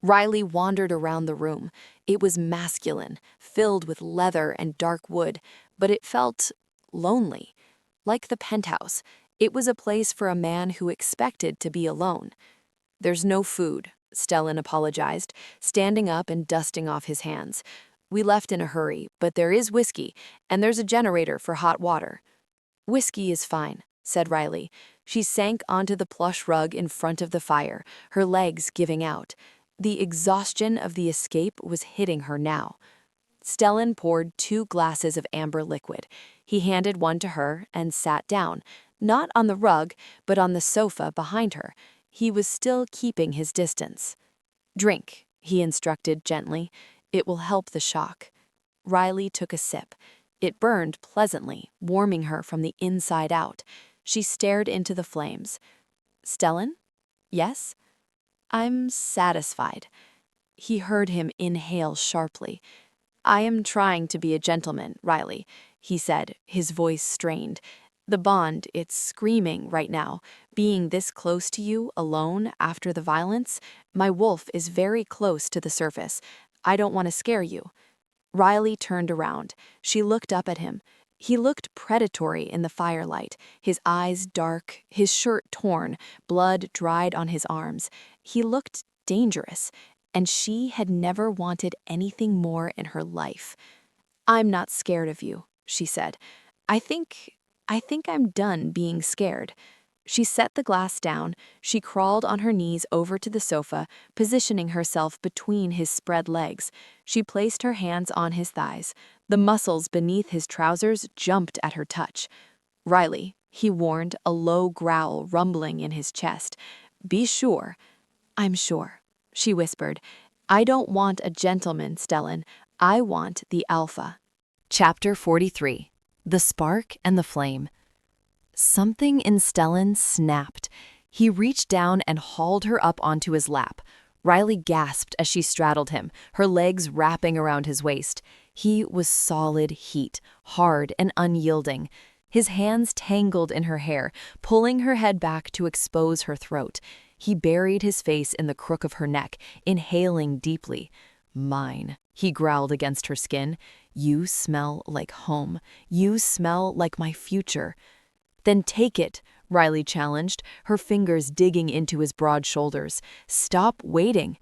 Riley wandered around the room. It was masculine, filled with leather and dark wood, but it felt lonely. Like the penthouse, it was a place for a man who expected to be alone. "There's no food," Stellan apologized, standing up and dusting off his hands. "We left in a hurry, but there is whiskey, and there's a generator for hot water." "Whiskey is fine," said Riley. She sank onto the plush rug in front of the fire, her legs giving out. The exhaustion of the escape was hitting her now. Stellan poured 2 glasses of amber liquid. He handed one to her and sat down, not on the rug, but on the sofa behind her. He was still keeping his distance. "Drink," he instructed gently. "It will help the shock." Riley took a sip. It burned pleasantly, warming her from the inside out. She stared into the flames. "Stellan? Yes?" "I'm satisfied." He heard him inhale sharply. "I am trying to be a gentleman, Riley," he said, his voice strained. "The bond, it's screaming right now. Being this close to you, alone, after the violence, my wolf is very close to the surface. I don't want to scare you." Riley turned around. She looked up at him. He looked predatory in the firelight, his eyes dark, his shirt torn, blood dried on his arms. He looked dangerous, and she had never wanted anything more in her life. "I'm not scared of you," she said. I think I'm done being scared." She set the glass down. She crawled on her knees over to the sofa, positioning herself between his spread legs. She placed her hands on his thighs. The muscles beneath his trousers jumped at her touch. "Riley," he warned, a low growl rumbling in his chest. "Be sure." "I'm sure," she whispered. "I don't want a gentleman, Stellan. I want the alpha." Chapter 43. The Spark and the Flame. Something in Stellan snapped. He reached down and hauled her up onto his lap. Riley gasped as she straddled him, her legs wrapping around his waist. He was solid heat, hard and unyielding. His hands tangled in her hair, pulling her head back to expose her throat. He buried his face in the crook of her neck, inhaling deeply. "Mine," he growled against her skin. "You smell like home. You smell like my future." "Then take it," Riley challenged, her fingers digging into his broad shoulders. "Stop waiting."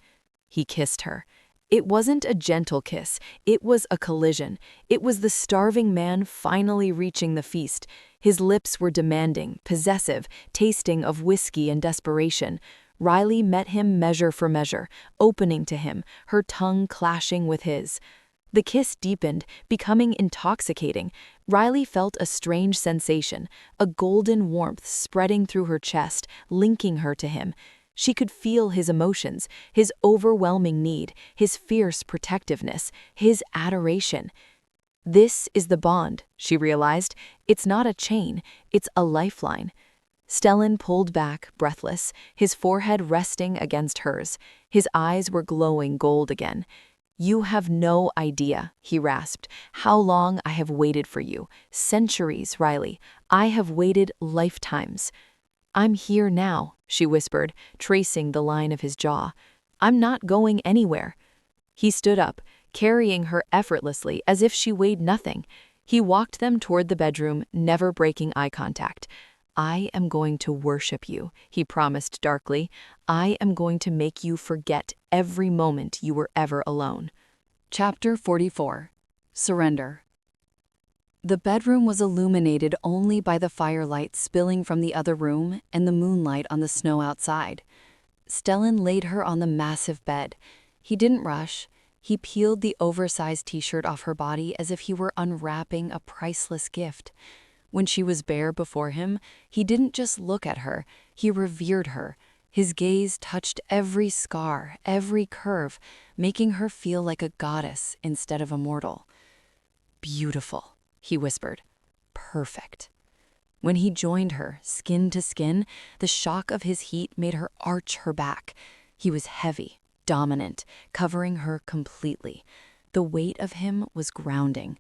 He kissed her. It wasn't a gentle kiss. It was a collision. It was the starving man finally reaching the feast. His lips were demanding, possessive, tasting of whiskey and desperation. Riley met him measure for measure, opening to him, her tongue clashing with his. The kiss deepened, becoming intoxicating. Riley felt a strange sensation, a golden warmth spreading through her chest, linking her to him. She could feel his emotions, his overwhelming need, his fierce protectiveness, his adoration. This is the bond, she realized. It's not a chain, it's a lifeline. Stellan pulled back, breathless, his forehead resting against hers. His eyes were glowing gold again. "You have no idea," he rasped, "how long I have waited for you. Centuries, Riley. I have waited lifetimes." "I'm here now," she whispered, tracing the line of his jaw. "I'm not going anywhere." He stood up, carrying her effortlessly as if she weighed nothing. He walked them toward the bedroom, never breaking eye contact. "I am going to worship you," he promised darkly. "I am going to make you forget every moment you were ever alone." Chapter 44. Surrender. The bedroom was illuminated only by the firelight spilling from the other room and the moonlight on the snow outside. Stellan laid her on the massive bed. He didn't rush. He peeled the oversized t-shirt off her body as if he were unwrapping a priceless gift. When she was bare before him, he didn't just look at her, he revered her. His gaze touched every scar, every curve, making her feel like a goddess instead of a mortal. "Beautiful," he whispered. "Perfect." When he joined her, skin to skin, the shock of his heat made her arch her back. He was heavy, dominant, covering her completely. The weight of him was grounding.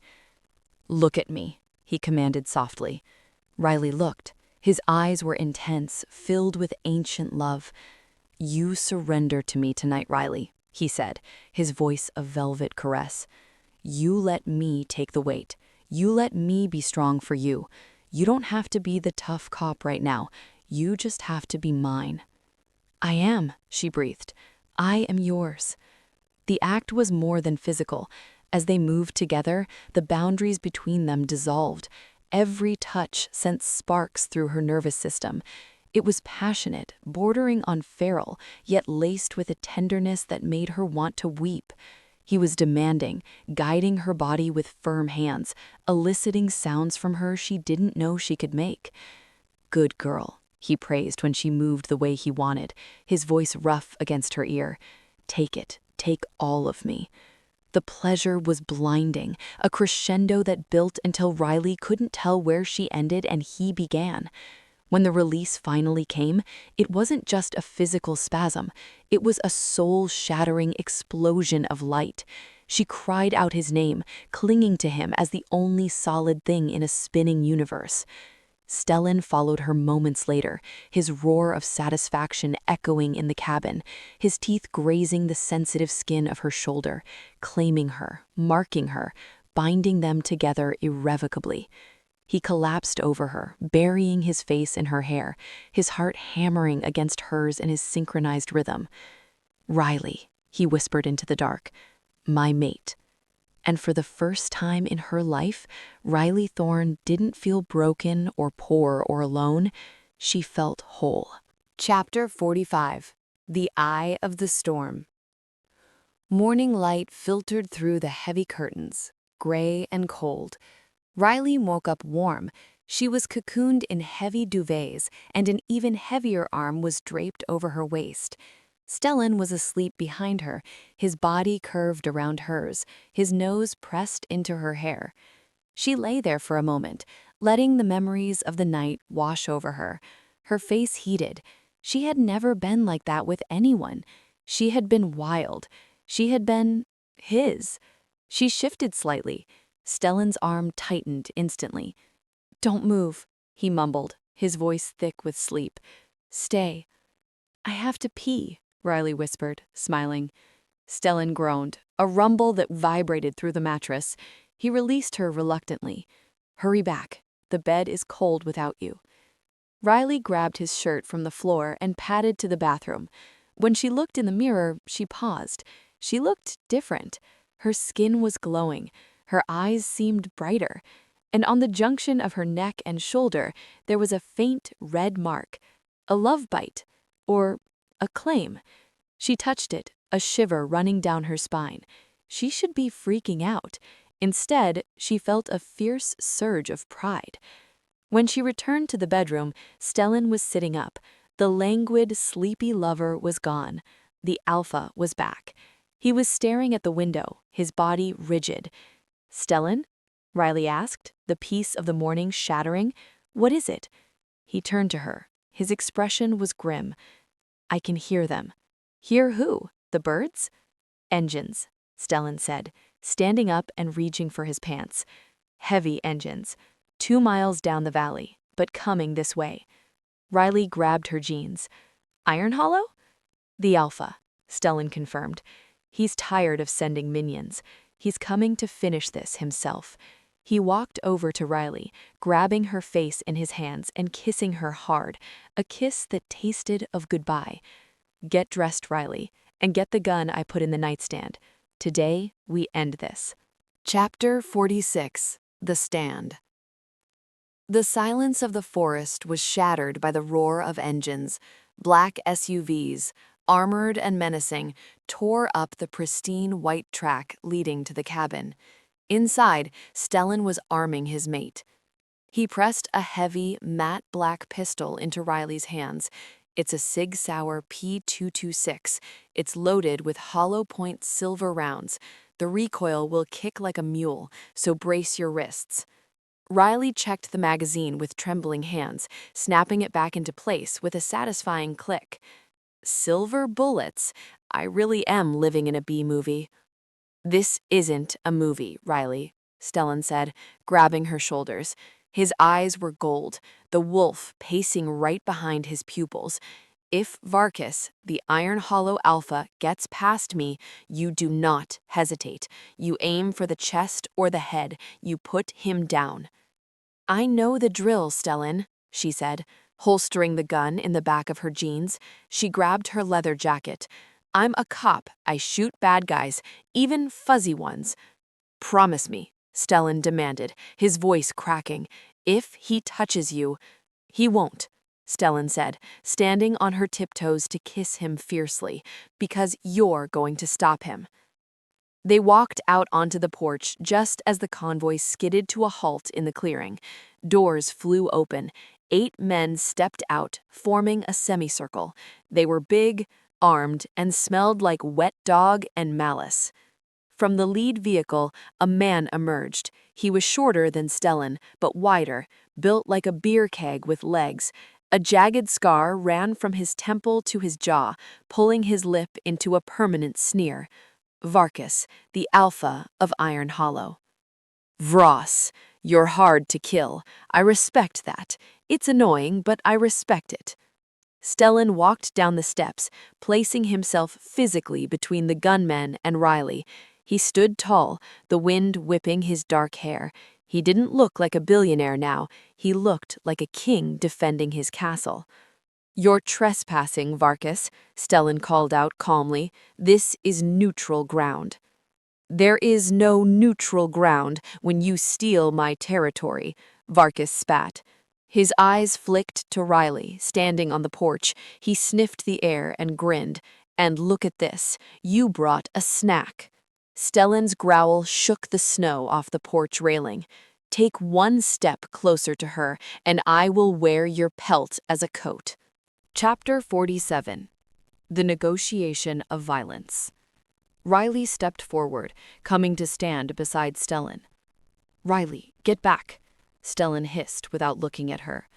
"Look at me," he commanded softly. Riley looked. His eyes were intense, filled with ancient love. "You surrender to me tonight, Riley," he said, his voice a velvet caress. "You let me take the weight. You let me be strong for you. You don't have to be the tough cop right now. You just have to be mine." "I am," she breathed. "I am yours." The act was more than physical. As they moved together, the boundaries between them dissolved. Every touch sent sparks through her nervous system. It was passionate, bordering on feral, yet laced with a tenderness that made her want to weep. He was demanding, guiding her body with firm hands, eliciting sounds from her she didn't know she could make. "Good girl," he praised when she moved the way he wanted, his voice rough against her ear. "Take it, take all of me." The pleasure was blinding, a crescendo that built until Riley couldn't tell where she ended and he began. When the release finally came, it wasn't just a physical spasm. It was a soul-shattering explosion of light. She cried out his name, clinging to him as the only solid thing in a spinning universe. Stellan followed her moments later, his roar of satisfaction echoing in the cabin, his teeth grazing the sensitive skin of her shoulder, claiming her, marking her, binding them together irrevocably. He collapsed over her, burying his face in her hair, his heart hammering against hers in his synchronized rhythm. "Riley," he whispered into the dark, "my mate." And for the first time in her life, Riley Thorne didn't feel broken or poor or alone. She felt whole. Chapter 45. The Eye of the Storm. Morning light filtered through the heavy curtains, gray and cold. Riley woke up warm. She was cocooned in heavy duvets, and an even heavier arm was draped over her waist. Stellan was asleep behind her, his body curved around hers, his nose pressed into her hair. She lay there for a moment, letting the memories of the night wash over her. Her face heated. She had never been like that with anyone. She had been wild. She had been his. She shifted slightly. Stellan's arm tightened instantly. "Don't move," he mumbled, his voice thick with sleep. "Stay." "I have to pee," Riley whispered, smiling. Stellan groaned, a rumble that vibrated through the mattress. He released her reluctantly. "Hurry back. The bed is cold without you." Riley grabbed his shirt from the floor and padded to the bathroom. When she looked in the mirror, she paused. She looked different. Her skin was glowing. Her eyes seemed brighter. And on the junction of her neck and shoulder, there was a faint red mark. A love bite. Or a claim. She touched it, a shiver running down her spine. She should be freaking out. Instead, she felt a fierce surge of pride. When she returned to the bedroom, Stellan was sitting up. The languid, sleepy lover was gone. The alpha was back. He was staring at the window, his body rigid. "Stellan?" Riley asked, the peace of the morning shattering. "What is it?" He turned to her. His expression was grim. "I can hear them." "Hear who? The birds?" "Engines," Stellan said, standing up and reaching for his pants. "Heavy engines. 2 miles down the valley, but coming this way." Riley grabbed her jeans. "Iron Hollow?" "The Alpha," Stellan confirmed. "He's tired of sending minions. He's coming to finish this himself." He walked over to Riley, grabbing her face in his hands and kissing her hard, a kiss that tasted of goodbye. "Get dressed, Riley, and get the gun I put in the nightstand. Today, we end this." Chapter 46. The Stand. The silence of the forest was shattered by the roar of engines. Black SUVs, armored and menacing, tore up the pristine white track leading to the cabin. Inside, Stellan was arming his mate. He pressed a heavy, matte black pistol into Riley's hands. It's a Sig Sauer P226. It's loaded with hollow-point silver rounds. The recoil will kick like a mule, so brace your wrists. Riley checked the magazine with trembling hands, snapping it back into place with a satisfying click. Silver bullets? I really am living in a B-movie. "This isn't a movie, Riley," Stellan said, grabbing her shoulders. His eyes were gold, the wolf pacing right behind his pupils. "If Varkas, the Iron Hollow Alpha, gets past me, you do not hesitate. You aim for the chest or the head. You put him down." "I know the drill, Stellan," she said, holstering the gun in the back of her jeans. She grabbed her leather jacket. "I'm a cop. I shoot bad guys, even fuzzy ones." "Promise me," Stellan demanded, his voice cracking. "If he touches you—" "He won't," Stellan said, standing on her tiptoes to kiss him fiercely, "because you're going to stop him." They walked out onto the porch just as the convoy skidded to a halt in the clearing. Doors flew open. 8 men stepped out, forming a semicircle. They were big, armed, and smelled like wet dog and malice. From the lead vehicle, a man emerged. He was shorter than Stellan, but wider, built like a beer keg with legs. A jagged scar ran from his temple to his jaw, pulling his lip into a permanent sneer. Varkas, the Alpha of Iron Hollow. "Vross, you're hard to kill. I respect that. It's annoying, but I respect it." Stellan walked down the steps, placing himself physically between the gunmen and Riley. He stood tall, the wind whipping his dark hair. He didn't look like a billionaire now. He looked like a king defending his castle. "You're trespassing, Varkas," Stellan called out calmly. "This is neutral ground." "There is no neutral ground when you steal my territory," Varkas spat. His eyes flicked to Riley, standing on the porch. He sniffed the air and grinned. "And look at this. You brought a snack." Stellan's growl shook the snow off the porch railing. Take one step closer to her, and I will wear your pelt as a coat. Chapter 47. The Negotiation of Violence. Riley stepped forward, coming to stand beside Stellan. "Riley, get back," Stellan hissed without looking at her.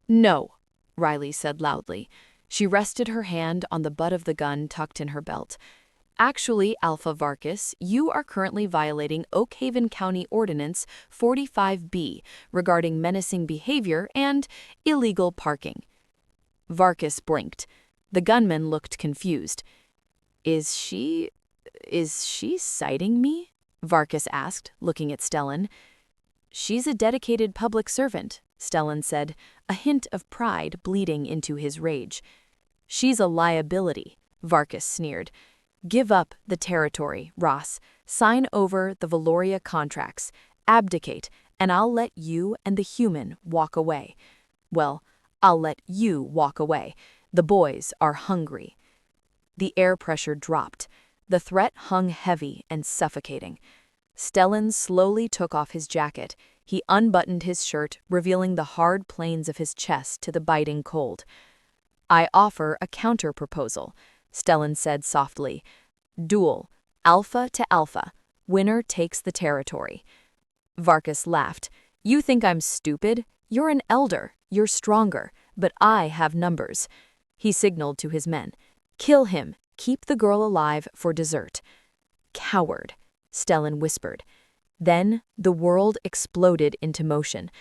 "No," Riley said loudly. She rested her hand on the butt of the gun tucked in her belt. "Actually, Alpha Varkas, you are currently violating Oakhaven County Ordinance 45B regarding menacing behavior and illegal parking." Varkas blinked. The gunman looked confused. Is she citing me?" Varkas asked, looking at Stellan. "She's a dedicated public servant," Stellan said, a hint of pride bleeding into his rage. "She's a liability," Varkas sneered. "Give up the territory, Ross. Sign over the Valoria contracts. Abdicate, and I'll let you and the human walk away. Well, I'll let you walk away. The boys are hungry." The air pressure dropped. The threat hung heavy and suffocating. Stellan slowly took off his jacket. He unbuttoned his shirt, revealing the hard planes of his chest to the biting cold. "I offer a counter-proposal," Stellan said softly. "Duel, alpha to alpha. Winner takes the territory." Varkas laughed. "You think I'm stupid? You're an elder. You're stronger. But I have numbers." He signaled to his men. "Kill him. Keep the girl alive for dessert." "Coward," Stellan whispered. Then the world exploded into motion.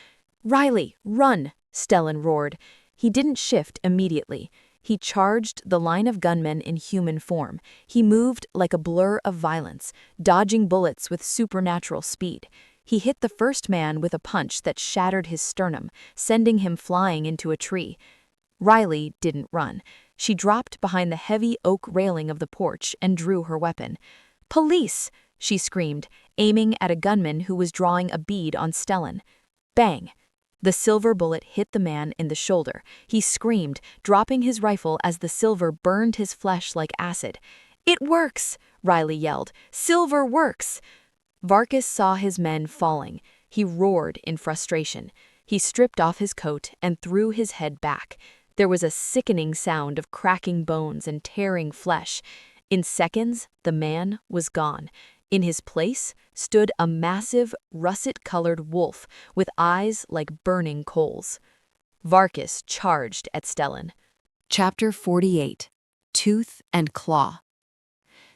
"Riley, run!" Stellan roared. He didn't shift immediately. He charged the line of gunmen in human form. He moved like a blur of violence, dodging bullets with supernatural speed. He hit the first man with a punch that shattered his sternum, sending him flying into a tree. Riley didn't run. She dropped behind the heavy oak railing of the porch and drew her weapon. "Police!" she screamed, aiming at a gunman who was drawing a bead on Stellan. Bang! The silver bullet hit the man in the shoulder. He screamed, dropping his rifle as the silver burned his flesh like acid. "It works!" Riley yelled. "Silver works!" Varkas saw his men falling. He roared in frustration. He stripped off his coat and threw his head back. There was a sickening sound of cracking bones and tearing flesh. In seconds, the man was gone. In his place stood a massive, russet-colored wolf with eyes like burning coals. Varkas charged at Stellan. Chapter 48. Tooth and Claw.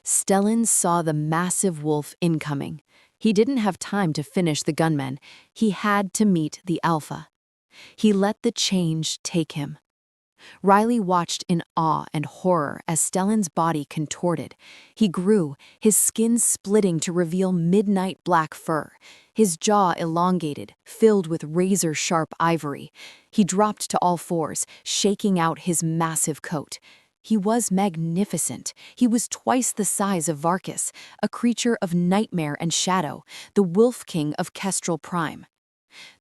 Stellan saw the massive wolf incoming. He didn't have time to finish the gunmen. He had to meet the alpha. He let the change take him. Riley watched in awe and horror as Stellan's body contorted. He grew, his skin splitting to reveal midnight black fur, his jaw elongated, filled with razor-sharp ivory. He dropped to all fours, shaking out his massive coat. He was magnificent. He was twice the size of Varkas, a creature of nightmare and shadow, the Wolf King of Kestrel Prime.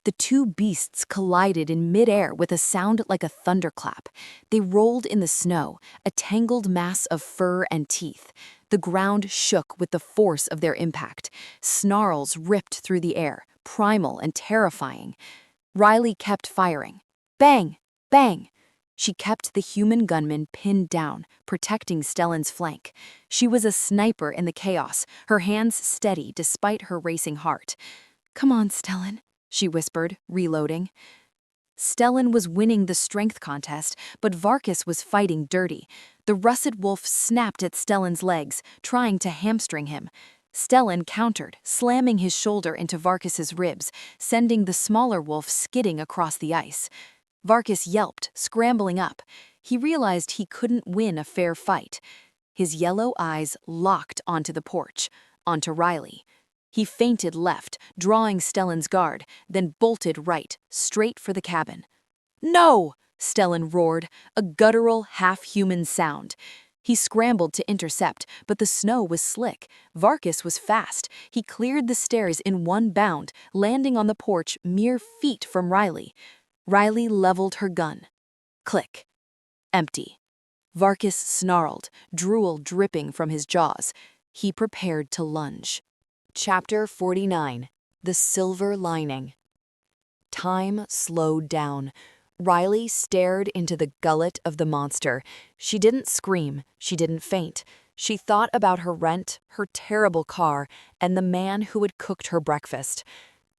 The two beasts collided in midair with a sound like a thunderclap. They rolled in the snow, a tangled mass of fur and teeth. The ground shook with the force of their impact. Snarls ripped through the air, primal and terrifying. Riley kept firing. Bang! Bang! She kept the human gunman pinned down, protecting Stellan's flank. She was a sniper in the chaos, her hands steady despite her racing heart. "Come on, Stellan," she whispered, reloading. Stellan was winning the strength contest, but Varkas was fighting dirty. The russet wolf snapped at Stellan's legs, trying to hamstring him. Stellan countered, slamming his shoulder into Varkas's ribs, sending the smaller wolf skidding across the ice. Varkas yelped, scrambling up. He realized he couldn't win a fair fight. His yellow eyes locked onto the porch, onto Riley. He feinted left, drawing Stellan's guard, then bolted right, straight for the cabin. "No!" Stellan roared, a guttural, half-human sound. He scrambled to intercept, but the snow was slick. Varkas was fast. He cleared the stairs in one bound, landing on the porch mere feet from Riley. Riley leveled her gun. Click. Empty. Varkas snarled, drool dripping from his jaws. He prepared to lunge. Chapter 49. The silver lining. Time slowed down. Riley stared into the gullet of the monster. She didn't scream. She didn't faint. She thought about her rent, her terrible car, and the man who had cooked her breakfast.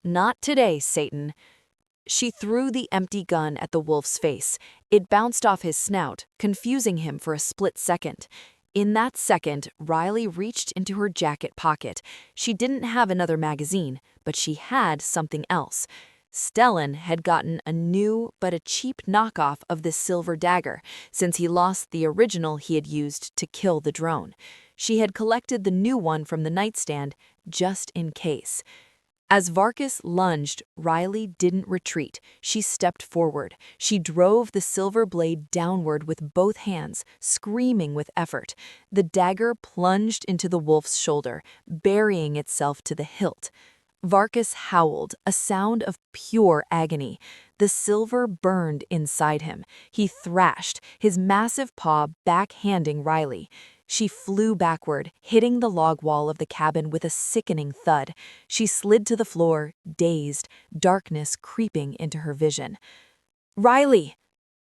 Not today, Satan. She threw the empty gun at the wolf's face. It bounced off his snout, confusing him for a split second. In that second, Riley reached into her jacket pocket. She didn't have another magazine, but she had something else. Stellan had gotten a new but a cheap knockoff of the silver dagger, since he lost the original he had used to kill the drone. She had collected the new one from the nightstand, just in case. As Varkas lunged, Riley didn't retreat. She stepped forward. She drove the silver blade downward with both hands, screaming with effort. The dagger plunged into the wolf's shoulder, burying itself to the hilt. Varkas howled, a sound of pure agony. The silver burned inside him. He thrashed, his massive paw backhanding Riley. She flew backward, hitting the log wall of the cabin with a sickening thud. She slid to the floor, dazed, darkness creeping into her vision. "Riley!"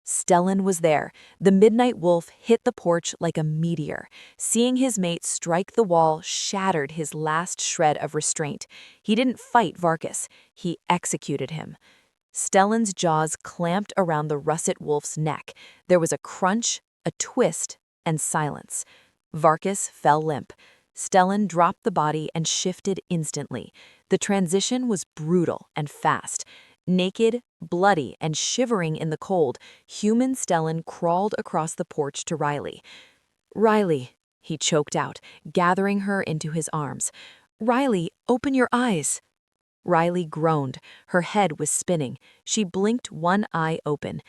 Stellan was there. The midnight wolf hit the porch like a meteor. Seeing his mate strike the wall shattered his last shred of restraint. He didn't fight Varkas. He executed him. Stellan's jaws clamped around the russet wolf's neck. There was a crunch, a twist, and silence. Varkas fell limp. Stellan dropped the body and shifted instantly. The transition was brutal and fast. Naked, bloody, and shivering in the cold, human Stellan crawled across the porch to Riley. "Riley," he choked out, gathering her into his arms. "Riley, open your eyes." Riley groaned. Her head was spinning. She blinked one eye open.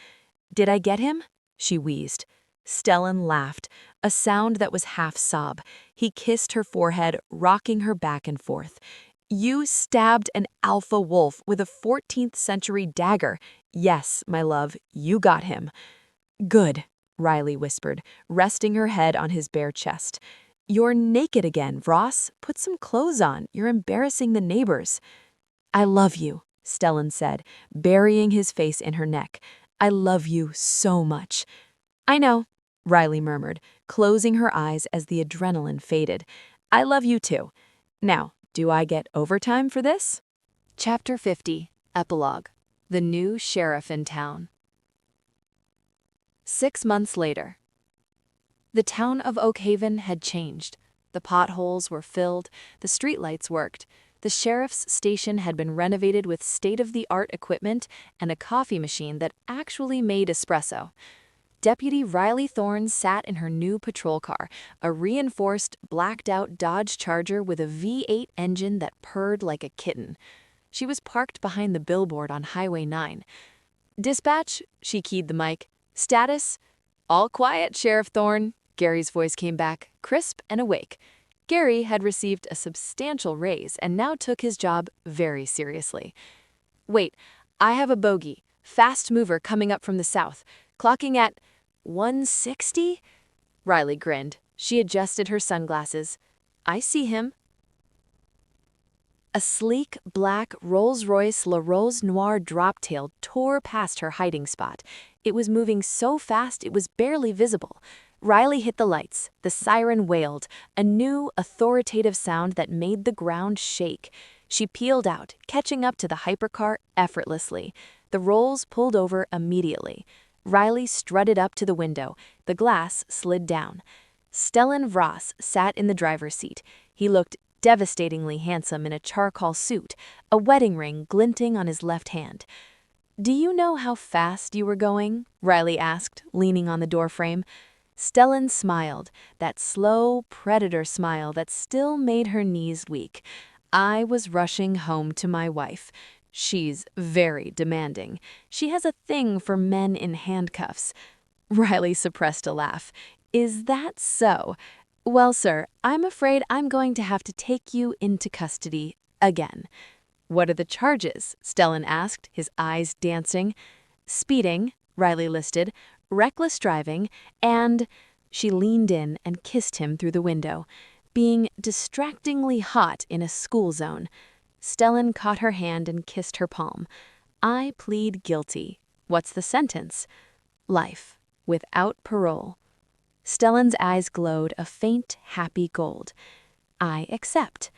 "Did I get him?" she wheezed. Stellan laughed, a sound that was half sob. He kissed her forehead, rocking her back and forth. "You stabbed an alpha wolf with a 14th century dagger. Yes, my love, you got him." "Good," Riley whispered, resting her head on his bare chest. "You're naked again, Vross. Put some clothes on. You're embarrassing the neighbors." "I love you," Stellan said, burying his face in her neck. "I love you so much." "I know," Riley murmured, closing her eyes as the adrenaline faded. "I love you too. Now, do I get overtime for this?" Chapter 50, Epilogue. The new sheriff in town. 6 months later. The town of Oakhaven had changed. The potholes were filled, the streetlights worked. The sheriff's station had been renovated with state-of-the-art equipment and a coffee machine that actually made espresso. Deputy Riley Thorne sat in her new patrol car, a reinforced, blacked-out Dodge Charger with a V8 engine that purred like a kitten. She was parked behind the billboard on Highway 9. "Dispatch," she keyed the mic. "Status?" "All quiet, Sheriff Thorne," Gary's voice came back, crisp and awake. Gary had received a substantial raise and now took his job very seriously. "Wait, I have a bogey, fast mover coming up from the south, clocking at 160? Riley grinned. She adjusted her sunglasses. "I see him." A sleek, black Rolls-Royce La Rose Noir droptail tore past her hiding spot. It was moving so fast it was barely visible. Riley hit the lights. The siren wailed, a new, authoritative sound that made the ground shake. She peeled out, catching up to the hypercar effortlessly. The Rolls pulled over immediately. Riley strutted up to the window. The glass slid down. Stellan Vross sat in the driver's seat. He looked devastatingly handsome in a charcoal suit, a wedding ring glinting on his left hand. "Do you know how fast you were going?" Riley asked, leaning on the doorframe. Stellan smiled, that slow, predator smile that still made her knees weak. "I was rushing home to my wife. She's very demanding. She has a thing for men in handcuffs." Riley suppressed a laugh. "Is that so? Well, sir, I'm afraid I'm going to have to take you into custody again." "What are the charges?" Stellan asked, his eyes dancing. "Speeding," Riley listed, "reckless driving, and—" She leaned in and kissed him through the window. "Being distractingly hot in a school zone." Stellan caught her hand and kissed her palm. I plead guilty. What's the sentence? Life, without parole. Stellan's eyes glowed a faint, happy gold. I accept.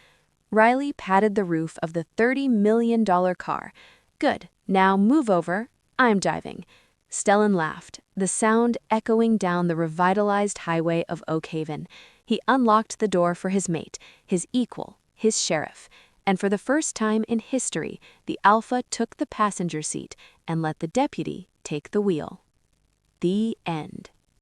Riley patted the roof of the $30 million car. Good, now move over. I'm driving. Stellan laughed, the sound echoing down the revitalized highway of Oakhaven. He unlocked the door for his mate, his equal, his sheriff. And for the first time in history, the Alpha took the passenger seat and let the deputy take the wheel. The end.